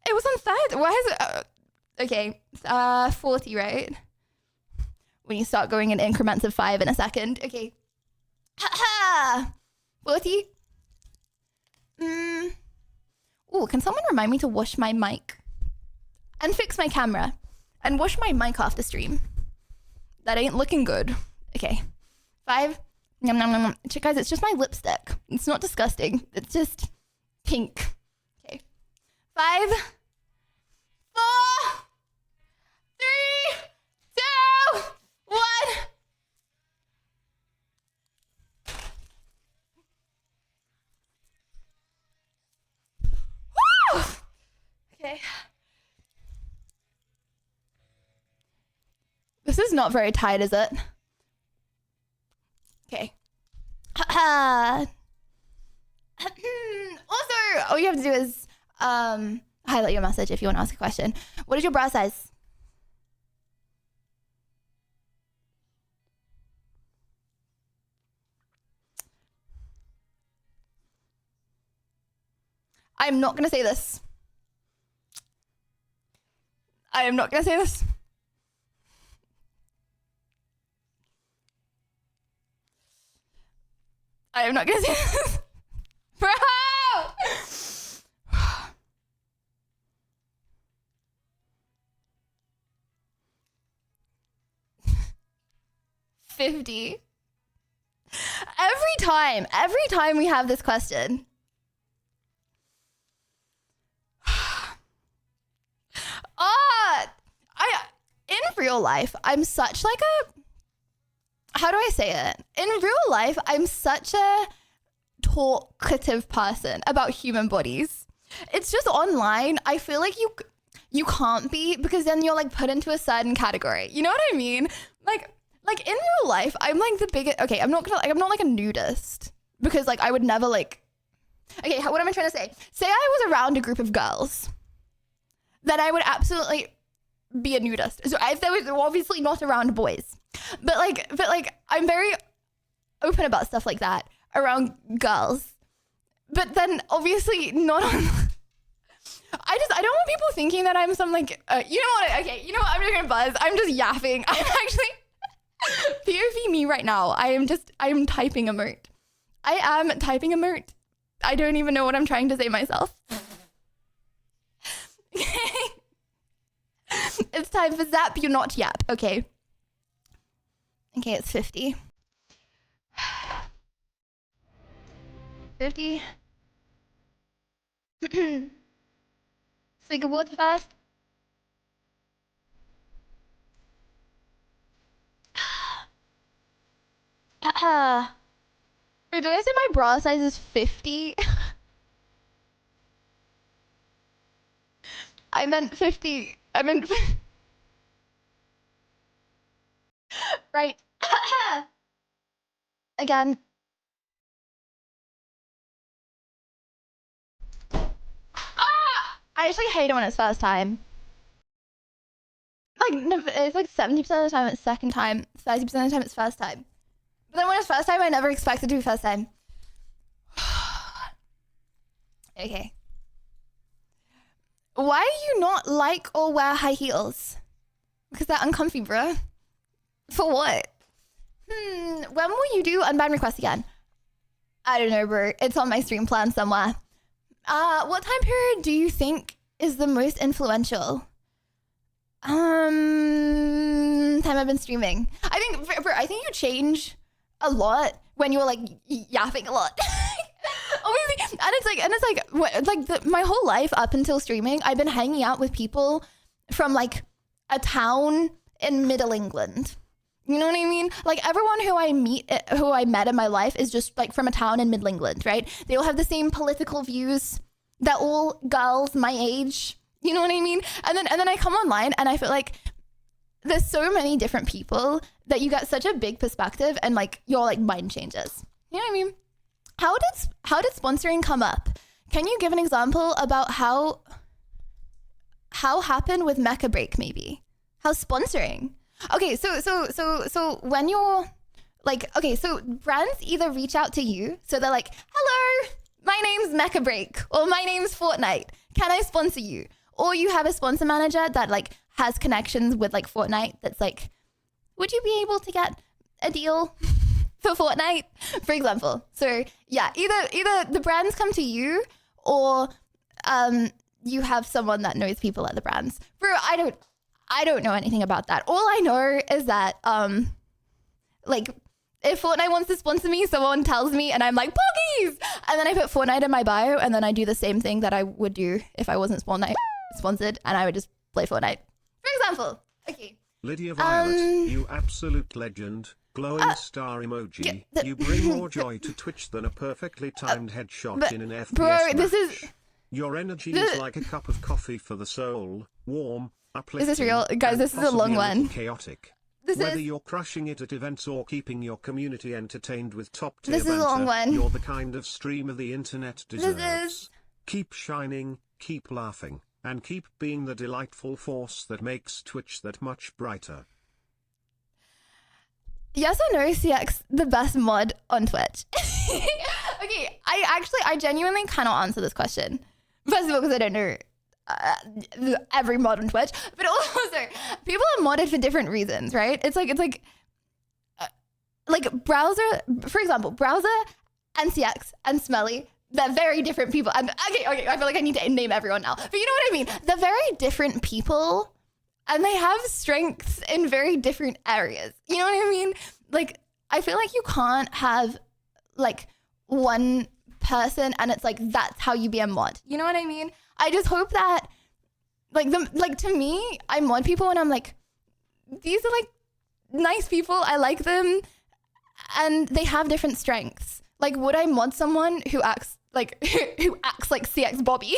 It was on 30. Why is it? Okay. 40, right? When you start going in increments of 5 in a second. Okay. 40. Ooh, can someone remind me to wash my mic? And fix my camera. And wash my mic after stream. That ain't looking good. Okay. 5. Nom, nom, nom, nom. Guys, it's just my lipstick. It's not disgusting. It's just pink. Okay. 5, 4, 3, 2, 1. Woo! Okay. This is not very tight, is it? Okay. Also, all you have to do is highlight your message if you want to ask a question. What is your bra size? I'm not going to say this. I am not going to say this. I am not going to say this. Bro! 50. Every time we have this question. In real life, I'm such like how do I say it? In real life, I'm such a talkative person about human bodies. It's just online. I feel like you can't be, because then you're like put into a certain category. You know what I mean? Like in real life, I'm like the biggest. Okay, I'm not like a nudist, because like I would never like. Okay, what am I trying to say? Say I was around a group of girls, then I would absolutely be a nudist. So if there was obviously not around boys, but like I'm very open about stuff like that around girls. But then obviously not on. I don't want people thinking that I'm some like you know what? Okay, you know what? I'm just gonna buzz. I'm just yapping. I'm actually POV me right now. I'm typing emote. I am typing emote. I don't even know what I'm trying to say myself. It's time for zap, you not yap. Okay. Okay, it's 50. 50. Swig of water first. Wait, did I say my bra size is 50? I meant 50. I meant... Right. Again. I actually hate it when it's first time. Like, no, it's like 70% of the time it's second time, 30% of the time it's first time. But then when it's first time, I never expect it to be first time. Okay. Why do you not like or wear high heels? Because they're uncomfy, bro. For what? When will you do unban requests again? I don't know, bro. It's on my stream plan somewhere. What time period do you think is the most influential? Time I've been streaming. I think you change a lot when you're like yapping a lot. Obviously, and it's like my whole life up until streaming, I've been hanging out with people from like a town in Middle England. You know what I mean? Like everyone who I met in my life is just like from a town in Middle England, right? They all have the same political views. They're all girls my age. You know what I mean? And then I come online and I feel like there's so many different people that you get such a big perspective and like your like mind changes. You know what I mean? How did sponsoring come up? Can you give an example about how happened with Mecha Break maybe? How sponsoring? Okay, so when you're like, okay, so brands either reach out to you, so they're like, hello, my name's Mecha Break, or my name's Fortnite. Can I sponsor you? Or you have a sponsor manager that like has connections with like Fortnite that's like, would you be able to get a deal for Fortnite, for example? So yeah, either the brands come to you or you have someone that knows people at the brands. Bro, I don't know anything about that. All I know is that like if Fortnite wants to sponsor me, someone tells me and I'm like, Poggies! And then I put Fortnite in my bio and then I do the same thing that I would do if I wasn't sponsored and I would just play Fortnite. For example, okay. Lydia Violet, you absolute legend. Glowing star emoji. You bring more joy to Twitch than a perfectly timed headshot in an FPS bro, match. this is... Your energy is like a cup of coffee for the soul. Warm, uplifting. Is this real? Guys, this is a long one. Chaotic. This Whether is... you're crushing it at events or keeping your community entertained with top-tier This is a long banter, one. you're the kind of streamer the internet deserves. This is... Keep shining, keep laughing, and keep being the delightful force that makes Twitch that much brighter. Yes or no, CX the best mod on Twitch? Okay, I genuinely cannot answer this question. First of all, because I don't know every mod on Twitch, but also people are modded for different reasons, right? It's like browser, for example, browser and CX and Smelly. They're very different people. And okay, I feel like I need to name everyone now, but you know what I mean. They're very different people. And they have strengths in very different areas. You know what I mean? Like, I feel like you can't have, like, one person and it's like, that's how you be a mod. You know what I mean? I just hope that, to me, I mod people and I'm like, these are, like, nice people. I like them. And they have different strengths. Like, would I mod someone who acts like CX Bobby?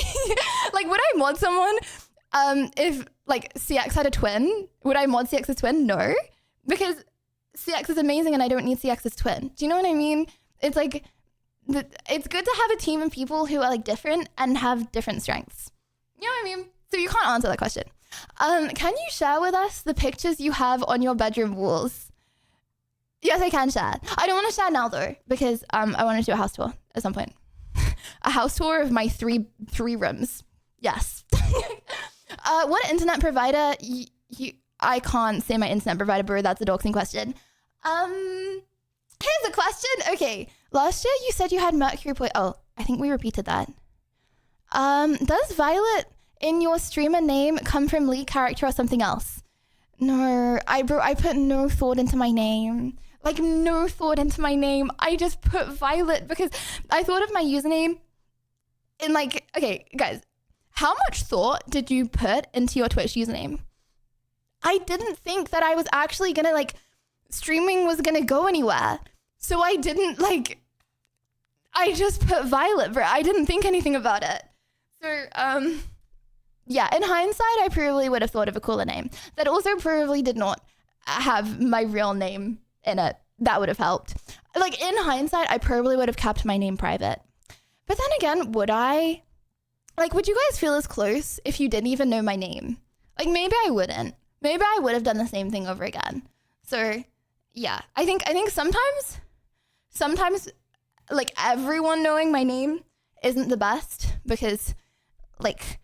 Like, would I mod someone... if like CX had a twin, would I mod CX's twin? No, because CX is amazing and I don't need CX's twin. Do you know what I mean? It's like, it's good to have a team of people who are like different and have different strengths. You know what I mean? So you can't answer that question. Can you share with us the pictures you have on your bedroom walls? Yes, I can share. I don't want to share now though, because I want to do a house tour at some point. A house tour of my three rooms. Yes. What internet provider I can't say my internet provider, bro. That's a doxing question. Here's a question. Okay. Last year you said you had Mercury Oh, I think we repeated that. Does Violet in your streamer name come from League character or something else? No, I put no thought into my name. Like no thought into my name. I just put Violet because I thought of my username in like, okay, guys. How much thought did you put into your Twitch username? I didn't think that I was actually gonna like, streaming was gonna go anywhere. So I didn't like, I just put Violet, bro. I didn't think anything about it. So, yeah, in hindsight, I probably would have thought of a cooler name. That also probably did not have my real name in it. That would have helped. Like in hindsight, I probably would have kept my name private. But then again, would I? Like, would you guys feel as close if you didn't even know my name? Like, maybe I wouldn't. Maybe I would have done the same thing over again. So, yeah. I think sometimes, like, everyone knowing my name isn't the best because, like,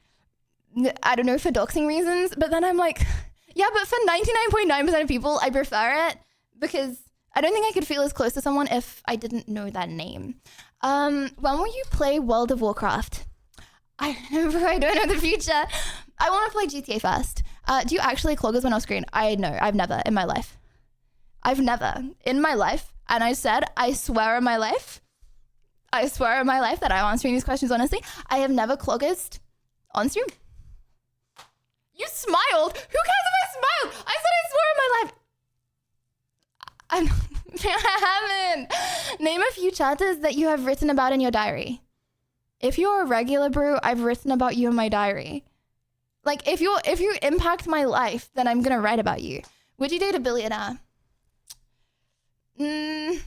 I don't know, for doxing reasons. But then I'm like, yeah, but for 99.9% of people, I prefer it because I don't think I could feel as close to someone if I didn't know that name. When will you play World of Warcraft? I don't know the future. I want to play GTA first. Do you actually cloggers when off screen? I've never in my life. I've never in my life. And I said, I swear on my life that I'm answering these questions honestly. I have never cloggers on stream. You smiled. Who cares if I smiled? I said I swear on my life. I haven't. Name a few chapters that you have written about in your diary. If you're a regular brew, I've written about you in my diary. Like, if you impact my life, then I'm gonna write about you. Would you date a billionaire? Here's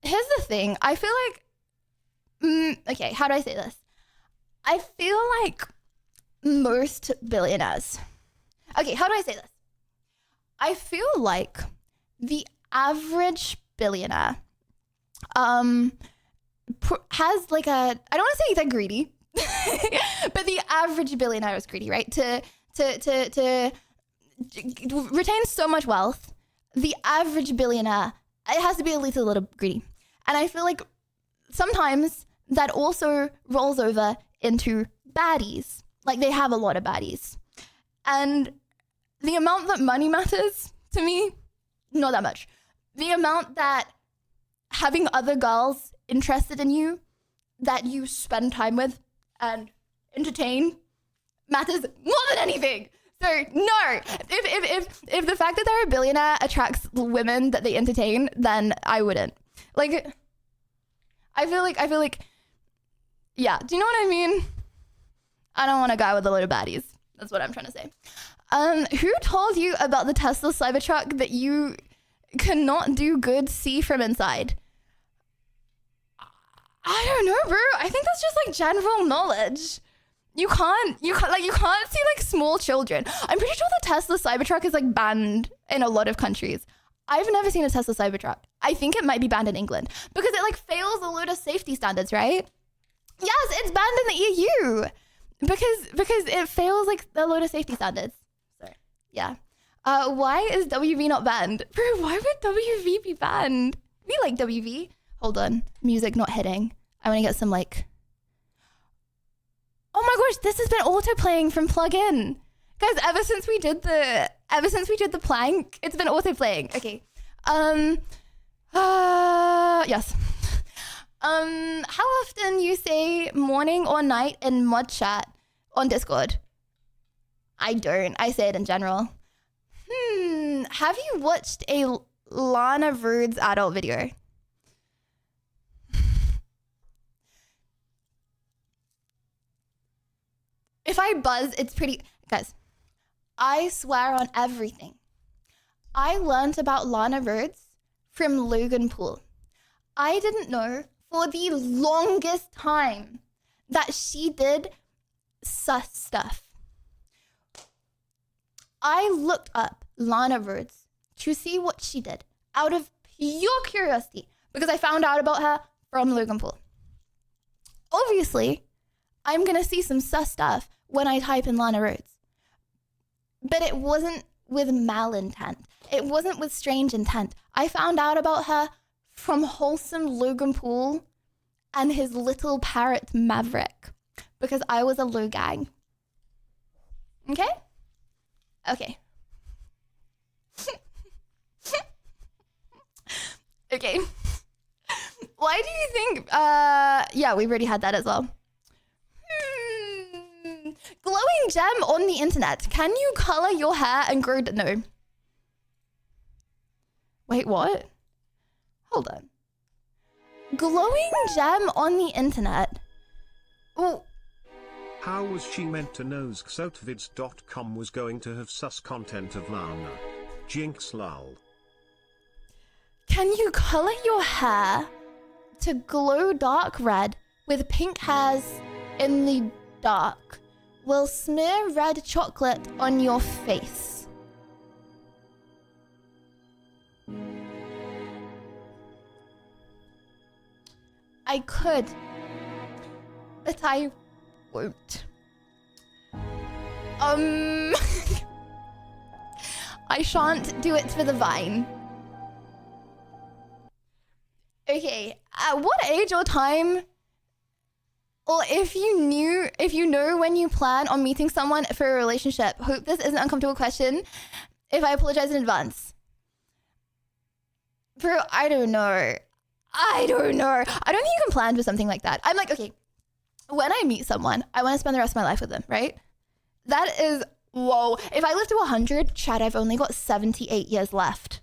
the thing. I feel like, okay, how do I say this? I feel like most billionaires. Okay, how do I say this? I feel like the average billionaire has like I don't want to say they're greedy, but the average billionaire is greedy, right? To retain so much wealth, the average billionaire, it has to be at least a little greedy. And I feel like sometimes that also rolls over into baddies. Like they have a lot of baddies. And the amount that money matters to me, not that much. The amount that having other girls interested in you that you spend time with and entertain matters more than anything. So no, if the fact that they're a billionaire attracts women that they entertain, then I wouldn't. Like, I feel like, yeah. Do you know what I mean? I don't want a guy with a load of baddies. That's what I'm trying to say. Who told you about the Tesla Cybertruck that you cannot do good see from inside? I don't know, bro. I think that's just like general knowledge. You can't see like small children. I'm pretty sure the Tesla Cybertruck is like banned in a lot of countries. I've never seen a Tesla Cybertruck. I think it might be banned in England because it like fails a load of safety standards, right? Yes, it's banned in the EU because it fails like a load of safety standards. So yeah. Why is WV not banned? Bro, why would WV be banned? We like WV. Hold on, music not hitting. I want to get some like. Oh my gosh, this has been auto playing from plugin, guys. Ever since we did the plank, it's been auto playing. Okay. Yes. How often you say morning or night in mod chat on Discord? I don't. I say it in general. Have you watched a Lana Rhodes adult video? If I buzz, it's pretty... Guys, I swear on everything. I learned about Lana Rhodes from Logan Paul. I didn't know for the longest time that she did sus stuff. I looked up Lana Rhodes to see what she did out of pure curiosity because I found out about her from Logan Paul. Obviously, I'm going to see some sus stuff when I type in Lana Rhodes. But it wasn't with malintent. It wasn't with strange intent. I found out about her from wholesome Logan Paul and his little parrot Maverick because I was a Logang. Okay? Okay. Okay. Why do you think, yeah, we've already had that as well. Glowing gem on the internet. Can you color your hair and grow, no. Wait, what? Hold on. Glowing gem on the internet. Oh. How was she meant to know xotvids.com was going to have sus content of Lana? Jinx lol. Can you color your hair to glow dark red with pink hairs in the dark? Will smear red chocolate on your face. I could, but I won't. I shan't do it for the Vine. Okay, at what age or time Or if you know when you plan on meeting someone for a relationship. Hope this isn't an uncomfortable question. If I apologize in advance. Bro, I don't know. I don't think you can plan for something like that. I'm like, okay, when I meet someone, I want to spend the rest of my life with them, right? That is, whoa. If I live to 100, Chad, I've only got 78 years left.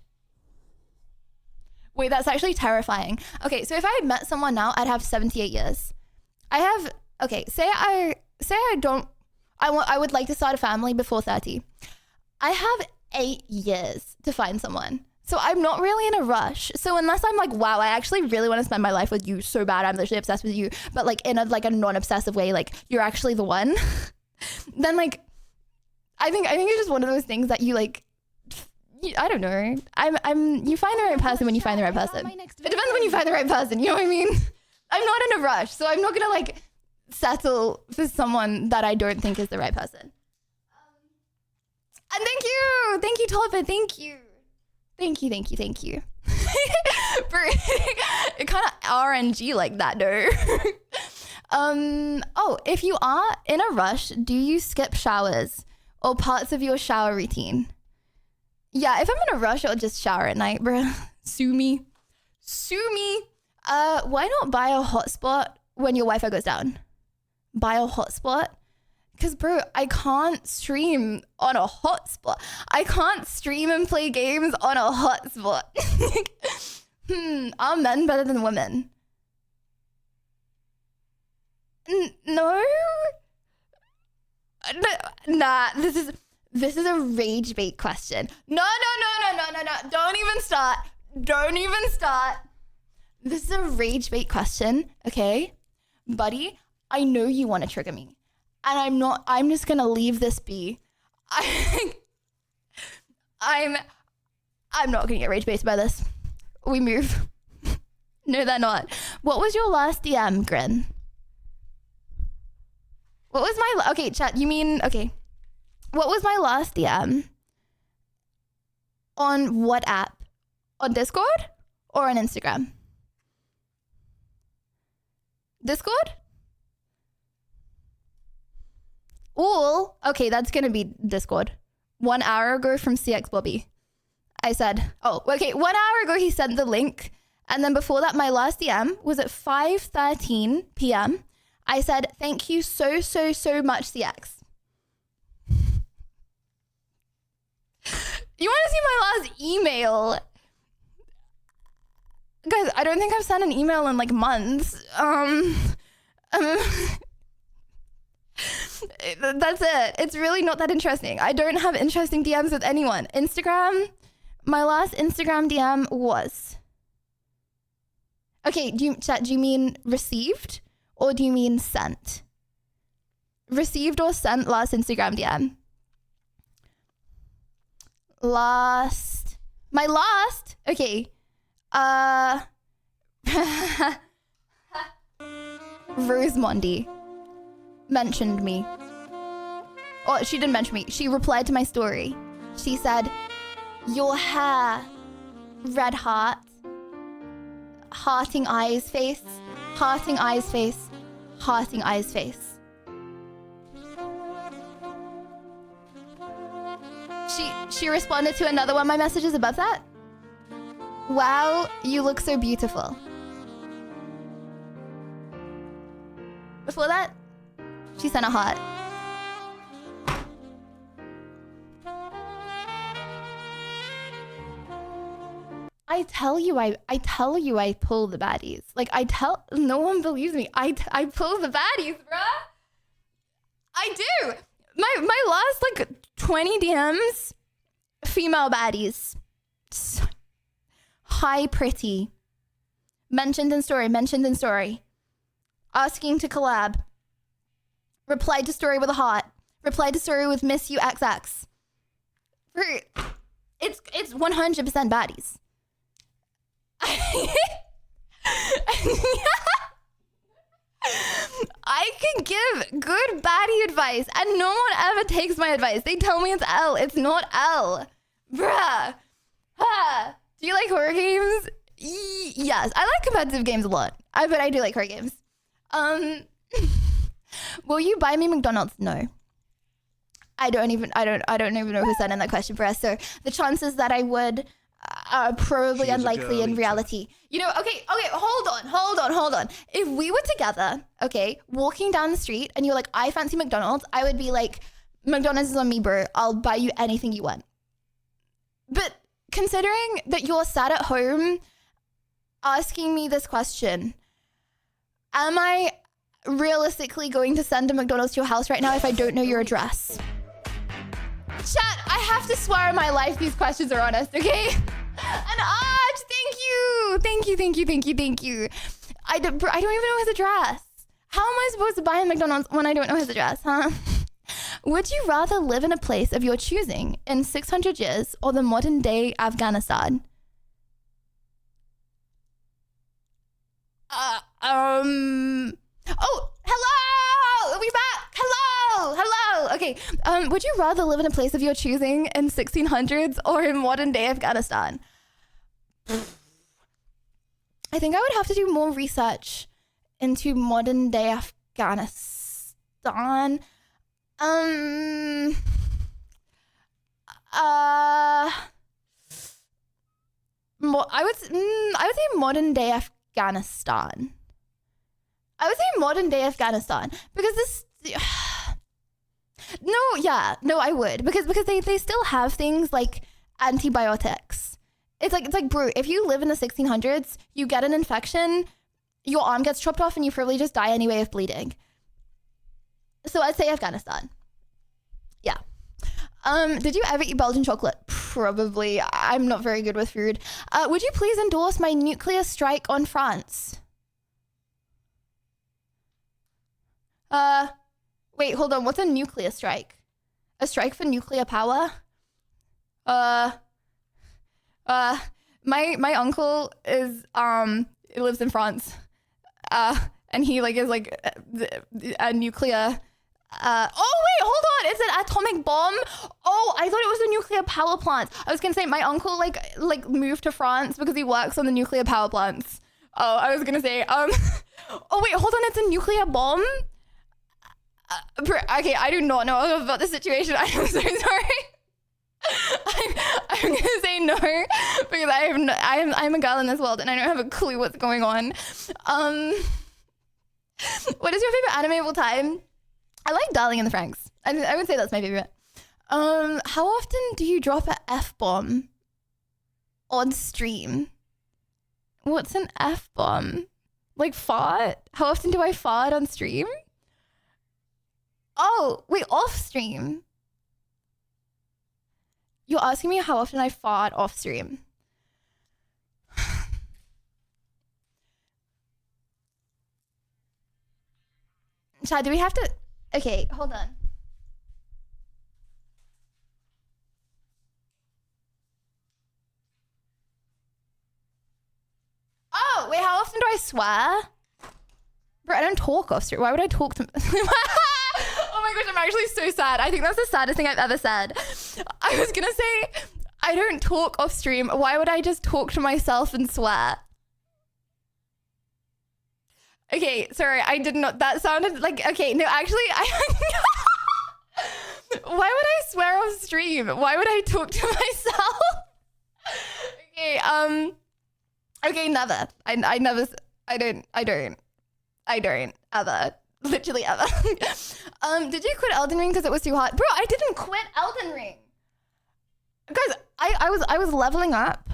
Wait, that's actually terrifying. Okay, so if I had met someone now, I'd have 78 years. I would like to start a family before 30. I have 8 years to find someone. So I'm not really in a rush. So unless I'm like, wow, I actually really want to spend my life with you so bad, I'm literally obsessed with you, but like in a non-obsessive way, like you're actually the one, then like, I think it's just one of those things that you like, I don't know. You find the right person when you find the right person. It depends when you find the right person, you know what I mean? I'm not in a rush, so I'm not gonna like settle for someone that I don't think is the right person. And thank you, Tolpa, thank you. It kind of RNG like that, though. Oh, if you are in a rush, do you skip showers or parts of your shower routine? Yeah, if I'm in a rush, I'll just shower at night, bro. Sue me. Why not buy a hotspot when your Wi-Fi goes down? Buy a hotspot? Because, bro, I can't stream on a hotspot. I can't stream and play games on a hotspot. Are men better than women? No? Nah, this is a rage bait question. No. Don't even start. This is a rage bait question, okay? Buddy, I know you want to trigger me. And I'm just gonna leave this be. I'm not gonna get rage based by this. We move. No, they're not. What was your last DM, Grin? What was my, okay, chat, you mean, okay. What was my last DM? On what app? On Discord or on Instagram? Discord? Ooh, okay, that's gonna be Discord. 1 hour ago from CX Bobby. I said, oh, okay, 1 hour ago he sent the link. And then before that, my last DM was at 5:13 p.m. I said, thank you so much, CX. You want to see my last email? Guys, I don't think I've sent an email in like months. That's it. It's really not that interesting. I don't have interesting DMs with anyone. Instagram, my last Instagram DM was... Okay, do you mean received or do you mean sent? Received or sent last Instagram DM? My last, okay. Rosemondi mentioned me. Oh, she didn't mention me. She replied to my story. She said, your hair, red heart, hearting eyes face, hearting eyes face, hearting eyes face. She responded to another one of my messages above that. Wow, you look so beautiful. Before that, she sent a heart. I tell you I pull the baddies. Like no one believes me. I pull the baddies, bruh. I do. My last like 20 DMs, female baddies. Hi, pretty. Mentioned in story. Asking to collab. Replied to story with a heart. Replied to story with miss you XX. It's 100% baddies. I can give good baddie advice and no one ever takes my advice. They tell me it's L. It's not L. Bruh. Do you like horror games? Yes. I like competitive games a lot. But I do like horror games. Will you buy me McDonald's? No. I don't even know who sent in that question for us. So the chances that I would are probably She is a unlikely girl in eater. reality. You know, okay, hold on. If we were together, okay, walking down the street and you're like, I fancy McDonald's, I would be like, McDonald's is on me, bro. I'll buy you anything you want. But considering that you're sat at home asking me this question, am I realistically going to send a McDonald's to your house right now if I don't know your address? Chat, I have to swear on my life these questions are honest, okay? And thank you. I don't even know his address. How am I supposed to buy a McDonald's when I don't know his address, huh? Would you rather live in a place of your choosing in 600 years or the modern day Afghanistan? Oh, hello! Are we back? Hello! Okay, would you rather live in a place of your choosing in 1600s or in modern day Afghanistan? I think I would have to do more research into modern day Afghanistan. I would say modern day Afghanistan. Because this No, I would because they still have things like antibiotics. It's like bro, if you live in the 1600s, you get an infection, your arm gets chopped off and you probably just die anyway of bleeding. So I'd say Afghanistan. Yeah. Did you ever eat Belgian chocolate? Probably. I'm not very good with food. Would you please endorse my nuclear strike on France? Wait, hold on. What's a nuclear strike? A strike for nuclear power? My uncle is lives in France. And he is a nuclear. Oh wait, hold on! It's an atomic bomb. Oh, I thought it was a nuclear power plant. I was gonna say my uncle like moved to France because he works on the nuclear power plants. Oh, I was gonna say oh wait, hold on! It's a nuclear bomb. Okay, I do not know about the situation. I'm so sorry. I'm gonna say no because I'm a girl in this world and I don't have a clue what's going on. What is your favorite anime of all time? I like Darling in the Franxx. I would say that's my favorite. How often do you drop a F-bomb on stream? What's an F-bomb? Like fart? How often do I fart on stream? Oh, wait, off stream. You're asking me how often I fart off stream. Chad, do we have to... Okay, hold on. Oh, wait, how often do I swear? Bro, I don't talk off stream. Why would I talk to... Oh my gosh, I'm actually so sad. I think that's the saddest thing I've ever said. I was gonna say, I don't talk off stream. Why would I just talk to myself and swear? Okay, sorry, I did not. That sounded like, okay, no, actually, why would I swear off stream? Why would I talk to myself? Okay, never. I never, I don't, ever. Literally ever. Did you quit Elden Ring because it was too hard? Bro, I didn't quit Elden Ring. Guys, I was leveling up.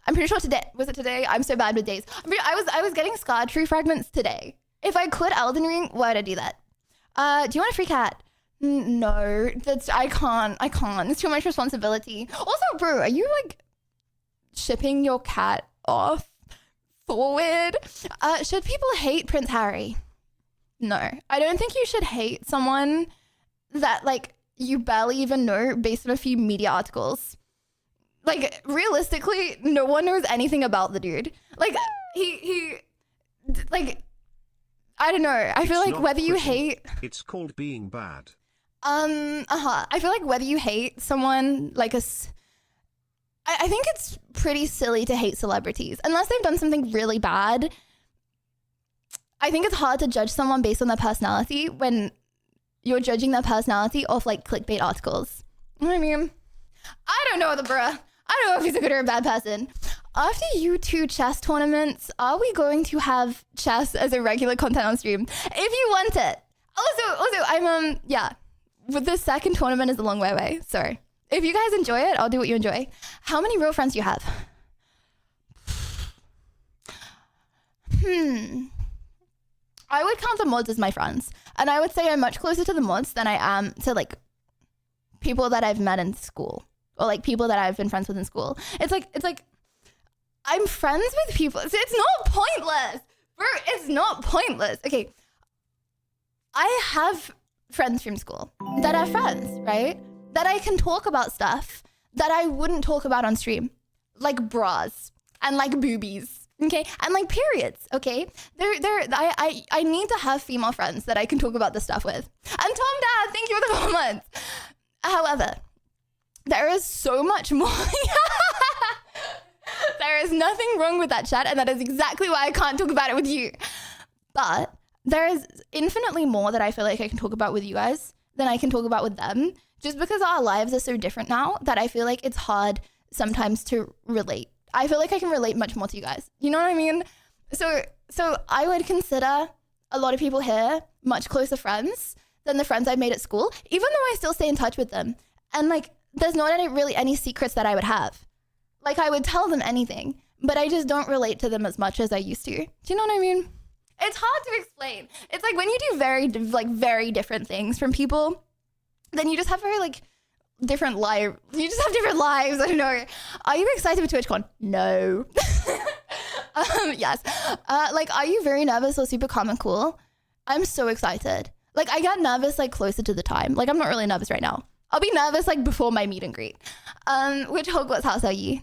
I'm pretty sure today. Was it today? I'm so bad with days. I was getting Scarred Tree fragments today. If I quit Elden Ring, why would I do that? Do you want a free cat? No, I can't. It's too much responsibility. Also, bro, are you like shipping your cat off forward? Should people hate Prince Harry? No, I don't think you should hate someone that like you barely even know based on a few media articles. Like, realistically, no one knows anything about the dude. Like, he like, I don't know. I feel like whether you hate... It's called being bad. I feel like whether you hate someone, like I think it's pretty silly to hate celebrities. Unless they've done something really bad. I think it's hard to judge someone based on their personality when you're judging their personality off like clickbait articles. You know what I mean? I don't know I don't know if he's a good or a bad person. After you 2 chess tournaments, are we going to have chess as a regular content on stream? If you want it. Also, I'm, yeah. But the second tournament is a long way away. Sorry. If you guys enjoy it, I'll do what you enjoy. How many real friends do you have? I would count the mods as my friends. And I would say I'm much closer to the mods than I am to like people that I've met in school. Or like people that I've been friends with in school. It's like I'm friends with people. It's not pointless. Bro, it's not pointless. Okay. I have friends from school that are friends, right? That I can talk about stuff that I wouldn't talk about on stream. Like bras and like boobies. Okay? And like periods, okay? I need to have female friends that I can talk about this stuff with. And Tom Dad, thank you for the comments. However, there is so much more. There is nothing wrong with that, chat, and that is exactly why I can't talk about it with you. But there is infinitely more that I feel like I can talk about with you guys than I can talk about with them, just because our lives are so different now that I feel like it's hard sometimes to relate. I feel like I can relate much more to you guys. You know what I mean? So I would consider a lot of people here much closer friends than the friends I made at school, even though I still stay in touch with them. And like, there's not really any secrets that I would have. Like, I would tell them anything, but I just don't relate to them as much as I used to. Do you know what I mean? It's hard to explain. It's like when you do very different things from people, then you just have very like different lives. You just have different lives. I don't know. Are you excited for TwitchCon? No. Yes. Like, are you very nervous or super calm and cool? I'm so excited. Like, I get nervous like closer to the time. Like, I'm not really nervous right now. I'll be nervous like before my meet and greet. Which Hogwarts house are you?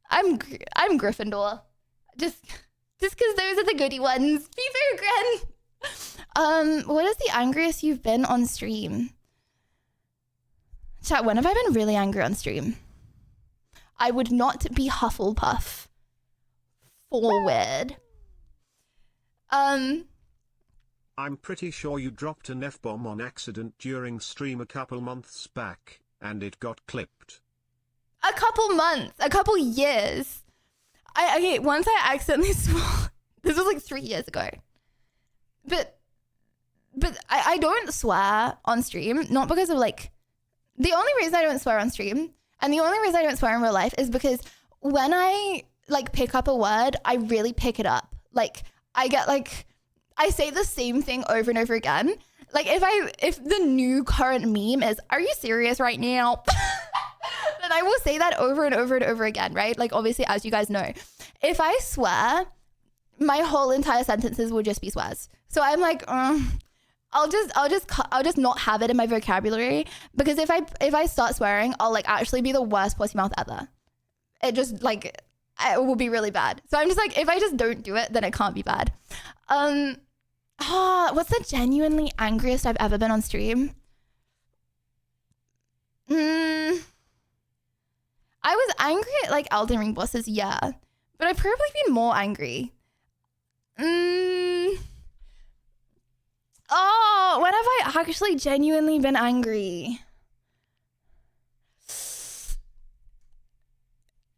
I'm Gryffindor. Just because those are the goody ones. Be very grin. What is the angriest you've been on stream? Chat, when have I been really angry on stream? I would not be Hufflepuff. Forward. I'm pretty sure you dropped an F-bomb on accident during stream a couple months back, and it got clipped. A couple months, a couple years. Once I accidentally swore. This was like 3 years ago. But I don't swear on stream, not because of like, the only reason I don't swear on stream, and the only reason I don't swear in real life is because when I like pick up a word, I really pick it up. Like, I get like, I say the same thing over and over again. Like, if the new current meme is, are you serious right now? Then I will say that over and over and over again, right? Like, obviously, as you guys know, if I swear, my whole entire sentences will just be swears. So I'm like, I'll just not have it in my vocabulary, because if I start swearing, I'll like actually be the worst pussy mouth ever. It just like, it will be really bad. So I'm just like, if I just don't do it, then it can't be bad. What's the genuinely angriest I've ever been on stream? I was angry at like Elden Ring bosses, yeah. But I've probably been more angry. Oh, when have I actually genuinely been angry?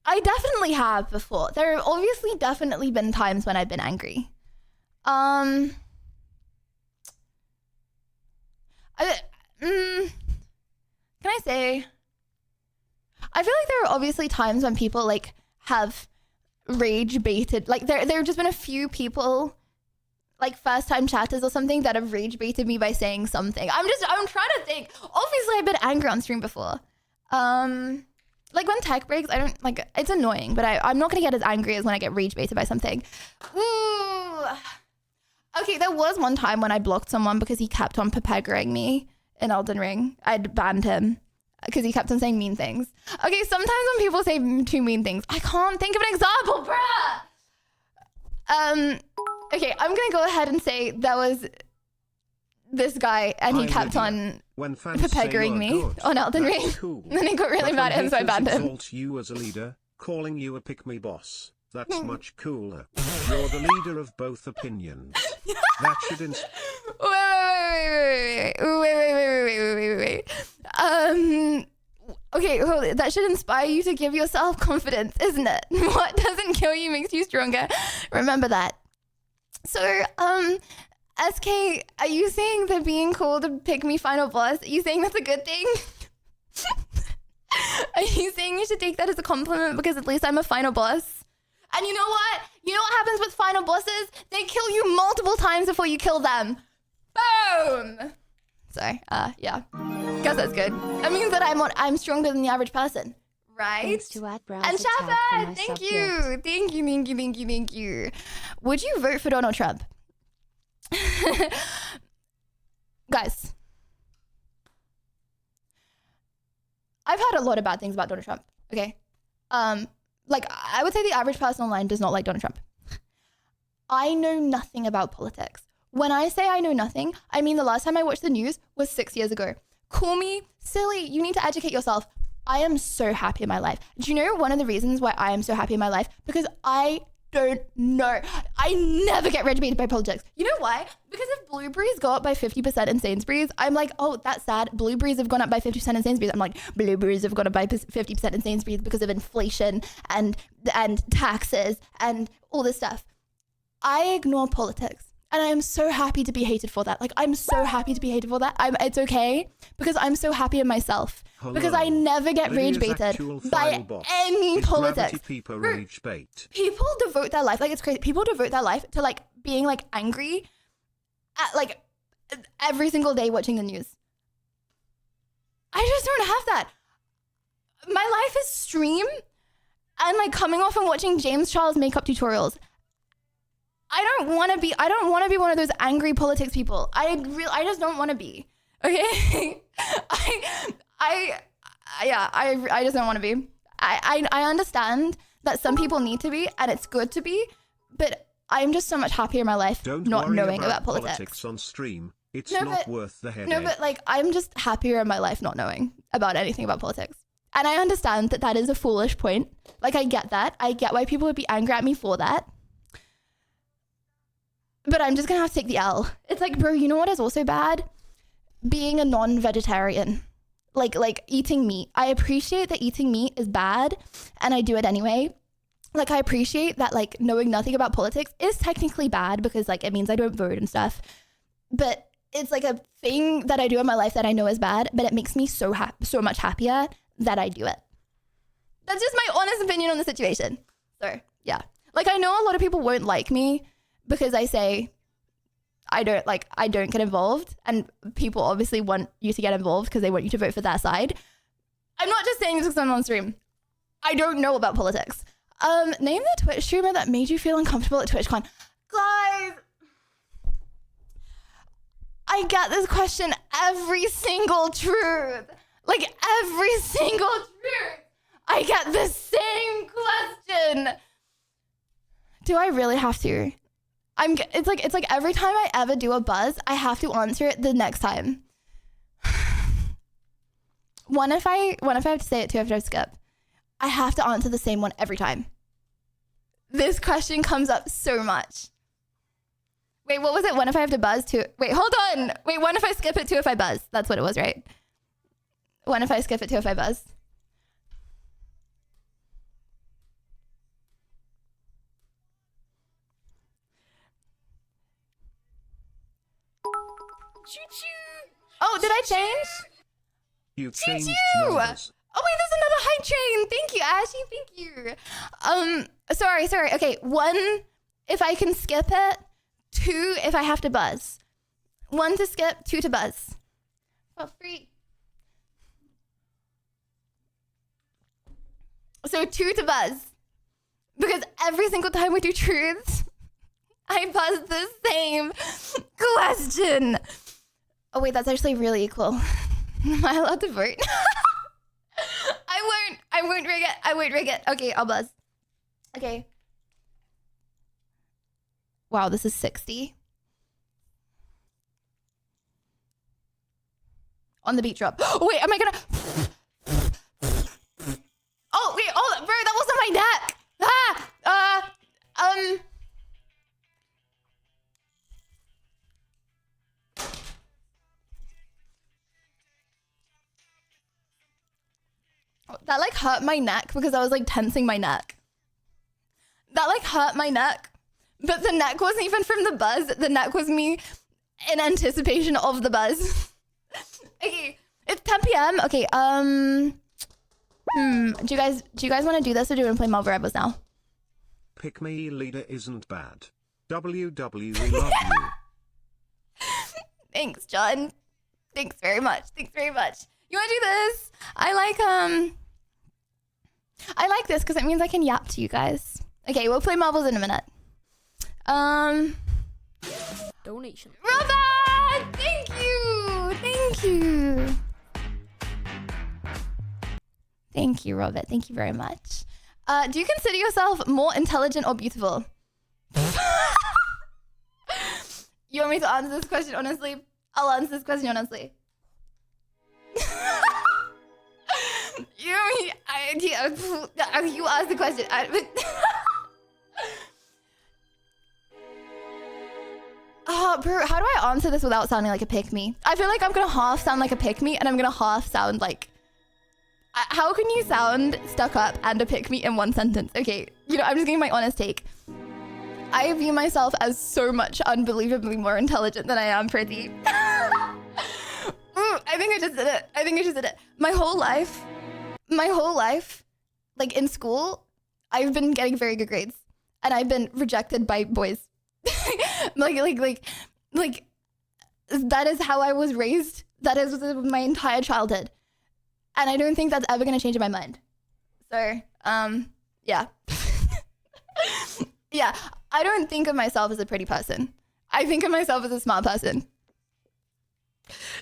I definitely have before. There have obviously definitely been times when I've been angry. Can I say, I feel like there are obviously times when people like have rage baited, like there have just been a few people, like first time chatters or something, that have rage baited me by saying something. I'm trying to think. Obviously I've been angry on stream before. Like when tech breaks, I don't like, it's annoying, but I'm not gonna get as angry as when I get rage baited by something. Ooh. Okay, there was one time when I blocked someone because he kept on peppering me in Elden Ring. I'd banned him because he kept on saying mean things. Okay, sometimes when people say too mean things, I can't think of an example, bruh. Okay, I'm gonna go ahead and say there was this guy and he kept on peppering me on Elden Ring. Cool. And then he got really mad at him, so I banned him. Insult you as a leader, calling you a pick-me boss, That's much cooler. You're the leader of both opinions. That should Wait. Okay, well, that should inspire you to give yourself confidence, isn't it? What doesn't kill you makes you stronger. Remember that. So, SK, are you saying that being called a pygmy final boss, are you saying that's a good thing? Are you saying you should take that as a compliment because at least I'm a final boss? And you know what? You know what happens with final bosses? They kill you multiple times before you kill them. Boom! Sorry, yeah. Guess that's good. That means that I'm stronger than the average person, right? Thanks to @browse And attack for Shafa, my thank sub-gift. thank you. Would you vote for Donald Trump? Guys, I've heard a lot of bad things about Donald Trump, okay? Like, I would say the average person online does not like Donald Trump. I know nothing about politics. When I say I know nothing, I mean the last time I watched the news was 6 years ago. Call me silly. You need to educate yourself. I am so happy in my life. Do you know one of the reasons why I am so happy in my life? Because I don't know. I never get regimented by politics. You know why? Because if blueberries go up by 50% in Sainsbury's, I'm like, oh, that's sad. Blueberries have gone up by 50% in Sainsbury's. I'm like, blueberries have gone up by 50% in Sainsbury's because of inflation and taxes and all this stuff. I ignore politics. And I am so happy to be hated for that. Like, I'm so happy to be hated for that. It's okay because I'm so happy in myself. Hello. Because I never get rage Lydia's baited actual by final boss any is politics. Gravity Peeper rage bait. People devote their life, like, it's crazy. People devote their life to like being like angry at like every single day watching the news. I just don't have that. My life is stream and like coming off and watching James Charles makeup tutorials. I don't want to be one of those angry politics people. I just don't want to be. Okay? I just don't want to be. I understand that some people need to be and it's good to be, but I'm just so much happier in my life Don't not worry knowing about politics politics. on stream. It's No, not but- worth the headache. No, but like I'm just happier in my life not knowing about anything about politics. And I understand that that is a foolish point. Like I get that. I get why people would be angry at me for that. But I'm just going to have to take the L. It's like, bro, you know what is also bad? Being a non-vegetarian. Like eating meat. I appreciate that eating meat is bad and I do it anyway. Like I appreciate that like knowing nothing about politics is technically bad because like it means I don't vote and stuff. But it's like a thing that I do in my life that I know is bad, but it makes me so much happier that I do it. That's just my honest opinion on the situation. So yeah. Like I know a lot of people won't like me because I say I don't get involved, and people obviously want you to get involved because they want you to vote for their side. I'm not just saying this because I'm on stream. I don't know about politics. Name the Twitch streamer that made you feel uncomfortable at TwitchCon. Guys, I get this question every single truth. Like every single truth. I get the same question. Do I really have to? It's like every time I ever do a buzz, I have to answer it the next time. One if I have to say it, two if I have to skip. I have to answer the same one every time. This question comes up so much. Wait, what was it? One if I have to buzz, two. Wait, hold on. Wait, one if I skip it, two if I buzz. That's what it was, right? One if I skip it, two if I buzz. Oh, did I change? You changed Choo-choo! numbers. Oh wait, there's another hype train. Thank you, Ashy. Thank you. Sorry. Okay, one if I can skip it, two if I have to buzz. One to skip, two to buzz. For free. So two to buzz. Because every single time we do truths, I buzz the same question. Oh wait, that's actually really equal. Am I allowed to vote? I won't rig it. Okay, I'll buzz. Okay. Wow, this is 60. On the beat drop. Oh wait, am I gonna... Oh wait, bro, that wasn't my deck. hurt my neck because I was like tensing my neck. That like hurt my neck. But the neck wasn't even from the buzz. The neck was me in anticipation of the buzz. Okay, it's 10 p.m. Okay, do you guys want to do this or do you want to play Marvel Rebels now? Pick me leader isn't bad. WW, we love you. Thanks, John. Thanks very much. Thanks very much. You want to do this? I like this because it means I can yap to you guys. Okay, we'll play marbles in a minute. Donation. Robert! Thank you! Thank you! Thank you, Robert. Thank you very much. Do you consider yourself more intelligent or beautiful? You want me to answer this question honestly? I'll answer this question honestly. You asked the question. Oh, bro, how do I answer this without sounding like a pick-me? I feel like I'm gonna half sound like a pick-me and I'm gonna half sound like... How can you sound stuck up and a pick-me in one sentence? Okay, you know, I'm just giving my honest take. I view myself as so much unbelievably more intelligent than I am pretty. I think I just did it. My whole life, like in school, I've been getting very good grades. And I've been rejected by boys. like that is how I was raised. That is my entire childhood. And I don't think that's ever going to change in my mind. So, yeah. Yeah, I don't think of myself as a pretty person. I think of myself as a smart person.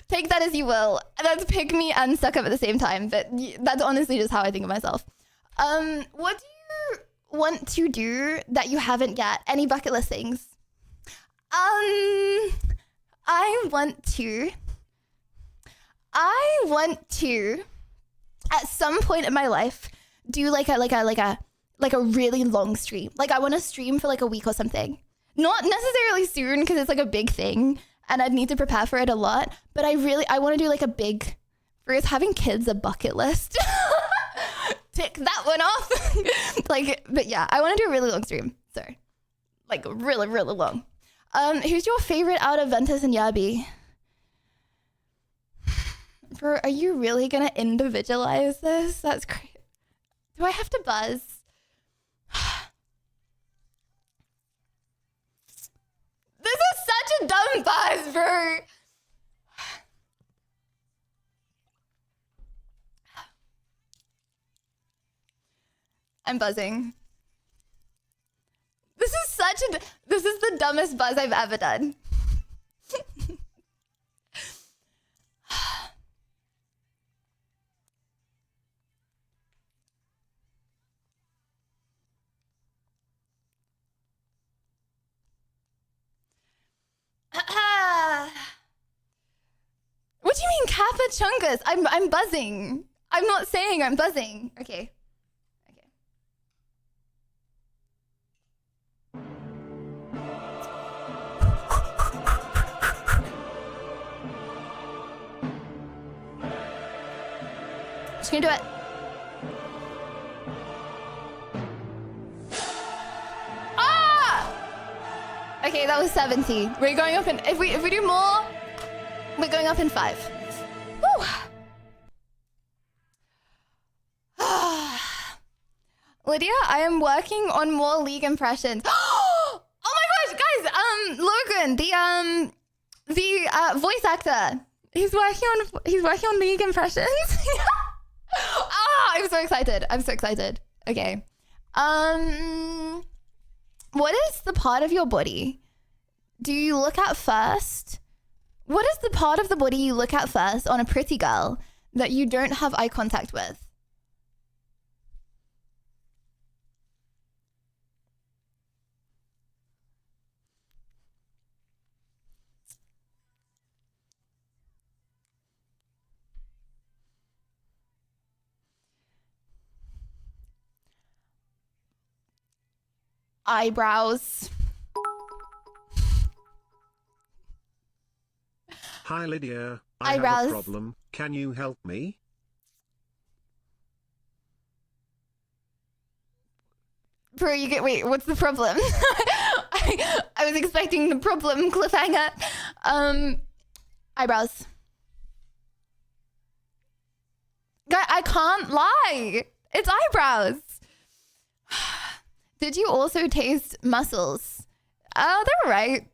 Take that as you will. That's pick me and suck up at the same time. But that's honestly just how I think of myself. What do you want to do that you haven't yet? Any bucket list things? I want to at some point in my life do like a really long stream. Like I want to stream for like a week or something. Not necessarily soon because it's like a big thing and I'd need to prepare for it a lot. But I want to do like a big, for is having kids a bucket list? Tick that one off. But yeah, I want to do a really long stream. So like really, really long. Who's your favorite out of Ventus and Yabi? Bro, are you really gonna individualize this? That's crazy. Do I have to buzz? This is such a dumb buzz, bro. I'm buzzing. This is the dumbest buzz I've ever done. What do you mean Kappa Chungus? I'm buzzing. I'm not saying I'm buzzing. Okay. Just gonna do it. Ah! Okay, that was 70. We're going up in, if we do more, we're going up in 5. Woo! Lydia, I am working on more League impressions. Oh my gosh, guys! Logan, the voice actor, he's working on League impressions. I'm so excited. Okay. What is the part of your body do you look at first? What is the part of the body you look at first on a pretty girl that you don't have eye contact with? Eyebrows. Hi Lydia, I Eyebrows. have a problem. Can you help me? Bro, you get, wait, what's the problem? I was expecting the problem cliffhanger. Eyebrows. I can't lie. It's eyebrows. Did you also taste mussels? Oh, they're right.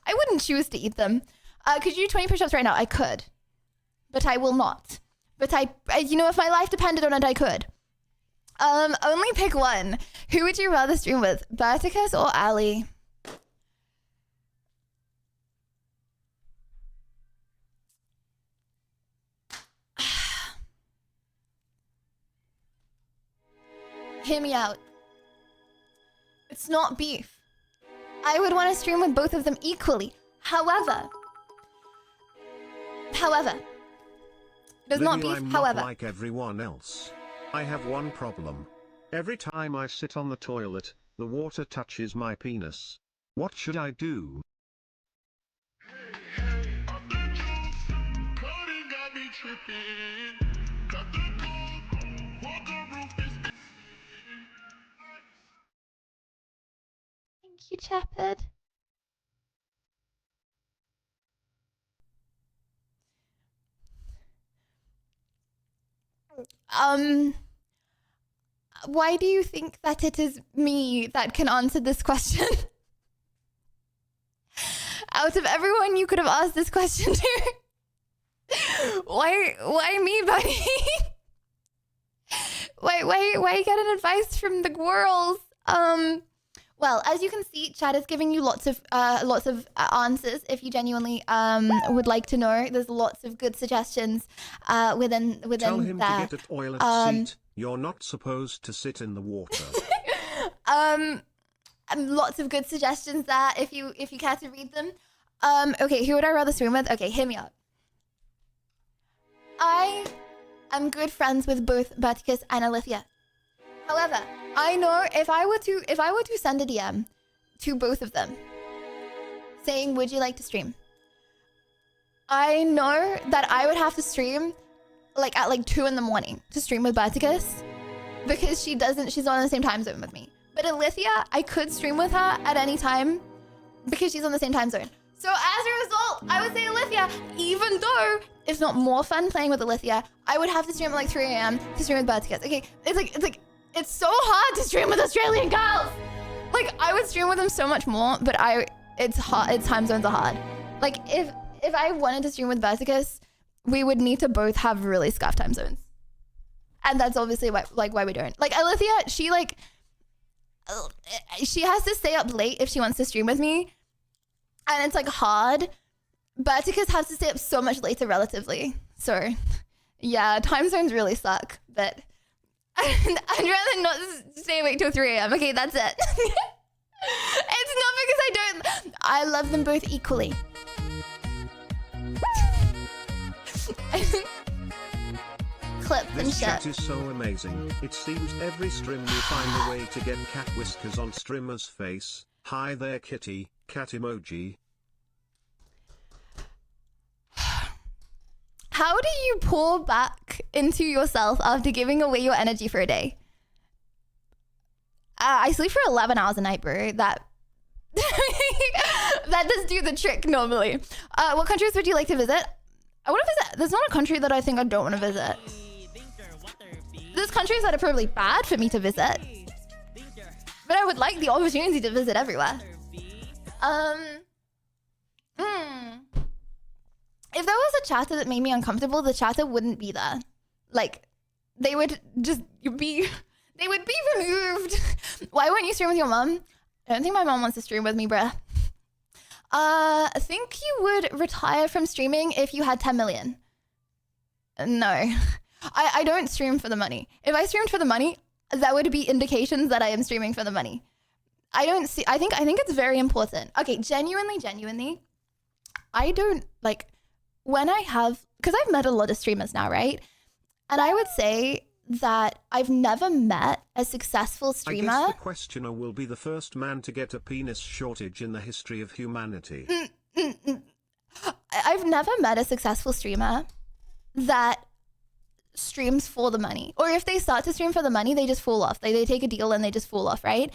I wouldn't choose to eat them. Could you do 20 push-ups right now? I could. But I will not. But you know, if my life depended on it, I could. Only pick one. Who would you rather stream with? Berticus or Ali? Hear me out. It's not beef. I would want to stream with both of them equally. However, there's not Lily, beef. I'm However, not like everyone else. I have one problem. Every time I sit on the toilet, the water touches my penis. What should I do? thank you, Chapid. Why do you think that it is me that can answer this question? Out of everyone you could have asked this question to, why me, buddy? why get an advice from the girls? Well, as you can see, chat is giving you lots of answers. If you genuinely would like to know, there's lots of good suggestions within Tell him that. to get a toilet seat. You're not supposed to sit in the water. Lots of good suggestions there. If you care to read them. Okay, who would I rather swim with? Okay, hear me out. I am good friends with both Berticus and Alithia. However, I know if I were to send a DM to both of them saying, would you like to stream? I know that I would have to stream like at 2 in the morning to stream with Berticus because she's not on the same time zone with me. But Alithia, I could stream with her at any time because she's on the same time zone. So as a result, I would say Alithia, even though it's not more fun playing with Alithia, I would have to stream at like 3 a.m. to stream with Berticus. Okay, it's so hard to stream with Australian girls. Like, I would stream with them so much more, but it's hard. Its time zones are hard. Like, if I wanted to stream with Berticus, we would need to both have really scuffed time zones. And that's obviously why we don't. Like, Alithia, she has to stay up late if she wants to stream with me. And it's like hard. Berticus has to stay up so much later relatively. So, yeah, time zones really suck, but I'd rather not stay awake till 3 a.m. Okay, that's it. It's not because I love them both equally. Clips and This shit. chat is so amazing. It seems every stream you find a way to get cat whiskers on streamer's face. Hi there, kitty. Cat emoji. How do you pour back into yourself after giving away your energy for a day? I sleep for 11 hours a night, bro. That does do the trick normally. What countries would you like to visit? I want to visit. There's not a country that I think I don't want to visit. There's countries that are probably bad for me to visit. But I would like the opportunity to visit everywhere. If there was a chatter that made me uncomfortable, the chatter wouldn't be there. Like, they would be removed. Why won't you stream with your mom? I don't think my mom wants to stream with me, bruh. I think you would retire from streaming if you had 10 million. No. I don't stream for the money. If I streamed for the money, that would be indications that I am streaming for the money. I think it's very important. Okay, genuinely, I don't, like, when I have, because I've met a lot of streamers now, right? And I would say that I've never met a successful streamer. I guess the questioner will be the first man to get a penis shortage in the history of humanity. I've never met a successful streamer that streams for the money, or if they start to stream for the money, they just fall off. They take a deal and they just fall off, right?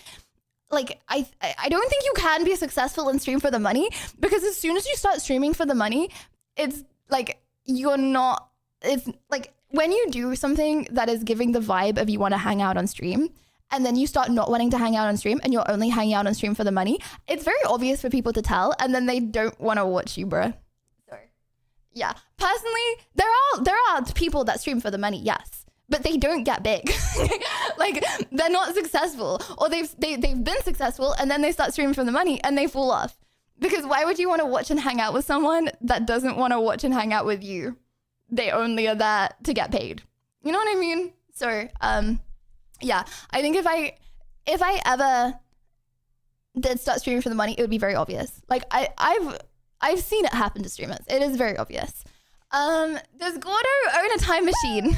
Like, I don't think you can be successful and stream for the money, because as soon as you start streaming for the money, it's like it's like when you do something that is giving the vibe of you want to hang out on stream, and then you start not wanting to hang out on stream and you're only hanging out on stream for the money, it's very obvious for people to tell, and then they don't want to watch you, bruh. So, yeah. Personally, there are people that stream for the money, yes, but they don't get big. Like, they're not successful, or they've been successful and then they start streaming for the money and they fall off. Because why would you want to watch and hang out with someone that doesn't want to watch and hang out with you? They only are there to get paid. You know what I mean? So, yeah, I think if I ever did start streaming for the money, it would be very obvious. Like, I've seen it happen to streamers. It is very obvious. Does Gordo own a time machine?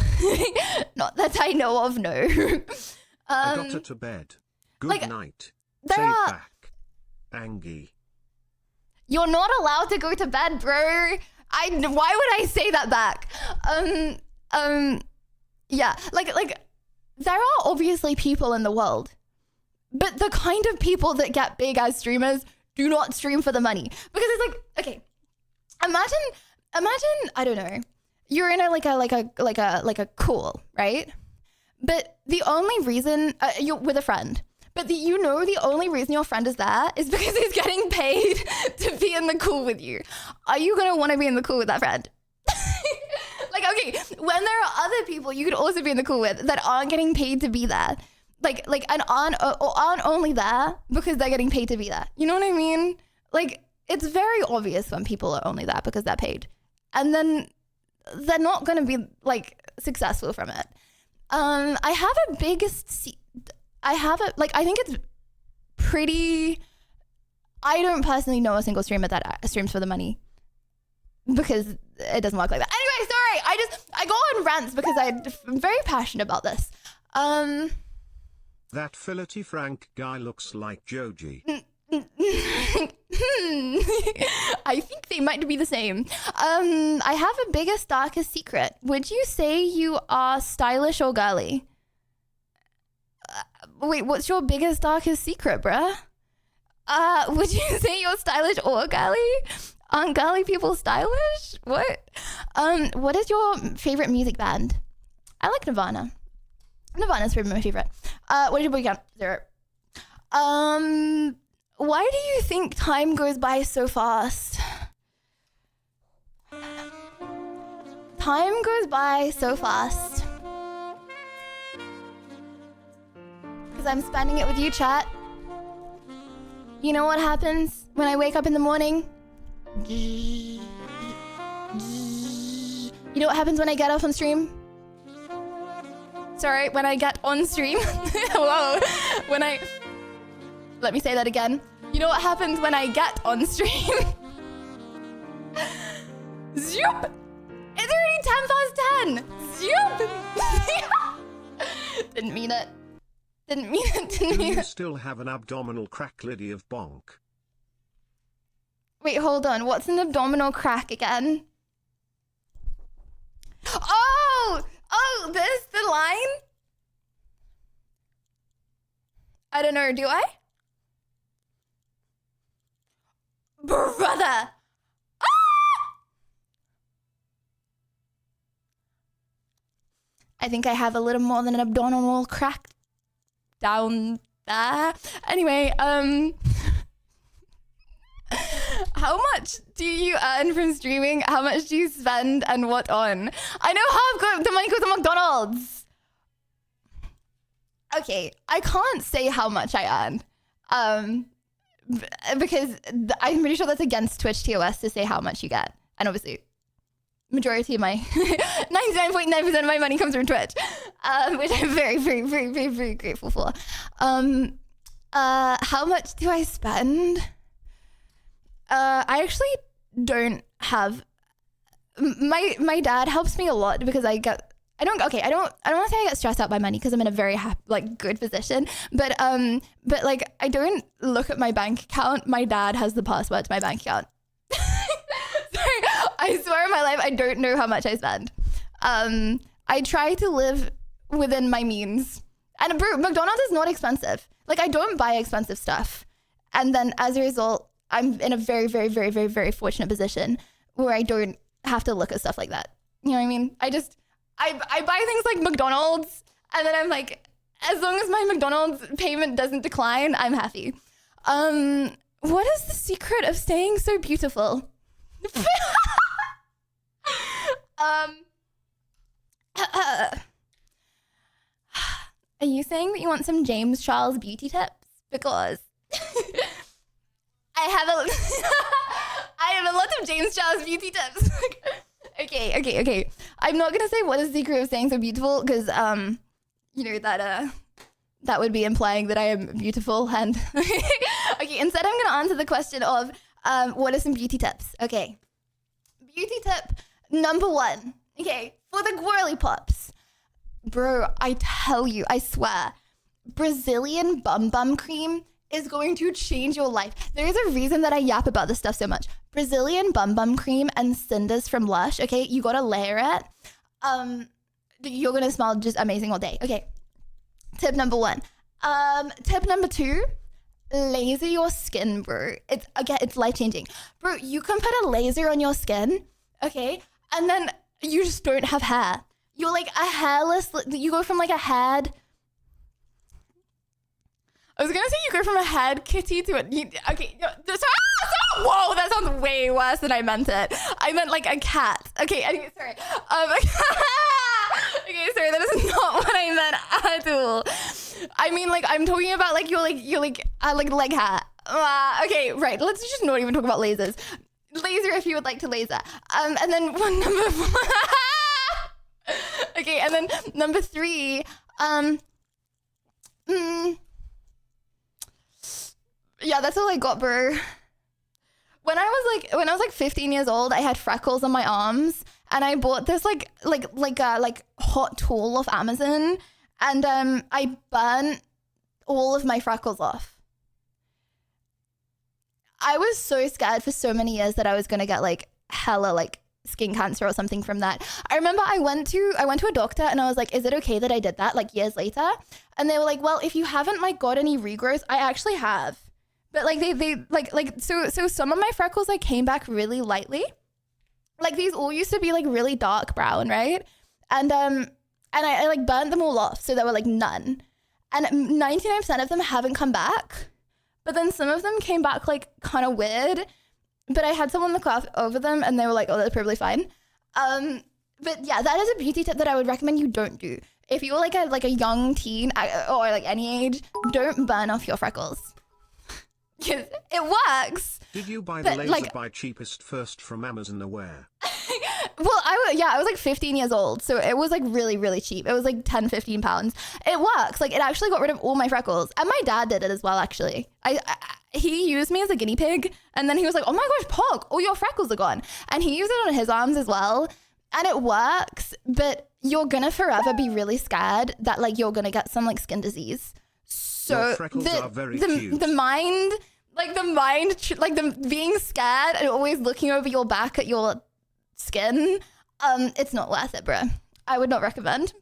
Not that I know of, no. I got her to bed. Good like, night. there Say are- back. Angie. You're not allowed to go to bed, bro. Why would I say that back? Yeah, like there are obviously people in the world, but the kind of people that get big as streamers do not stream for the money, because it's like, okay, imagine I don't know, you're in a call, right? But the only reason you're with a friend. But the only reason your friend is there is because he's getting paid to be in the call with you. Are you going to want to be in the call with that friend? Like, okay, when there are other people you could also be in the call with that aren't getting paid to be there, and aren't only there because they're getting paid to be there. You know what I mean? Like, it's very obvious when people are only there because they're paid. And then they're not going to be, like, successful from it. I think it's pretty, I don't personally know a single streamer that streams for the money, because it doesn't work like that. Anyway, sorry, I go on rants because I'm very passionate about this. That fillety Frank guy looks like Joji. I think they might be the same. I have a biggest, darkest secret. Would you say you are stylish or girly? Wait, what's your biggest, darkest secret, bruh? Would you say you're stylish or girly? Aren't girly people stylish? What? What is your favorite music band? I like Nirvana. Nirvana's probably my favorite. What did your boy count? 0. Why do you think time goes by so fast? Time goes by so fast. Because I'm spending it with you, chat. You know what happens when I wake up in the morning? You know what happens when I get off on stream? Sorry, when I get on stream? Whoa. Let me say that again. You know what happens when I get on stream? Zoop! It's already 10 past 10! Zoop! Didn't mean it. Do you still have an abdominal crack, Liddy of Bonk? Wait, hold on. What's an abdominal crack again? Oh, this the line? I don't know. Do I? Brother. I think I have a little more than an abdominal crack down there. Anyway, how much do you earn from streaming? How much do you spend and what on? I know half the money goes to McDonald's. Okay, I can't say how much I earn. Because I'm pretty sure that's against Twitch TOS to say how much you get. And obviously, majority of my 99.9% of my money comes from Twitch, which I'm very, very, very, very, very grateful for. How much do I spend? I actually don't have. My dad helps me a lot because I don't want to say I get stressed out by money because I'm in a very good position, but like I don't look at my bank account. My dad has the password to my bank account. I swear on my life, I don't know how much I spend. I try to live within my means. And bro, McDonald's is not expensive. Like, I don't buy expensive stuff. And then as a result, I'm in a very, very, very, very, very fortunate position where I don't have to look at stuff like that. You know what I mean? I buy things like McDonald's, and then I'm like, as long as my McDonald's payment doesn't decline, I'm happy. What is the secret of staying so beautiful? Are you saying that you want some James Charles beauty tips? Because I have a lot of James Charles beauty tips. Okay. I'm not gonna say what is the secret of staying so beautiful, because you know that would be implying that I am beautiful. And okay, instead I'm gonna answer the question of what are some beauty tips. Okay, beauty tip number 1. Okay, for the girly pops, bro, I tell you, I swear, Brazilian bum cream is going to change your life. There is a reason that I yap about this stuff so much. Brazilian bum cream and cinders from Lush. Okay, you gotta layer it. You're gonna smell just amazing all day. Okay, tip number 1. Tip number 2, laser your skin, bro. It's life changing, bro. You can put a laser on your skin, okay, and then you just don't have hair. You're like a hairless. You go from like a head. I was gonna say you go from a head kitty to whoa, that sounds way worse than I meant it. I meant like a cat. Okay, anyway, sorry. Okay, sorry, that is not what I meant at all. I mean, like, I'm talking about like you're like leg hat. Okay, right. Let's just not even talk about lasers. Laser if you would like to laser. And then number 4. Okay, and then number 3. Yeah, that's all I got, bro. When I was like 15 years old, I had freckles on my arms, and I bought this like hot tool off Amazon, and I burnt all of my freckles off. I was so scared for so many years that I was gonna get like hella like skin cancer or something from that. I remember I went to a doctor and I was like, is it okay that I did that, like years later? And they were like, well, if you haven't like got any regrowth, I actually have. But like so some of my freckles like came back really lightly. Like these all used to be like really dark brown, right? And I like burnt them all off, so there were like none. And 99% of them haven't come back. But then some of them came back like kind of weird. But I had someone look over them and they were like, oh, that's probably fine. But yeah, that is a beauty tip that I would recommend you don't do. If you're like a young teen or like any age, don't burn off your freckles. Because it works. Did you buy the laser by cheapest first from Amazon Aware? Well, I was like 15 years old, so it was like really, really cheap. It was like 10, 15 pounds. It works. Like it actually got rid of all my freckles. And my dad did it as well, actually. He used me as a guinea pig, and then he was like, oh my gosh, Pog, all your freckles are gone. And he used it on his arms as well. And it works, but you're gonna forever be really scared that like you're gonna get some like skin disease. So your freckles are very cute. The mind, the being scared and always looking over your back at your skin, it's not worth it, bro. I would not recommend.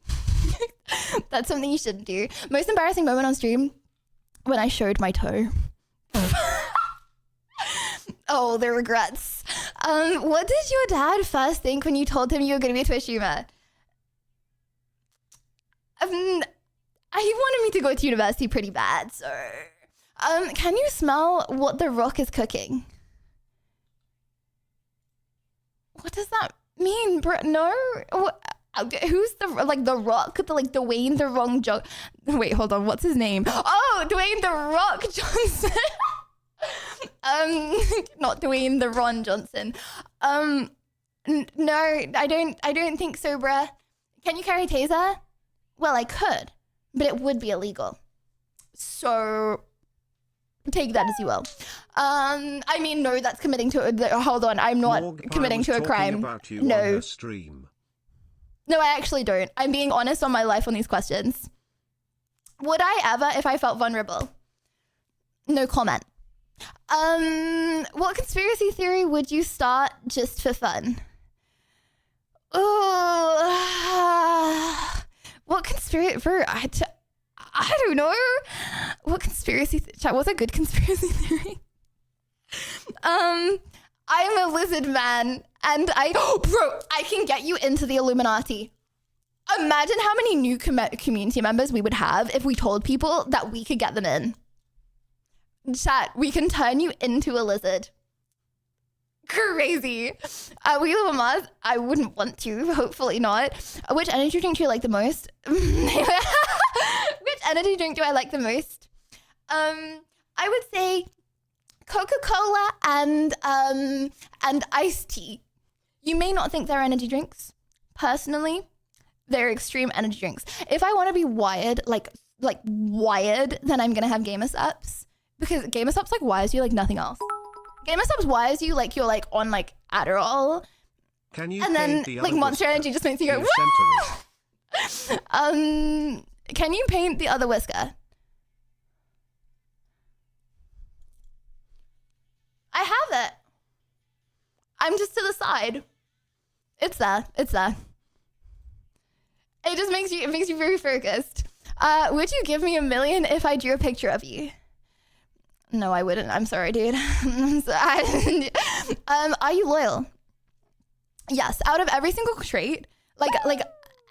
That's something you shouldn't do. Most embarrassing moment on stream, when I showed my toe. Oh, the regrets. What did your dad first think when you told him you were going to be a Twitch streamer? He wanted me to go to university pretty bad, so... can you smell what The Rock is cooking? What does that mean, bro? No? Who's The Rock? Dwayne The Wrong Johnson. Wait, hold on. What's his name? Oh, Dwayne The Rock Johnson. Not Dwayne The Ron Johnson. No, I don't think so, bruh. Can you carry a taser? Well, I could, but it would be illegal. So take that as you will. I mean, no, that's committing to. Hold on, I'm not committing to a crime. No. No, I actually don't. I'm being honest on my life on these questions. Would I ever if I felt vulnerable? No comment. What conspiracy theory would you start just for fun? Oh, what conspiracy? I don't know. What conspiracy? What's a good conspiracy theory? I'm a lizard man, and bro, I can get you into the Illuminati. Imagine how many new community members we would have if we told people that we could get them in. Chat, we can turn you into a lizard. Crazy. We live on Mars. I wouldn't want to. Hopefully not. Which energy drink do you like the most? Which energy drink do I like the most? I would say Coca-Cola and iced tea. You may not think they're energy drinks. Personally, they're extreme energy drinks. If I want to be wired, like wired, then I'm gonna have Gamer Subs, because Gamer Subs like wires you like nothing else. Gamer Subs wires you like you're like on like Adderall. Can you and then like Monster Energy just makes you go, woo! Can you paint the other whisker? I have it. I'm just to the side. It's there. It's there. It just makes you very focused. Would you give me $1 million if I drew a picture of you? No, I wouldn't. I'm sorry, dude. I'm sorry. Are you loyal? Yes. Out of every single trait, like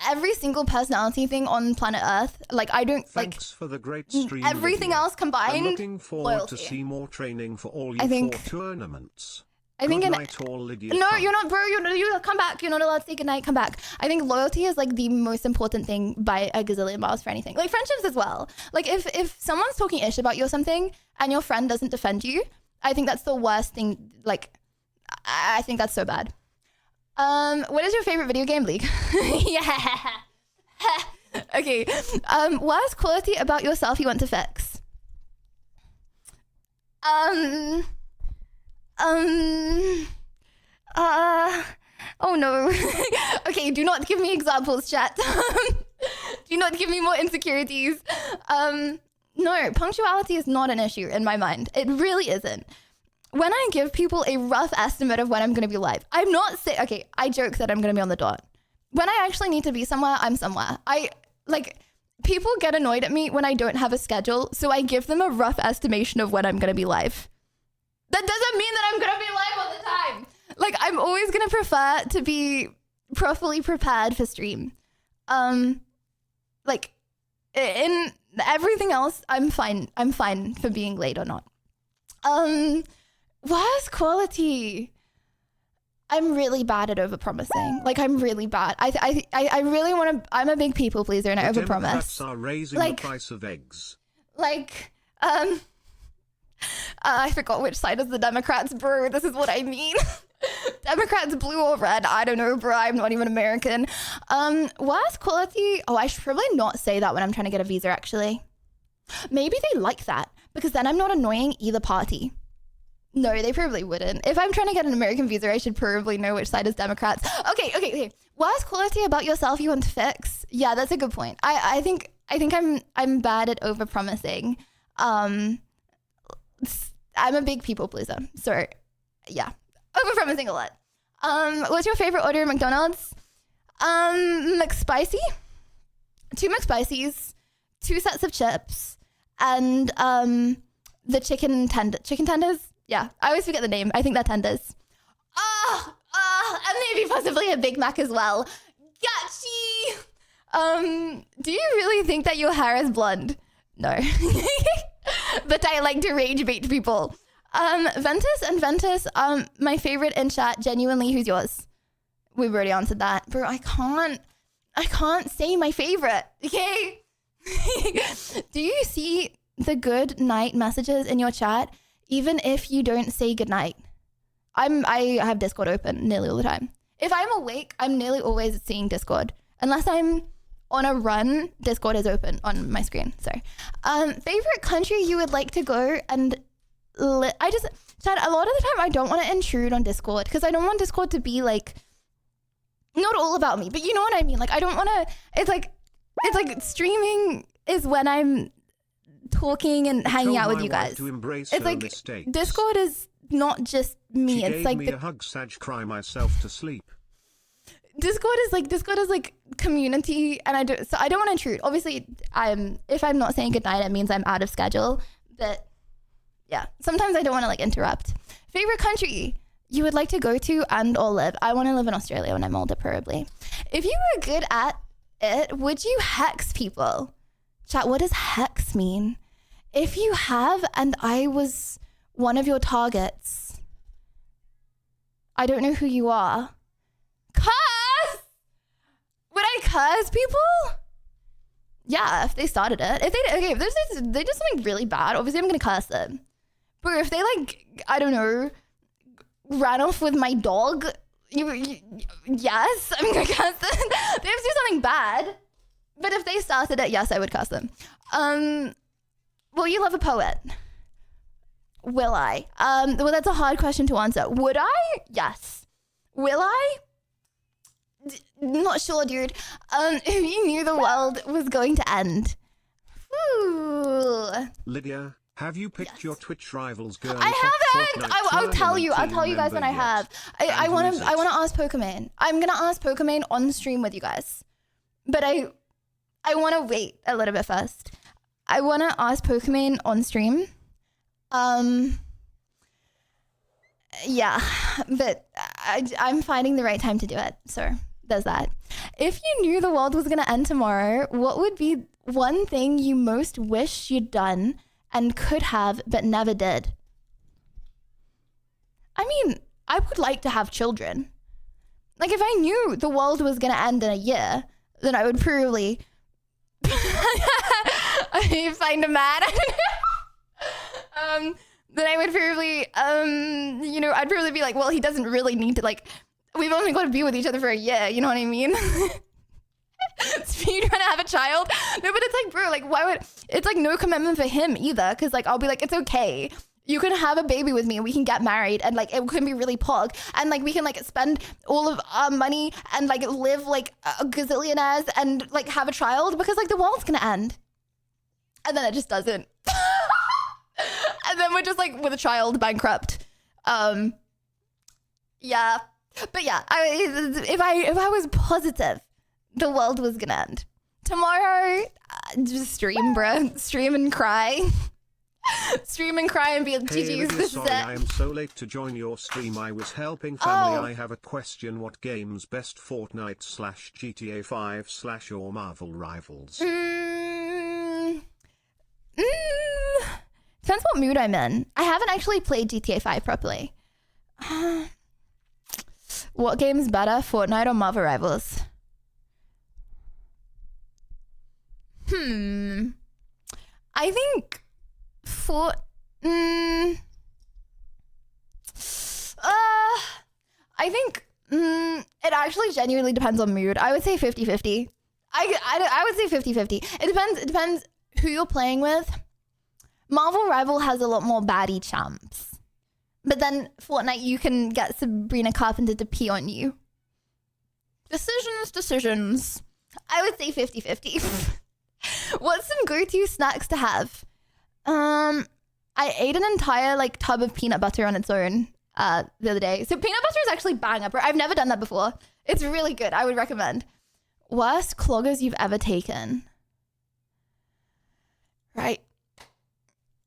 every single personality thing on planet Earth, like I don't Thanks for the great stream. Everything else combined. I'm looking forward loyalty. to see more training for all you 4 tournaments. I think Good night, all Lydia. No, you're not, bro. You come back. You're not allowed to say goodnight. Come back. I think loyalty is like the most important thing by a gazillion miles for anything. Like friendships as well. Like if someone's talking ish about you or something and your friend doesn't defend you, I think that's the worst thing. Like, I think that's so bad. What is your favorite video game, League? Yeah. Okay. Worst quality about yourself you want to fix? Oh no. Okay, do not give me examples, chat. Do not give me more insecurities. No, punctuality is not an issue in my mind. It really isn't. When I give people a rough estimate of when I'm going to be live, I'm not saying, okay, I joke that I'm going to be on the dot. When I actually need to be somewhere, I'm somewhere. People get annoyed at me when I don't have a schedule, so I give them a rough estimation of when I'm going to be live. That doesn't mean that I'm going to be live all the time. Like, I'm always going to prefer to be properly prepared for stream. Like, in everything else, I'm fine. I'm fine for being late or not. Worst quality? I'm really bad at overpromising. Like, I'm really bad. I really want to... I'm a big people pleaser and I overpromise. Democrats are raising the price of eggs. Like, I forgot which side is the Democrats, bro. This is what I mean. Democrats blue or red. I don't know, bro. I'm not even American. Worst quality? Oh, I should probably not say that when I'm trying to get a visa, actually. Maybe they like that because then I'm not annoying either party. No, they probably wouldn't. If I'm trying to get an American visa, I should probably know which side is Democrats. Okay. Worst quality about yourself you want to fix? Yeah, that's a good point. I think I'm bad at overpromising. I'm a big people pleaser. So yeah, overpromising a lot. What's your favorite order at McDonald's? McSpicy, 2 McSpicies, 2 sets of chips, and the chicken tenders. Yeah, I always forget the name. I think they're tenders. And maybe possibly a Big Mac as well. Gotchi! Do you really think that your hair is blonde? No. But I like to rage bait people. Ventus, my favorite in chat, genuinely, who's yours? We've already answered that. Bro, I can't say my favorite, okay? Do you see the good night messages in your chat, even if you don't say good night? I have Discord open nearly all the time. If I'm awake, I'm nearly always seeing Discord. Unless I'm on a run, Discord is open on my screen. Sorry. Favorite country you would like to go and Chad, a lot of the time I don't want to intrude on Discord because I don't want Discord to be like not all about me, but you know what I mean? Like I don't want to, it's like streaming is when I'm talking and hanging out with you guys. It's like mistakes. Discord is not just me. It's like me a hug, Sag, cry myself to sleep. Discord is like community, and I don't want to intrude. Obviously, if I'm not saying goodnight, it means I'm out of schedule. But yeah, sometimes I don't want to like interrupt. Favorite country you would like to go to and or live? I want to live in Australia when I'm older, probably. If you were good at it, would you hex people? Chat, what does hex mean? If you have, and I was one of your targets, I don't know who you are. Curse? Would I curse people? Yeah, if they started it. If they did something really bad, obviously I'm gonna curse them. But if they like, I don't know, ran off with my dog, yes, I'm gonna curse them. They have to do something bad. But if they started it, yes, I would curse them. Will you love a poet? Will I? Well, that's a hard question to answer. Would I? Yes. Will I? Not sure, dude. If you knew the world was going to end. Ooh. Lydia, have you picked your Twitch rivals girl? I haven't. I'll tell you. I'll tell you guys when I have. I want to ask Pokemon. I'm gonna ask Pokemon on stream with you guys, but I want to wait a little bit first. I want to ask Pokemon on stream. Yeah, but I'm finding the right time to do it. So there's that. If you knew the world was going to end tomorrow, what would be one thing you most wish you'd done and could have but never did? I mean, I would like to have children. Like, if I knew the world was going to end in a year, then I would probably find a man. Then I would probably, I'd probably be like, well, he doesn't really need to, like, we've only got to be with each other for a year, you know what I mean? So you trying to have a child? No, but it's like, bro, like, why would, it's like no commitment for him either, because like, I'll be like, it's okay. You can have a baby with me and we can get married and like, it can be really pog. And like, we can like spend all of our money and like live like a gazillionaires and like have a child, because like the world's gonna end. And then it just doesn't. And then we're just like with a child bankrupt. Yeah. But yeah, if I was positive the world was gonna end tomorrow, just stream, bro. Stream and cry. Stream and cry and be like, hey, GG's, Lydia, this is sorry, it. I am so late to join your stream. I was helping family. Oh. I have a question. What games best Fortnite / GTA 5 / or Marvel Rivals? Depends what mood I'm in. I haven't actually played GTA 5 properly. What game is better, Fortnite or Marvel Rivals? I think it actually genuinely depends on mood. I would say 50-50. I would say 50-50. It depends who you're playing with. Marvel Rival has a lot more baddie champs. But then Fortnite, you can get Sabrina Carpenter to pee on you. Decisions. I would say 50-50. What's some go-to snacks to have? I ate an entire like tub of peanut butter on its own the other day. So peanut butter is actually bang up. I've never done that before. It's really good. I would recommend. Worst cloggers you've ever taken? Right.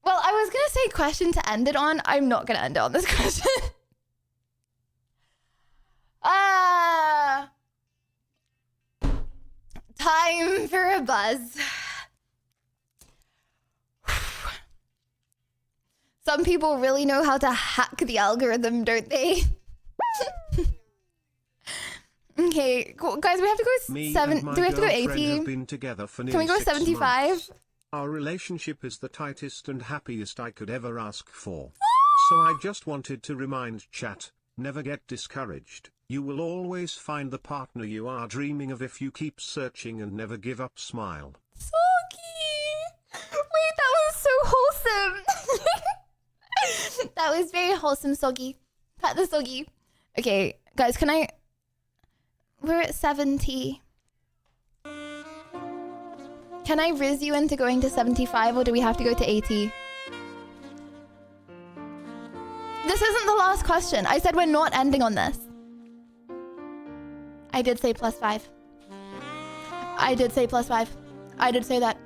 Well, I was going to say question to end it on. I'm not going to end it on this question. Time for a buzz. Some people really know how to hack the algorithm, don't they? Okay, cool. Guys, we have to go Do we have to go 80? Have been together for Can we go 75? Months. Our relationship is the tightest and happiest I could ever ask for. So I just wanted to remind chat, never get discouraged. You will always find the partner you are dreaming of if you keep searching and never give up. Smile. Soggy! Wait, that was so wholesome. That was very wholesome, Soggy. Pat the Soggy. Okay, guys, we're at 70. Can I riz you into going to 75 or do we have to go to 80? This isn't the last question. I said we're not ending on this. I did say +5. I did say +5. I did say that.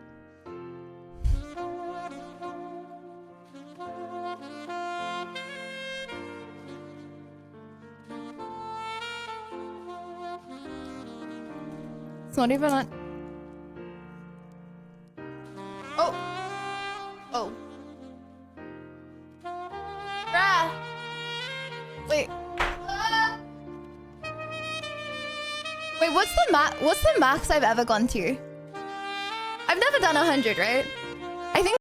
It's not even on. Oh. Oh. Bruh. Wait. Wait, what's the max I've ever gone to? I've never done 100, right? I think.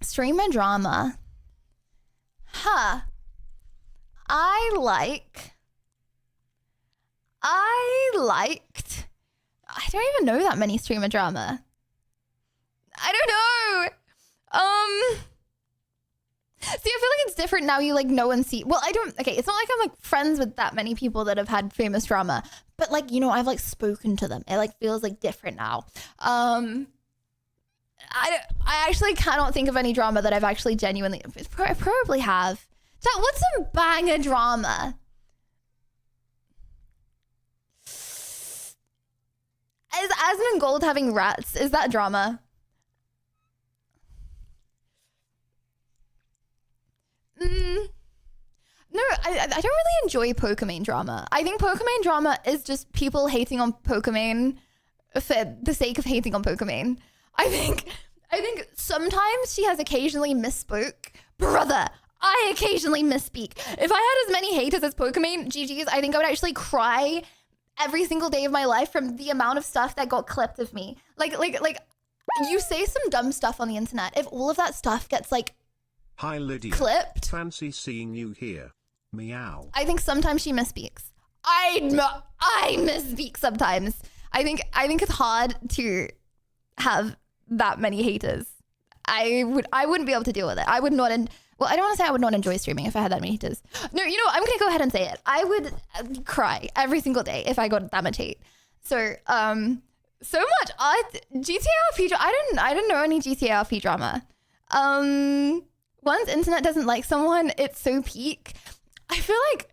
Streamer drama. Huh. I liked. I don't even know that many streamer drama. I don't know. See, I feel like it's different now. You like know and see. Well, I don't. Okay, it's not like I'm like friends with that many people that have had famous drama, but like I've like spoken to them. It like feels like different now. I actually cannot think of any drama that I've actually genuinely. I probably have. Chat, what's some banger drama? Is Asmongold having rats? Is that drama? No, I don't really enjoy Pokemon drama. I think Pokemon drama is just people hating on Pokemon for the sake of hating on Pokemon. I think sometimes she has occasionally misspoke. Brother, I occasionally misspeak. If I had as many haters as Pokemon GGs, I think I would actually cry every single day of my life from the amount of stuff that got clipped of me. Like you say some dumb stuff on the internet. If all of that stuff gets like Hi Lydia. Clipped. Fancy seeing you here. Meow. I think sometimes she misspeaks. I misspeak sometimes. I think it's hard to have that many haters. I wouldn't be able to deal with it. I would not. Well, I don't want to say I would not enjoy streaming if I had that many haters. No, you know what? I'm gonna go ahead and say it. I would cry every single day if I got that much hate. So so much GTA RP. I didn't know any GTA RP drama. Once internet doesn't like someone, it's so peak. I feel like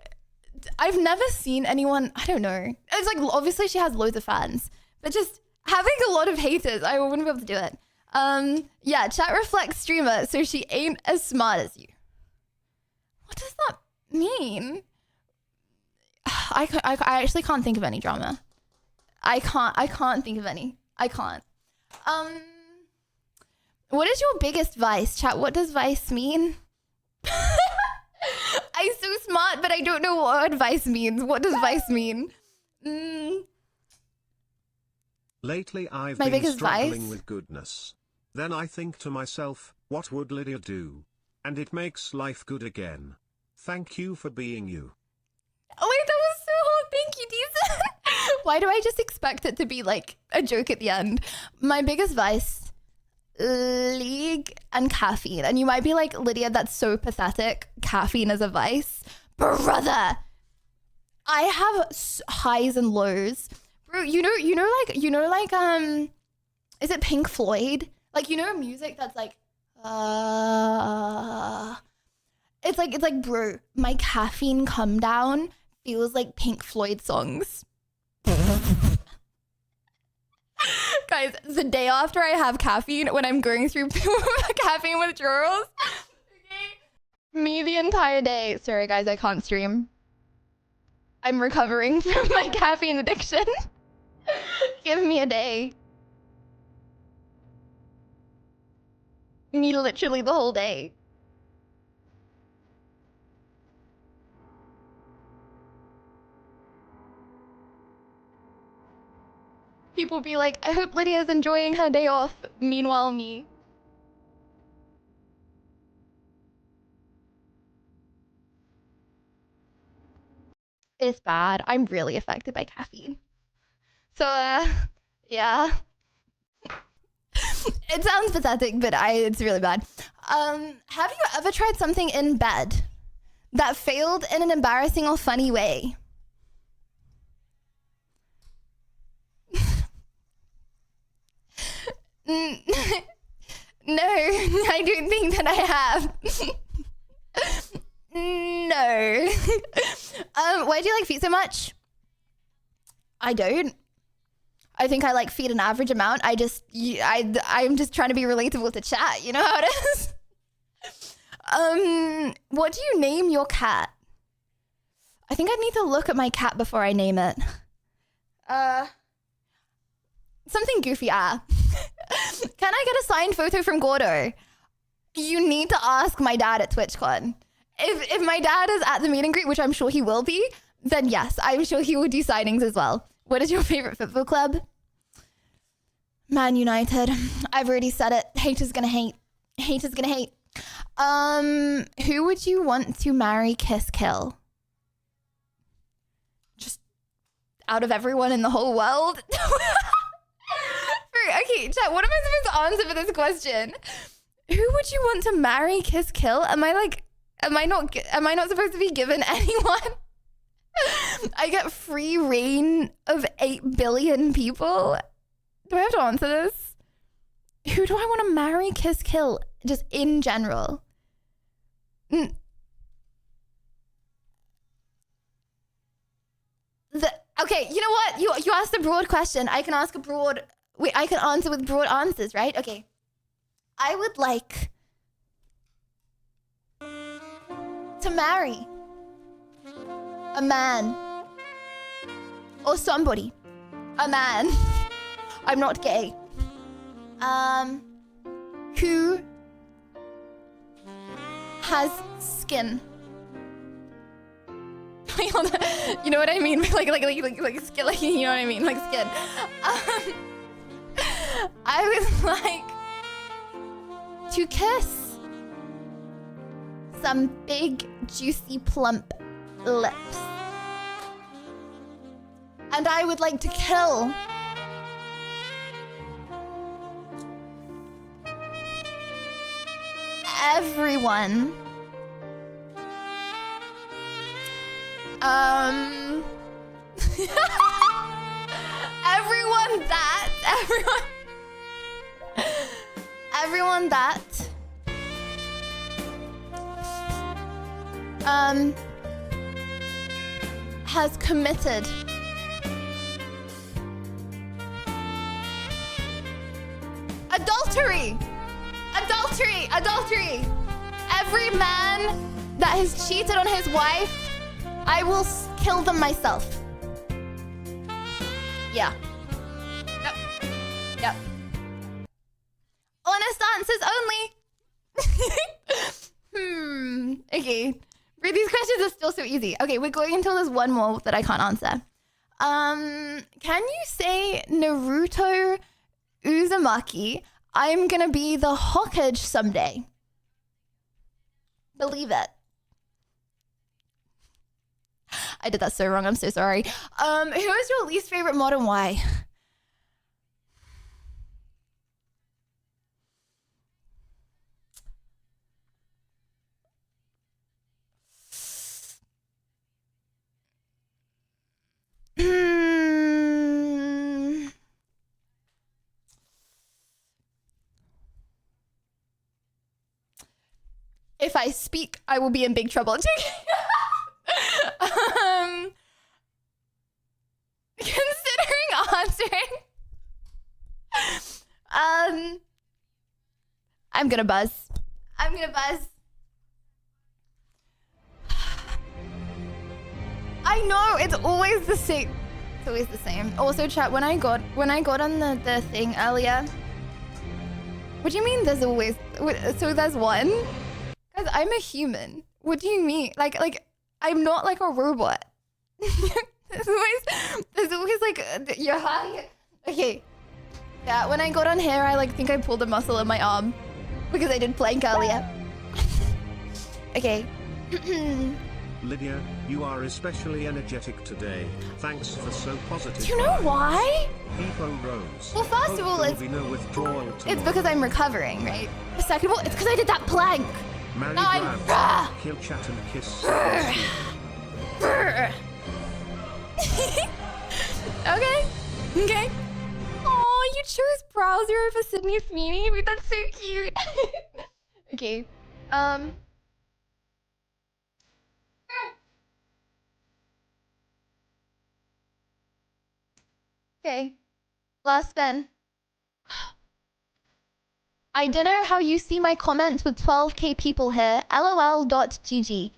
I've never seen anyone. I don't know. It's like obviously she has loads of fans, but just having a lot of haters, I wouldn't be able to do it. Yeah, chat reflects streamer, so she ain't as smart as you. What does that mean? I actually can't think of any drama. I can't think of any. I can't. What is your biggest vice? Chat, what does vice mean? I'm so smart, but I don't know what vice means. What does vice mean? Lately I've My been biggest struggling vice? with goodness. Then I think to myself, what would Lydia do? And it makes life good again. Thank you for being you. Oh wait, that was so hot. Thank you, Decent. Why do I just expect it to be like a joke at the end? My biggest vice, League and caffeine. And you might be like, Lydia, that's so pathetic. Caffeine is a vice. Brother, I have highs and lows. Bro, you know, is it Pink Floyd? Like, you know, music that's like, it's like, bro, my caffeine come down feels like Pink Floyd songs. Guys, the day after I have caffeine, when I'm going through caffeine withdrawals, me the entire day. Sorry, guys, I can't stream. I'm recovering from my caffeine addiction. Give me a day. Me literally the whole day. People be like, I hope Lydia's enjoying her day off. Meanwhile, me. It's bad. I'm really affected by caffeine. So, yeah. It sounds pathetic, but it's really bad. Have you ever tried something in bed that failed in an embarrassing or funny way? No, I don't think that I have. No. Why do you like feet so much? I don't. I think I like feet an average amount. I'm just trying to be relatable to chat. You know how it is? What do you name your cat? I think I need to look at my cat before I name it. Something goofy, Can I get a signed photo from Gordo? You need to ask my dad at TwitchCon. If my dad is at the meet and greet, which I'm sure he will be, then yes, I'm sure he will do signings as well. What is your favorite football club? Man United. I've already said it. Haters gonna hate. Haters gonna hate. Who would you want to marry, kiss, kill? Just out of everyone in the whole world? Okay, chat, what am I supposed to answer for this question? Who would you want to marry, kiss, kill? Am I not supposed to be given anyone? I get free reign of 8 billion people. Do I have to answer this? Who do I want to marry, kiss, kill? Just in general. Okay, you know what? You asked a broad question. I can ask a broad... Wait, I can answer with broad answers, right? Okay. I would like to marry a man or somebody. A man. I'm not gay. Who has skin. You know what I mean? Like skin, like, you know what I mean? Like skin. I would like to kiss some big, juicy, plump lips. And I would like to kill everyone. Everyone that has committed adultery. Every man that has cheated on his wife, I will kill them myself. Yeah. Yep. Honest answers only. Okay. But these questions are still so easy. Okay, we're going until there's one more that I can't answer. Can you say Naruto Uzumaki, I'm gonna be the Hokage someday? Believe it. I did that so wrong, I'm so sorry. Who is your least favorite mod and why? If I speak, I will be in big trouble. Considering answering, I'm gonna buzz. I know, it's always the same. Also, chat, when I got on the thing earlier, what do you mean there's always, so there's one? Guys, I'm a human. What do you mean? Like I'm not like a robot. there's always like, yeah. Okay. Yeah, when I got on here, I think I pulled a muscle in my arm because I did plank earlier. Okay. Lydia, you are especially energetic today. Thanks for so positive. Do you know why? Hippo Rose. Well, first of all, Hopefully be no withdrawal it's because I'm recovering, right? Second of all, it's because I did that plank. Mary No, I'm- Brown, kill, chat, and kiss. Okay. Oh, you chose browser over Sydney Sweeney. Wait, that's so cute. Okay. Okay. Last spin. I don't know how you see my comments with 12k people here. LOL.gg.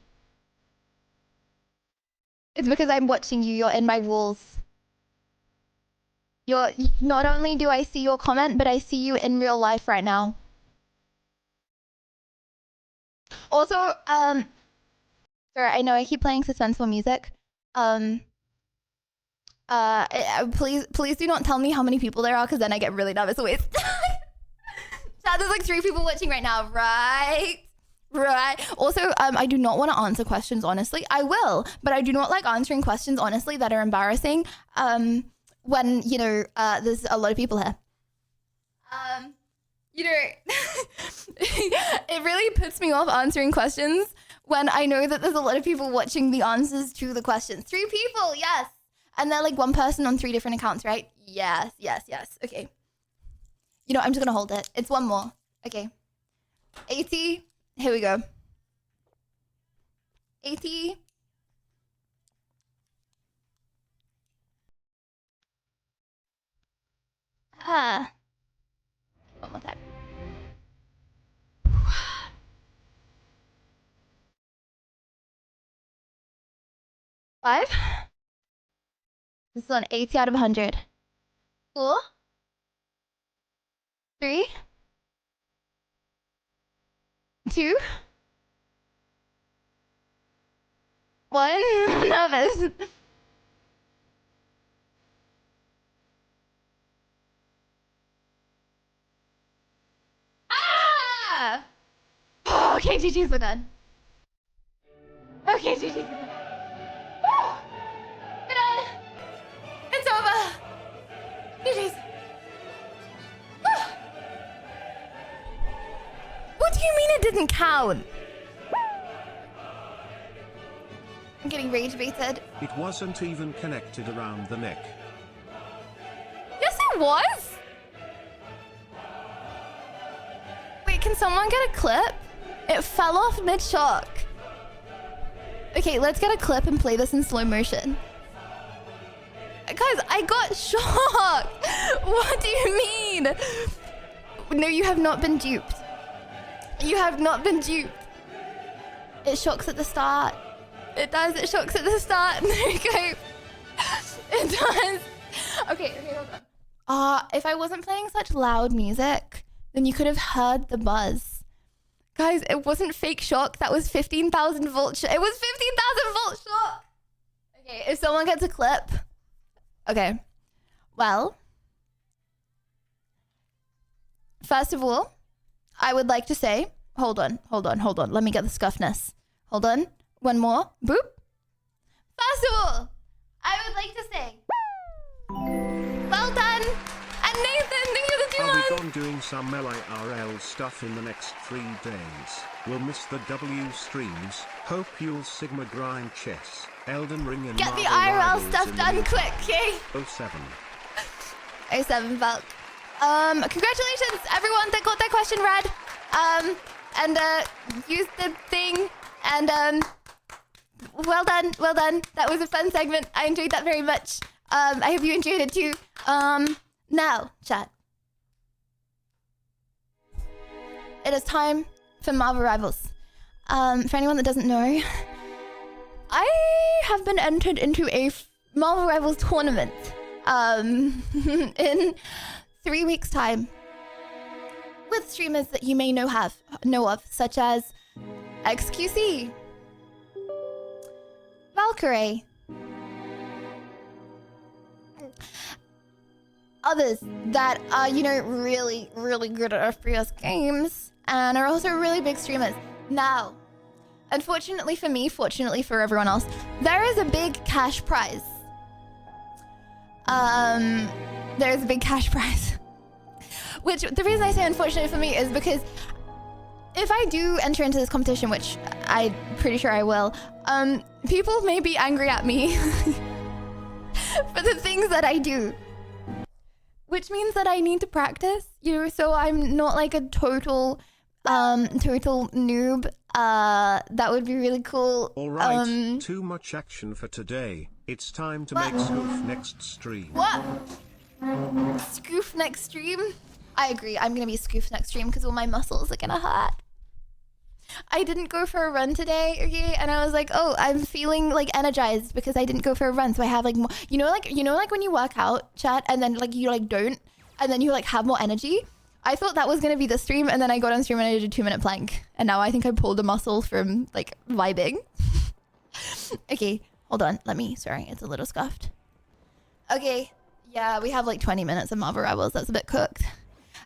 It's because I'm watching you. You're in my rules. Not only do I see your comment, but I see you in real life right now. Also, sorry, I know I keep playing suspenseful music. Please do not tell me how many people there are, because then I get really nervous. Wait. Chat, there's like 3 people watching right now, right? Also, I do not want to answer questions honestly. I will, but I do not like answering questions honestly that are embarrassing. When there's a lot of people here. It really puts me off answering questions when I know that there's a lot of people watching the answers to the questions. 3 people, yes. And they're like 1 person on 3 different accounts, right? Yes. Okay. I'm just gonna hold it. It's 1 more. Okay. 80. Here we go. 80. One more time. 5. This is an 80 out of 100. 4. 3. 2. 1. Nervous. Okay, GG's, we're done. Okay, GG's. do you mean it didn't count? I'm getting rage baited. It wasn't even connected around the neck. Yes, it was. Wait, can someone get a clip? It fell off mid-shock. Okay, let's get a clip and play this in slow motion. Guys, I got shocked. What do you mean? No, you have not been duped. You have not been duped. It shocks at the start. It does. It shocks at the start. There you go. It does. Okay, hold on. If I wasn't playing such loud music, then you could have heard the buzz. Guys, it wasn't fake shock. That was 15,000 volt shock. It was 15,000 volt shock. Okay, if someone gets a clip. Okay. Well, first of all, I would like to say, hold on. Let me get the scuffness. Hold on. One more. Boop. First of all, I would like to say, well done. And Nathan, thank you for the 2 I'll months. be gone doing some LIRL stuff in the next 3 days. We'll miss the W streams. Hope you'll Sigma grind chess, Elden Ring and Get the Marvel IRL Rivals stuff in done the quick, okay? 07. 07 Valk. Congratulations, everyone that got that question read. And used the thing. And well done. That was a fun segment. I enjoyed that very much. I hope you enjoyed it too. Now, chat. It is time for Marvel Rivals. For anyone that doesn't know, I have been entered into a Marvel Rivals tournament in 3 weeks' time with streamers that you may know of, such as XQC, Valkyrie, others that are, really, really good at FPS games and are also really big streamers. Now, unfortunately for me, fortunately for everyone else, there is a big cash prize. There is a big cash prize. Which, the reason I say unfortunately for me is because if I do enter into this competition, which I'm pretty sure I will, people may be angry at me for the things that I do. Which means that I need to practice, so I'm not like a total noob. That would be really cool. Alright, too much action for today. It's time to make Scoof next stream. What? Scoof next stream? I agree. I'm going to be Scoof next stream because all my muscles are going to hurt. I didn't go for a run today, okay? And I was like, oh, I'm feeling like energized because I didn't go for a run. So I have like more, like when you work out, chat, and then like you like don't, and then you like have more energy. I thought that was going to be the stream, and then I got on stream and I did a 2-minute plank. And now I think I pulled a muscle from like vibing. Okay, hold on. Sorry, it's a little scuffed. Okay, yeah, we have like 20 minutes of Marvel Rivals. That's a bit cooked.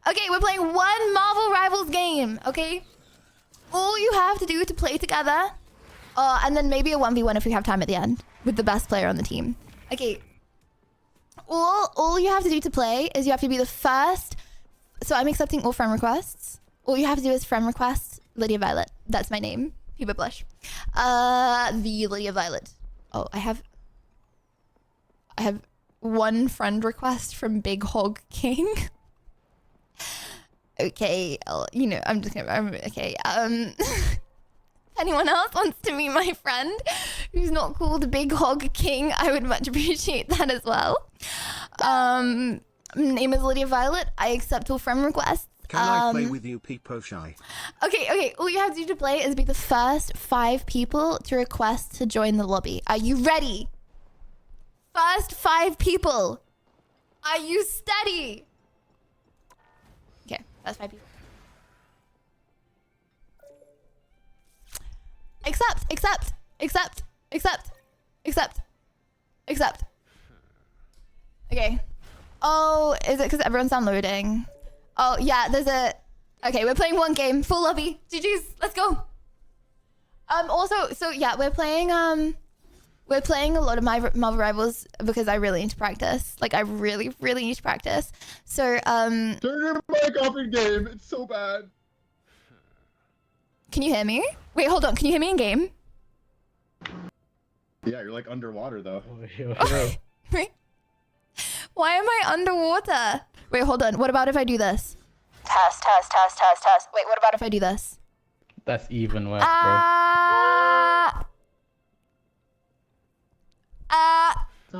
Okay, we're playing one Marvel Rivals game, okay? All you have to do to play together, and then maybe a 1v1 if we have time at the end, with the best player on the team. Okay, all you have to do to play is you have to be the first. So I'm accepting all friend requests. All you have to do is friend request Lydia Violet. That's my name. People blush. The Lydia Violet. Oh, I have one friend request from Big Hog King. Okay, I'm just gonna. Okay, anyone else wants to be my friend who's not called Big Hog King, I would much appreciate that as well. Name is Lydia Violet. I accept all friend requests. Can I play with you, Peepo Shy? Okay. All you have to do to play is be the first 5 people to request to join the lobby. Are you ready? First 5 people. Are you steady? Okay, first 5 people. Accept. Okay. Oh, is it because everyone's downloading? Oh, yeah, there's a... Okay, we're playing one game. Full lobby. GG's. Let's go. Also, so yeah, we're playing a lot of my Marvel Rivals because I really need to practice. Like, I really, really need to practice. So, Turn your mic off in game. It's so bad. Can you hear me? Wait, hold on. Can you hear me in game? Yeah, you're like underwater though. Wait. Why am I underwater? Wait, hold on. What about if I do this? Test. Wait, what about if I do this? That's even worse, bro.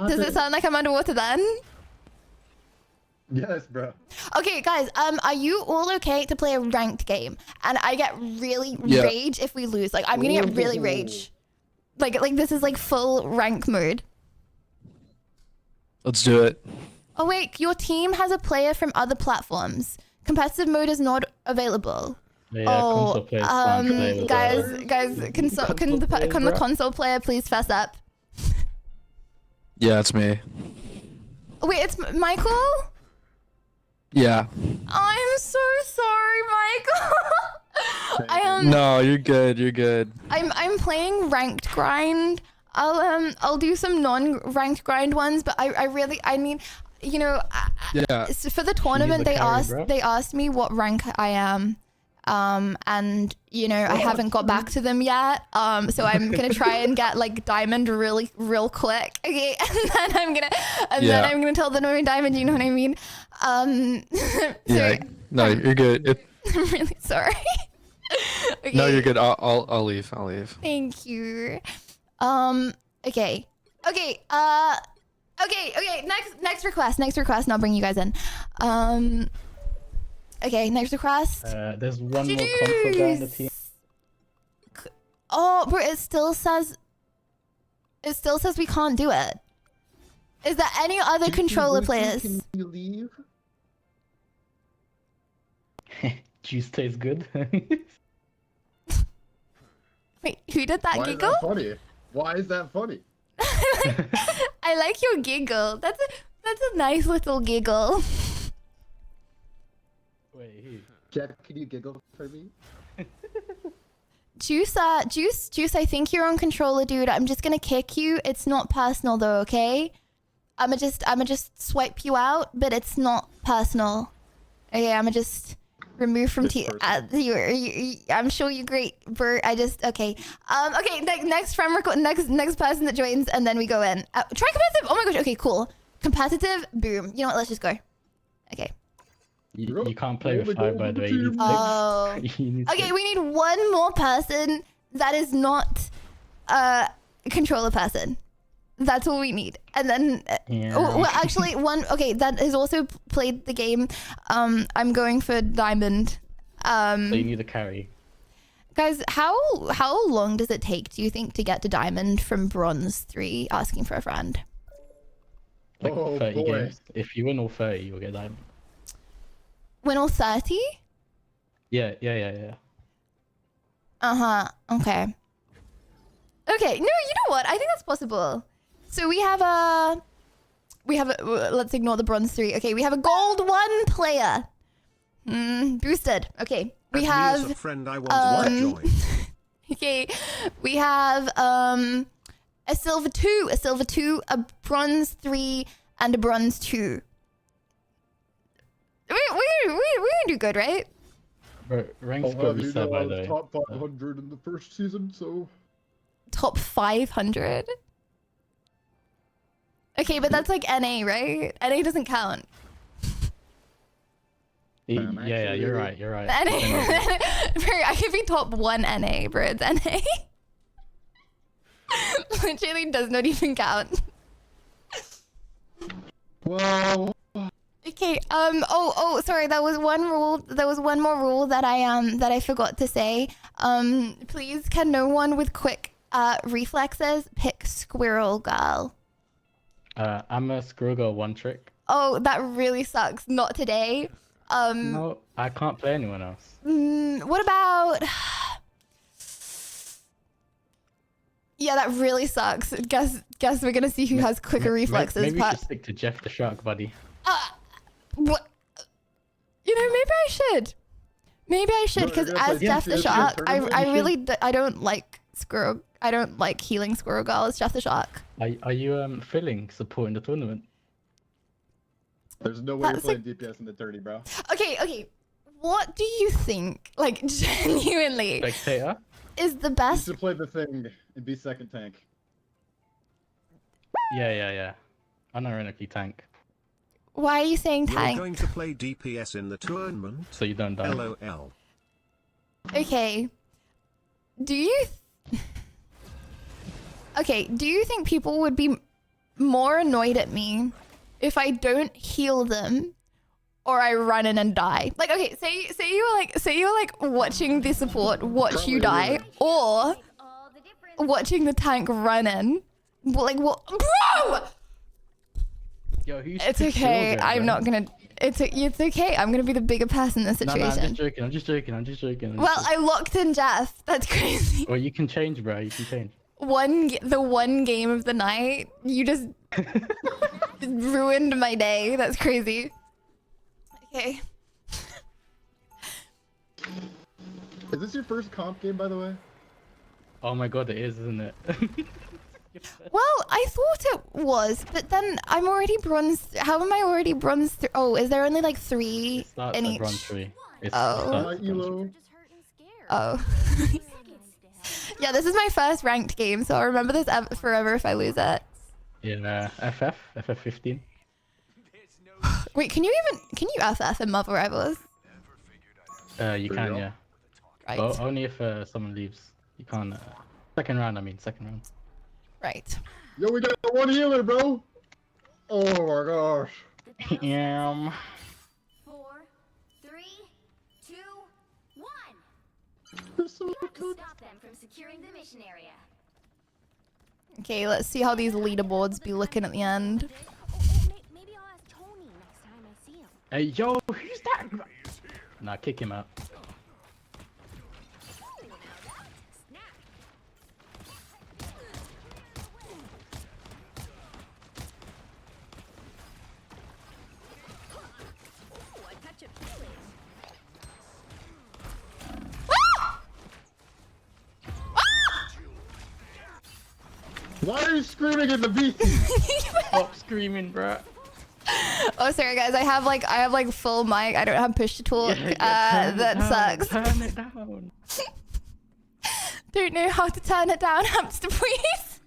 Does it sound like I'm underwater then? Yes, bro. Okay, guys, are you all okay to play a ranked game? And I get really rage if we lose. Like, I'm gonna get really rage. Like this is like full rank mode. Let's do it. Oh wait, your team has a player from other platforms. Competitive mode is not available. Yeah, console players can't play with guys, can the console player please fess up? Yeah, it's me. Wait, it's Michael? Yeah. I'm so sorry, Michael. No, you're good. You're good. I'm playing ranked grind. I'll do some non-ranked grind ones, but I mean, you know, Yeah. for the tournament the carry, they asked me what rank I am. And you know, I haven't got back to them yet. So I'm gonna try and get like diamond real quick. Okay, and then I'm gonna tell them I'm diamond. You know what I mean? Yeah. No, you're good. I'm really sorry. Okay. No, you're good. I'll leave. Thank you. Okay. Next request. And I'll bring you guys in. Okay, next request. There's one more console guy on the team. Oh, but it still says we can't do it. Is there any other controller players? Can you leave? Juice tastes good. Wait, who did that Why giggle? is that funny? Why is that funny? I like your giggle. That's a nice little giggle. Wait, who? Jack, can you giggle for me? Juice, I think you're on controller, dude. I'm just gonna kick you. It's not personal though, okay? I'ma just swipe you out, but it's not personal. Okay, I'ma just remove from team. I'm sure you're great, Bert. Okay. Okay. Next friend record. Next person that joins, and then we go in. Try competitive. Oh my gosh. Okay, cool. Competitive. Boom. You know what? Let's just go. Okay. You can't play with 5, by the way. You need 6. Oh. You need Okay, 6. we need one more person that is not a controller person. That's all we need. And then, Yeah. well, actually, one, okay, that has also played the game. I'm going for diamond. So you need a carry. Guys, how long does it take, do you think, to get to diamond from bronze 3 asking for a friend? Like Oh, 30 boy. games. If you win all 30, you'll get diamond. Win all 30? Yeah. Uh-huh. Okay. Okay. No, you know what? I think that's possible. So we have a let's ignore the bronze 3. Okay, we have a gold 1 player. Boosted. Okay. We Add me have as a friend, I want to join. okay. We have a silver 2, a bronze 3, and a bronze 2. We're gonna do good, right? Bro, ranks I'll got have you reset, know by I the was way. top 500 in the first season, so... Top 500. Okay, but that's like NA, right? NA doesn't count. Yeah, actually- you're right. NA. Bro, I could be top 1 NA, bro. It's NA. Literally does not even count. Whoa! Okay. Oh. Sorry. That was one rule. There was one more rule that I forgot to say. Please, can no one with quick reflexes pick Squirrel Girl? I'm a Squirrel Girl one trick. Oh, that really sucks. Not today. No, I can't play anyone else. What about? Yeah, that really sucks. Guess we're gonna see who has quicker reflexes. Maybe you but should stick to Jeff the Shark, buddy. what? You know, maybe I should. Maybe I should, No, because you're gonna as play Jeff the DPS in a Shark, tournament, I you really I don't like Squirrel. I don't like healing Squirrel Girl as Jeff the Shark. Are you feeling supporting the tournament? There's no way That's you're playing DPS in the 30, bro. Okay. what do you think, like genuinely, Spectator? is the You best? should play the thing and be second tank. Yeah. Unironically tank. Why are you saying You're tank? going to play DPS in the tournament? So you don't die. LOL. Okay. Do you... Okay, do you think people would be more annoyed at me if I don't heal them or I run in and die? Like, okay, say you were like watching the support watch you die, or watching the tank run in. Like, what? Bro! Yo, who's It's okay. I'm not gonna... It's okay. I'm gonna be the bigger person in this No, situation. I'm just joking. Well, I locked in Jeff. That's crazy. Well, you can change, bro. You can change. The one game of the night, you just ruined my day. That's crazy. Okay. Is this your first comp game, by the way? Oh my god, it is, isn't it? Well, I thought it was, but then I'm already bronze. How am I already bronze? Oh, is there only like 3 It starts in at each? bronze 3. Oh. Elo. Oh. Yeah, this is my first ranked game, so I'll remember this forever if I lose it. Yeah, FF15. Wait, can you FF in Marvel Rivals? You can, real? yeah. Right. Oh, only if someone leaves. You can't. Second round. Right. Yo, we got one healer, bro. Oh my gosh. 4, 3, 2, 1. They're so To good. stop them from securing the mission area. Okay, let's see how these leaderboards be looking at the end. Maybe I'll ask Tony next time I see him. Hey, yo, who's that? Nah, kick him out. Why are you screaming at the beat? Stop screaming, bro. Oh, sorry guys. I have like full mic. I don't have push to talk. That sucks. Turn it down. Don't know how to turn it down, hamster, please.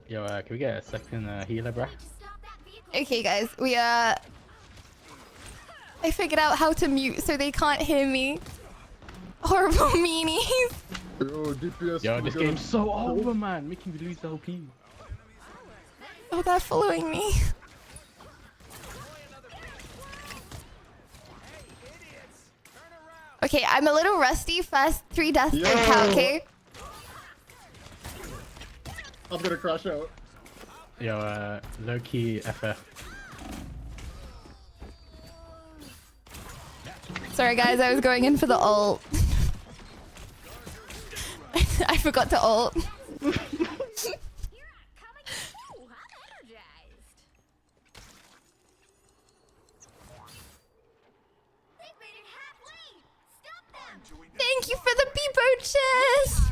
Yo, can we get a second healer, bro? Okay, guys. I figured out how to mute so they can't hear me. Horrible meanies. Yo, DPS. Yo, this game's so over, man. Making me lose the LP. Oh, they're following me. Okay, I'm a little rusty. First 3 deaths don't count, okay? I'm gonna crash out. Yo, low-key FF. Sorry, guys. I was going in for the ult. I forgot to ult. Thank you for the Beepo chest.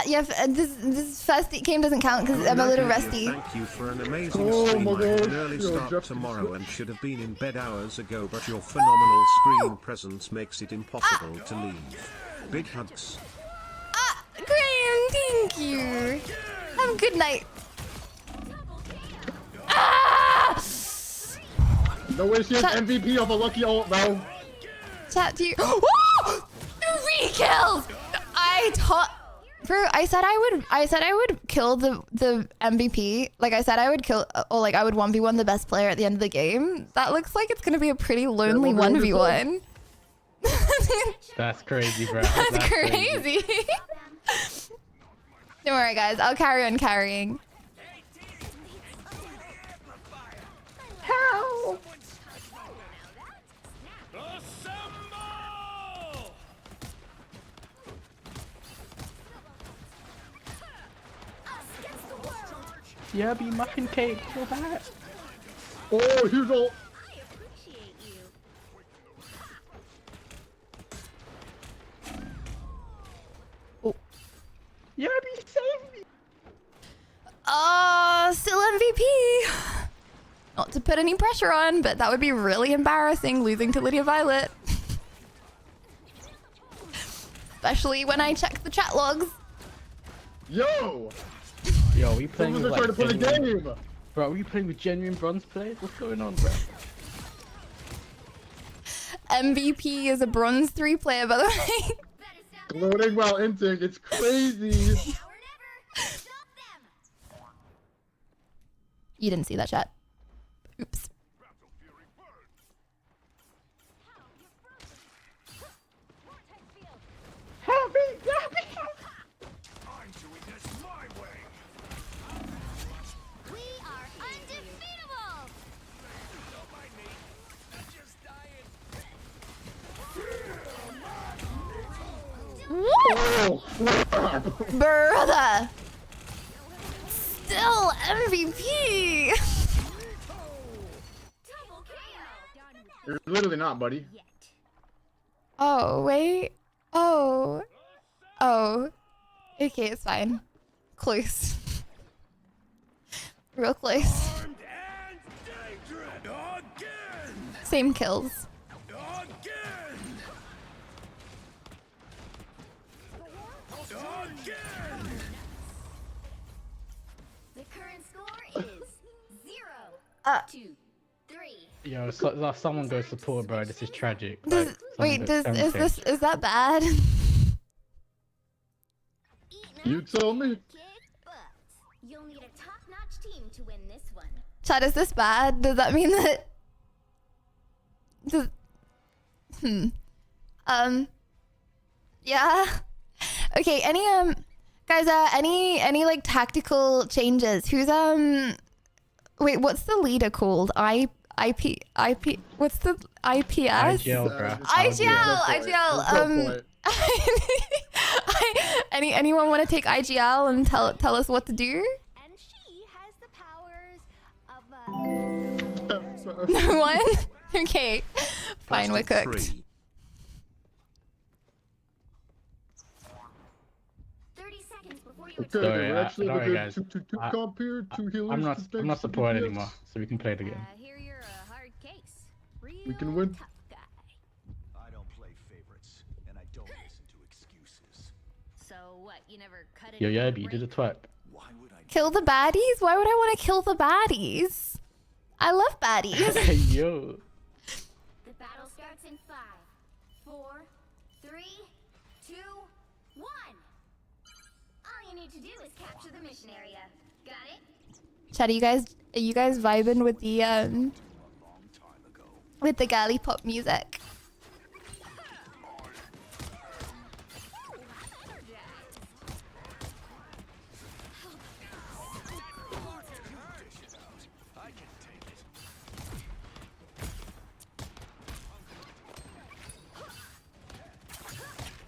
Yeah, this first game doesn't count because I'm a little rusty. Thank you for an amazing Oh stream. my I have an gosh. early Yo, start Jeff, tomorrow and should have been in bed hours ago, but your phenomenal screen presence makes it impossible to leave. Big hugs. Graham, thank you. Have a good night. Ah! No way she has Shut- MVP of a lucky ult now. Chat to you. Woo! 3 kills. Bro, I said I would kill the MVP. Like I said I would kill, or like I would 1v1 the best player at the end of the game. That looks like it's gonna be a pretty lonely 1v1. That's crazy, bro. That's crazy. Don't worry, guys. I'll carry on carrying. Help! Yeah, be muffin cake. Feel that. Oh, huge ult. Yeah, be save me. Oh, Still MVP. Not to put any pressure on, but that would be really embarrassing losing to Lydia Violet. Especially when I check the chat logs. Yo! Yo, we playing with Someone's like trying to play the genuine... game! Bro, are we playing with genuine bronze players? What's going on, bro? MVP is a bronze 3 player, by the way. Loading while inting, it's crazy! You didn't see that chat. Oops. Help me! Help me! I'm doing this my way. We are undefeatable! Don't mind me. I'm just dying. Oh, crap! Brother! Still MVP! Double KO! You're literally not, buddy. Oh, wait. Oh. Oh. Okay, it's fine. Close. Real close. Armed and dangerous. Again. Same kills. Again. Again. The current score is 0-2-3. Yo, so, someone go support, bro. This is tragic. Does, Like, wait, someone go is that bad? You tell me. But you'll need a top-notch team to win this one. Chad, is this bad? Does that mean that... Does... Yeah? Okay, any, guys, any, like, tactical changes? Who's, wait, what's the leader called? IP, what's the IPS? IGL, bro. IGL, anyone want to take IGL and tell us what to do? And she has the powers of a... No one? Okay, fine, we're Plastic cooked. 3. 30 seconds before you Okay, Sorry, we're actually sorry, looking guys. two I- comp here, 2 healers. I'm 2 not tanks, 2 supporting DPS. anymore, so we can play the game. Here you're a hard case. We can win. Tough guy. I don't play favorites, and I don't listen to excuses. So what, you never cut it? Yo, in Yabi, you break? did the twerk. Why would I? Kill the baddies? Why would I want to kill the baddies? I love baddies. Yo. The battle starts in 5, 4, 3, 2, 1. All you need to do is capture the mission area. Got it? Chad, are you guys vibing with the galley pop music?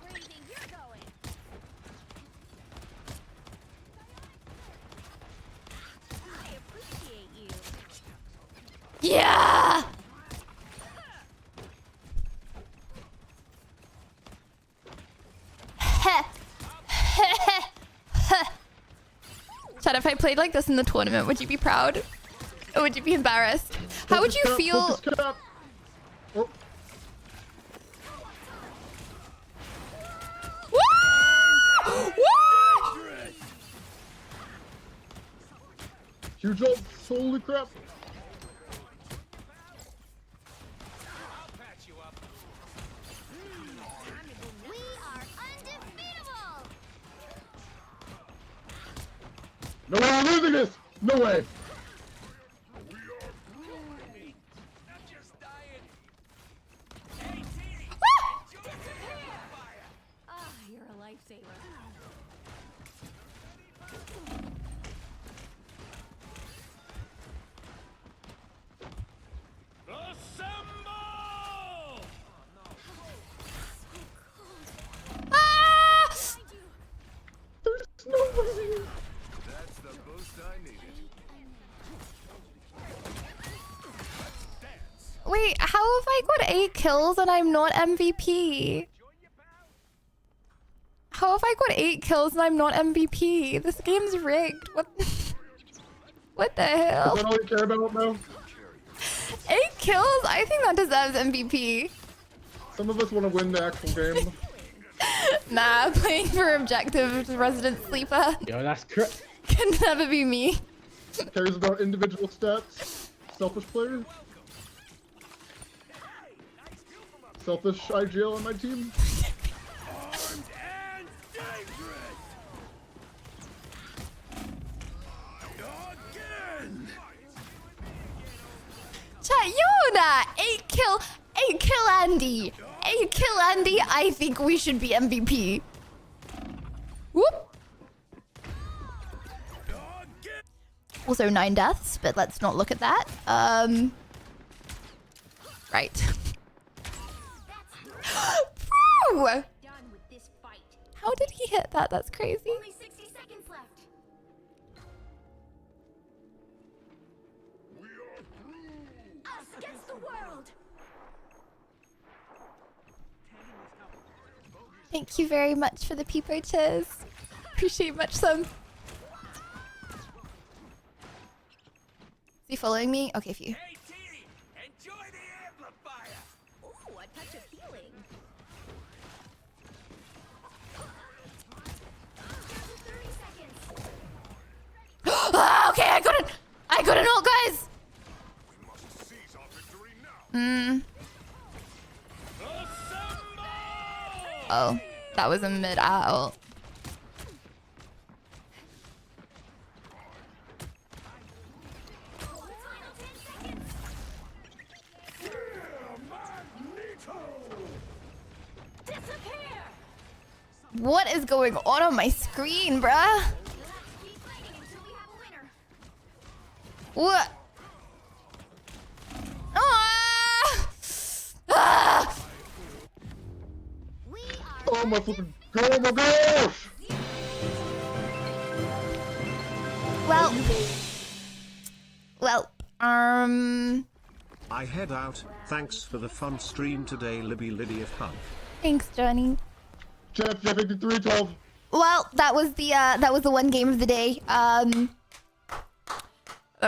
Where do you think you're going? I appreciate you. Yeah! Chad, if I played like this in the tournament, would you be proud? Or would you be embarrassed? How would you feel? Focus cap. Oh, Woo! Woo! huge ult. Holy crap. We are undefeatable. No way, I'm losing this. No way. Ah, you're a lifesaver. Assemble! Ah! There's no way. That's the boost I needed. Wait, how have I got 8 kills and I'm not MVP? How have I got 8 kills and I'm not MVP? This game's rigged. What What the Is hell? that all you care about now? 8 kills? I think that deserves MVP. Some of us want to win the actual game. Nah, playing for objective resident sleeper Yo, that's correct. can never be me. Cares about individual stats. Selfish player. Selfish IGL on my team. Chat, Yoda! 8 kill Andy! 8 kill Andy, I think we should be MVP. Whoop! Also 9 deaths, but let's not look at that. Right. Phew! Done with this fight. How did he hit that? That's crazy. Only 60 seconds left. Us against the world. Thank you very much for the peepo cheers. Appreciate much some. Is he following me? Okay, phew. Hey, T, enjoy the amplifier. Ooh, a touch of healing. 30 seconds. Ah, okay, I got it all, guys. We must seize our victory now. Oh, that was a mid out. What is going on my screen, bruh? Keep fighting until we have a winner. What? Ah! Ah! We are Oh my fucking god! Oh my gosh! Well, I head out. Thanks for the fun stream today, Libby Lydia Hunt. thanks, Johnny. Jeff 5312. Well, that was the one game of the day. That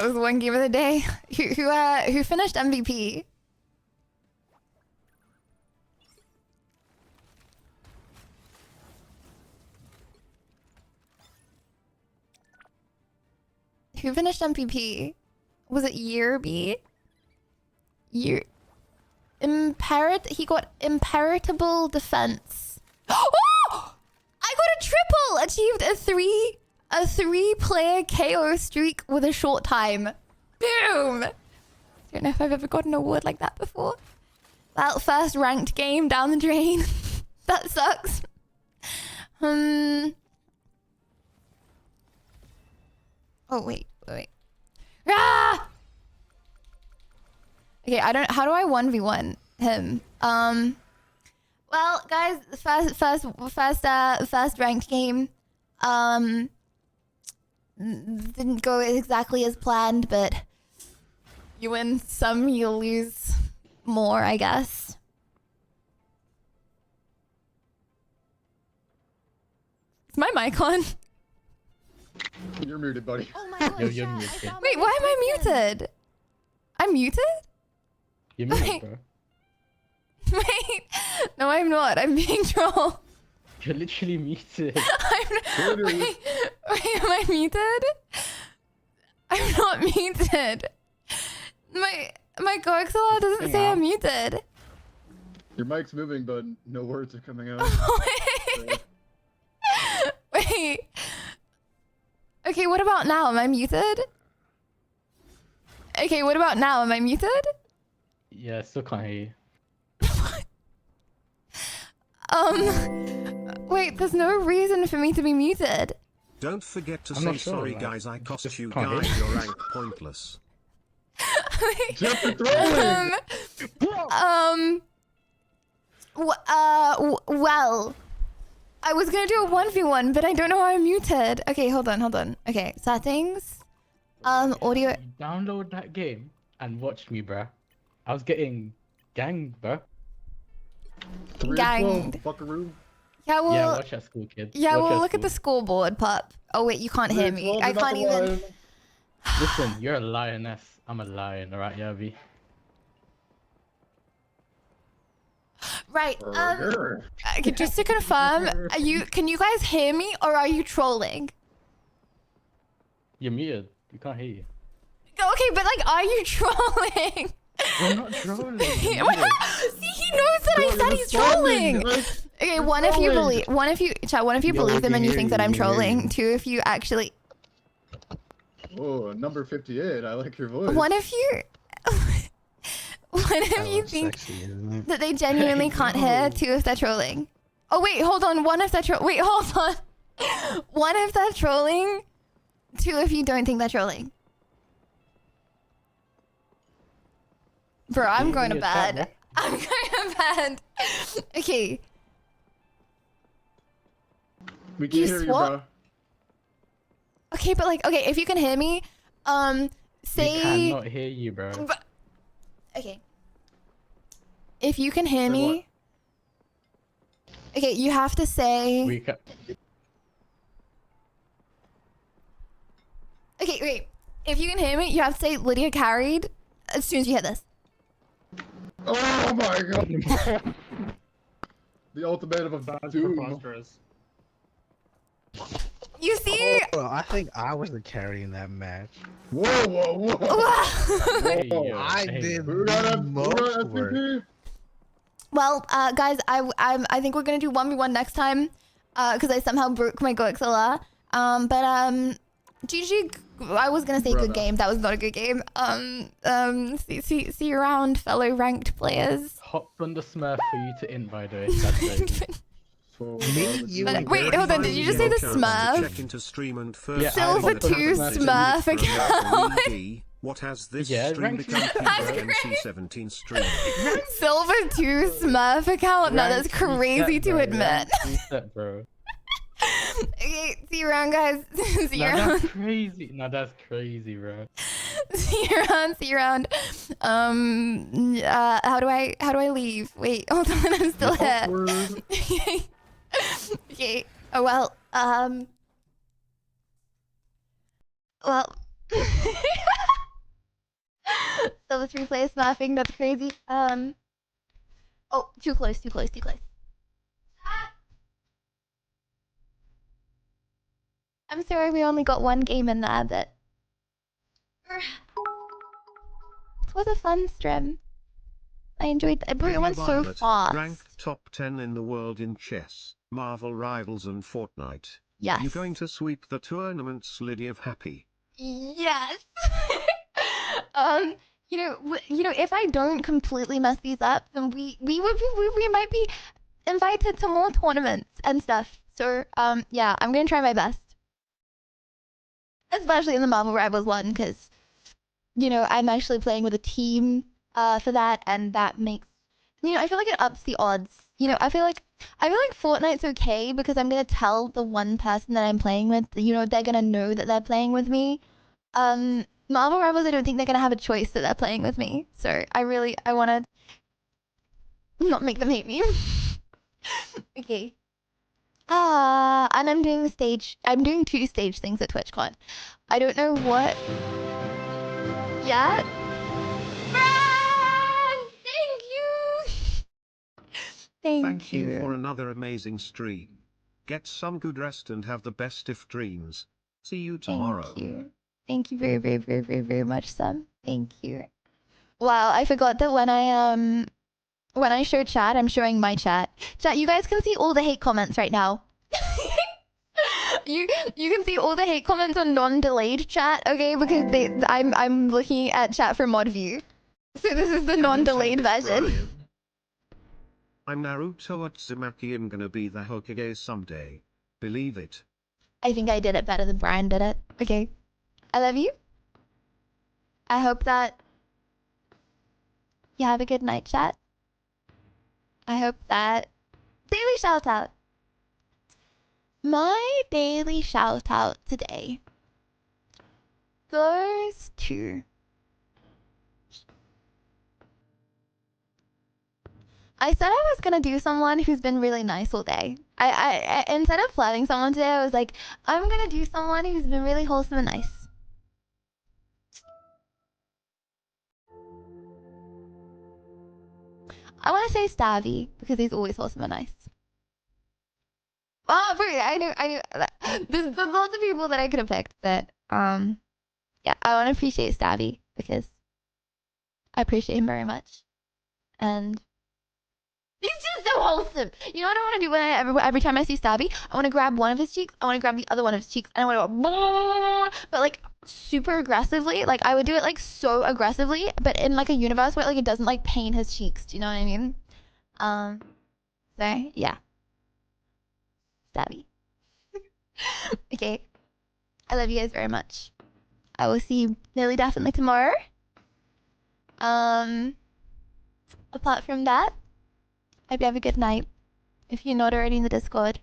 was the one game of the day. Who finished MVP? Who finished MVP? Was it Yerby? He got imperitable defense. Oh! I got a triple! Achieved a three player KO streak with a short time. Boom! Don't know if I've ever gotten an award like that before. Well, first ranked game down the drain. That sucks. Oh wait. Ah! Okay, how do I 1v1 him? Well, guys, first ranked game. Didn't go exactly as planned, but you win some, you lose more, I guess. Is my mic on? You're muted, buddy. Oh my gosh, Yo, yeah, you're I muted. saw Wait, why am I muted? I'm muted? You're muted, bro. Wait, no, I'm not. I'm being trolled. You're literally muted. Wait, am I muted? I'm not muted. My coaxial doesn't say I'm muted. Your mic's moving, but no words are coming out. Wait. Okay, what about now? Am I muted? Okay, what about now? Am I muted? Yeah, still can't hear you. Wait, there's no reason for me to be muted. Don't forget to I'm say not sure, sorry, like, guys. I cost just you can't hear guys your rank pointless. Jeff, you're throwing! Well, I was gonna do a 1v1, but I don't know how I'm muted. Okay, hold on. Okay, settings. Audio. You download that game and watch me, bruh. I was getting ganged, bruh. 3 of 12, Ganged. buckaroo. Yeah, well, Yeah, watch that school, kid. yeah, Watch well, that look at the school. scoreboard, pup. Oh wait, you can't hear 3 of me. 12, I you're not can't even. alive. Listen, you're a lioness. I'm a lion, alright, Yavi? Right. Okay, just to confirm, can you guys hear me or are you trolling? You're muted. We can't hear you. Okay, but like, are you trolling? We're not trolling. See, he knows that I said he's trolling. Okay, one if you believe him and you think that I'm trolling. Two if you actually. Oh, number 58. I like your voice. One if you. One if you think that they genuinely can't hear. Two if they're trolling. Oh wait, hold on. One if they're wait, hold on. One if they're trolling. Two if you don't think they're trolling. Bro, I'm going to bed. I'm going to bed. Okay. We can hear you, bro. Okay, but like, okay, if you can hear me, say. We cannot hear you, bro. Okay. If you can hear me. Okay, you have to say. We can. Okay, wait. If you can hear me, you have to say Lydia carried as soon as you hit this. Oh my god. The ultimatum of doom. You see? Oh, I think I was the carry in that match. Whoa, whoa, whoa. Hey, yo, I hey. did Who got most work. MVP? Well, guys, I think we're gonna do 1v1 next time, because I somehow broke my GoXLR. GG. I was gonna say good game. That was not a good game. See you around, fellow ranked players. Hop on the Smurf for you to in, by the way. That's right. Wait, hold on. Did you just say the Smurf? Check into stream and Yeah, Silver 2 Smurf account. What has this Yeah, stream ranked become? That's NC17 stream. Silver 2 Smurf account. No, that's crazy to admit. Reset, bro. Okay, see you around, guys. See you Now around. that's crazy. Now that's crazy, bro. See you around. See you around. How do I leave? Wait, hold on. I'm still here. Okay. Okay. Oh well. Well. Silver 3 plays smurfing. That's crazy. Oh, too close. Too close. Too close. I'm sorry we only got one game in there, but it was a fun stream. I enjoyed that. But it went so fast. Ranked top 10 in the world in chess, Marvel Rivals and Fortnite. Yes. You going to sweep the tournaments, Lydia of Happy? Yes. You know, if I don't completely mess these up, then we might be invited to more tournaments and stuff. So, yeah, I'm gonna try my best. Especially in the Marvel Rivals one, because, you know, I'm actually playing with a team for that, and that makes, you know, I feel like it ups the odds. You know, I feel like Fortnite's okay because I'm gonna tell the one person that I'm playing with, you know, they're gonna know that they're playing with me. Marvel Rivals, I don't think they're gonna have a choice that they're playing with me. So I wanna not make them hate me. Okay. And I'm doing two stage things at TwitchCon. I don't know what yet. Thank you. Thank you for another amazing stream. Get some good rest and have the best of dreams. See you tomorrow. Thank you. Thank you very, very, very, very, very much, Sam. Thank you. Wow, I forgot that when I show chat, I'm showing my chat. Chat, you guys can see all the hate comments right now. You can see all the hate comments on non-delayed chat, okay? Because I'm looking at chat for mod view. So this is the non-delayed version. I'm Naruto Uzumaki. I'm gonna be the Hokage someday. Believe it. I think I did it better than Brian did it. Okay. I love you. I hope that you have a good night, chat. I hope that... Daily shout out. My daily shout out today goes to... I said I was gonna do someone who's been really nice all day. I instead of flirting someone today, I was like, I'm gonna do someone who's been really wholesome and nice. I want to say Stabby because he's always awesome and nice. Oh, I knew. There's lots of people that I could have picked, but yeah, I want to appreciate Stabby because I appreciate him very much, and he's just so wholesome. You know what I want to do when every time I see Stabby? I want to grab one of his cheeks, I want to grab the other one of his cheeks, and I want to go, but like super aggressively. Like I would do it like so aggressively, but in like a universe where like it doesn't like pain his cheeks. Do you know what I mean? So yeah, Stabby. Okay, I love you guys very much. I will see you nearly definitely tomorrow. Apart from that, I hope you have a good night. If you're not already in the Discord,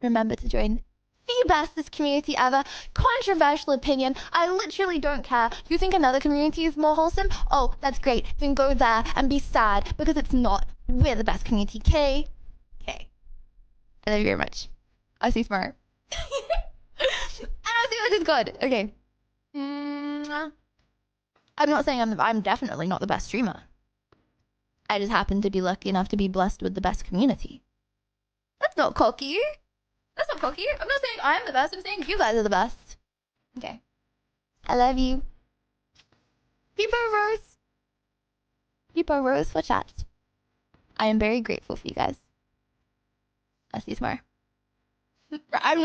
remember to join the bestest community ever. Controversial opinion. I literally don't care. You think another community is more wholesome? Oh, that's great. Then go there and be sad because it's not. We're the best community. Okay? Okay. I love you very much. I'll see you tomorrow. And I'll see you on Discord. Okay. I'm not saying I'm definitely not the best streamer. I just happen to be lucky enough to be blessed with the best community. That's not cocky. That's not cocky. I'm not saying I'm the best. I'm saying you guys are the best. Okay. I love you. People Rose. People Rose for chat. I am very grateful for you guys. I'll see you tomorrow. I'm